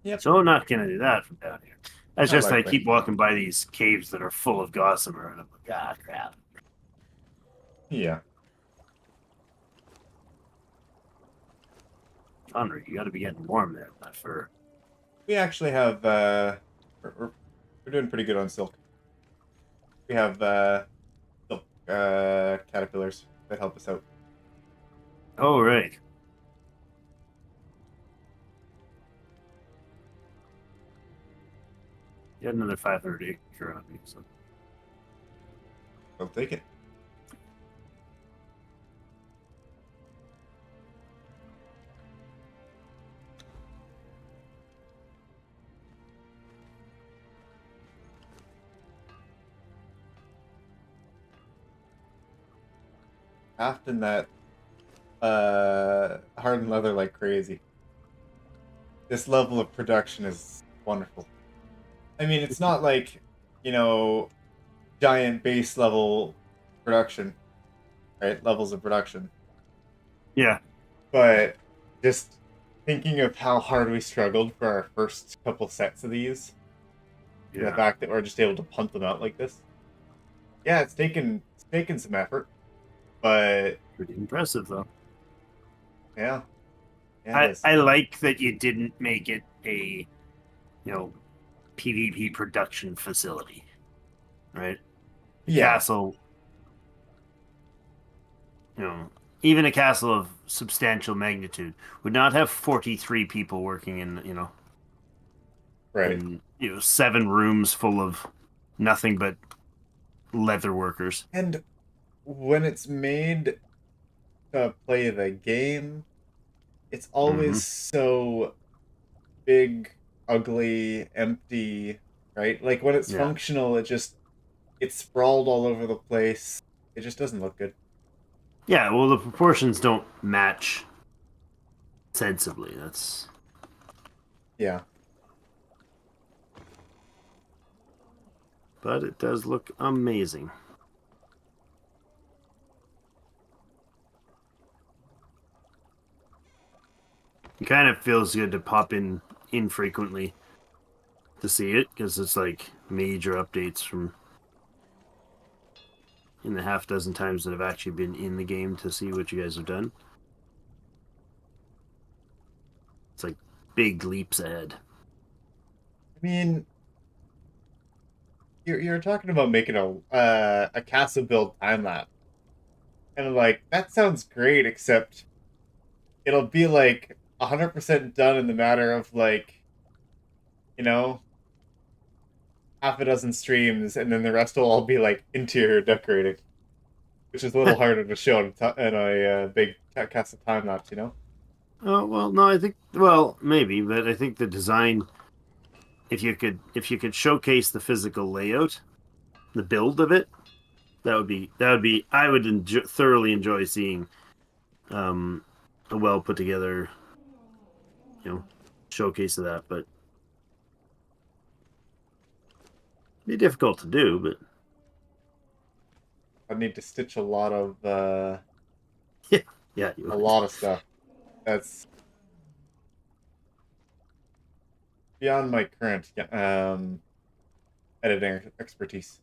[SPEAKER 1] Yep.
[SPEAKER 3] so I'm not gonna do that from down here. That's
[SPEAKER 1] Not
[SPEAKER 3] just I
[SPEAKER 1] likely.
[SPEAKER 3] keep walking by these caves that are full of gossamer, and I'm like, ah, crap.
[SPEAKER 1] Yeah.
[SPEAKER 3] Connery, you got to be getting warm there, my fur.
[SPEAKER 1] We actually have we're doing pretty good on silk. We have silk caterpillars that help us out.
[SPEAKER 3] Oh, right. You had another 500 acre on me, so.
[SPEAKER 1] I'll take it. Often that hardened leather like crazy. This level of production is wonderful. I mean, it's not like, you know, giant base level production, right? Levels of production.
[SPEAKER 3] Yeah.
[SPEAKER 1] But just thinking of how hard we struggled for our first couple sets of these, and the
[SPEAKER 3] Yeah.
[SPEAKER 1] fact that we're just able to pump them out like this. Yeah, it's taken some effort, but
[SPEAKER 3] Pretty impressive, though.
[SPEAKER 1] yeah, yeah, it
[SPEAKER 3] I,
[SPEAKER 1] is.
[SPEAKER 3] I like that you didn't make it a, you know, PvP production facility, right? The
[SPEAKER 1] Yeah,
[SPEAKER 3] castle, you know, even a castle of substantial magnitude would not have 43 people working in,
[SPEAKER 1] Right.
[SPEAKER 3] in 7 rooms full of nothing but leather workers.
[SPEAKER 1] And when it's made to play the game, it's
[SPEAKER 3] Hmm.
[SPEAKER 1] always so big, ugly, empty, right? Like when it's
[SPEAKER 3] Yeah.
[SPEAKER 1] functional, it's sprawled all over the place. It just doesn't look good.
[SPEAKER 3] Yeah, well, the proportions don't match sensibly.
[SPEAKER 1] Yeah.
[SPEAKER 3] But it does look amazing. It kind of feels good to pop in infrequently to see it because it's like major updates from in the half dozen times that I've actually been in the game to see what you guys have done. It's like big leaps ahead.
[SPEAKER 1] I mean, you're talking about making a castle build time lapse, and like that sounds great, except it'll be like 100% done in the matter of like you know half a dozen streams, and then the rest will all be like interior decorating, which is a little harder to show in a big cast of time lapse, you know?
[SPEAKER 3] Oh well, no, I think well maybe, but I think the design, if you could showcase the physical layout, the build of it, that would be I would thoroughly enjoy seeing um, a well put together, you know, showcase of that. But it'd be difficult to do. But
[SPEAKER 1] I need to stitch a lot of
[SPEAKER 3] yeah, yeah, you
[SPEAKER 1] a
[SPEAKER 3] would.
[SPEAKER 1] lot of stuff. That's beyond my current editing expertise.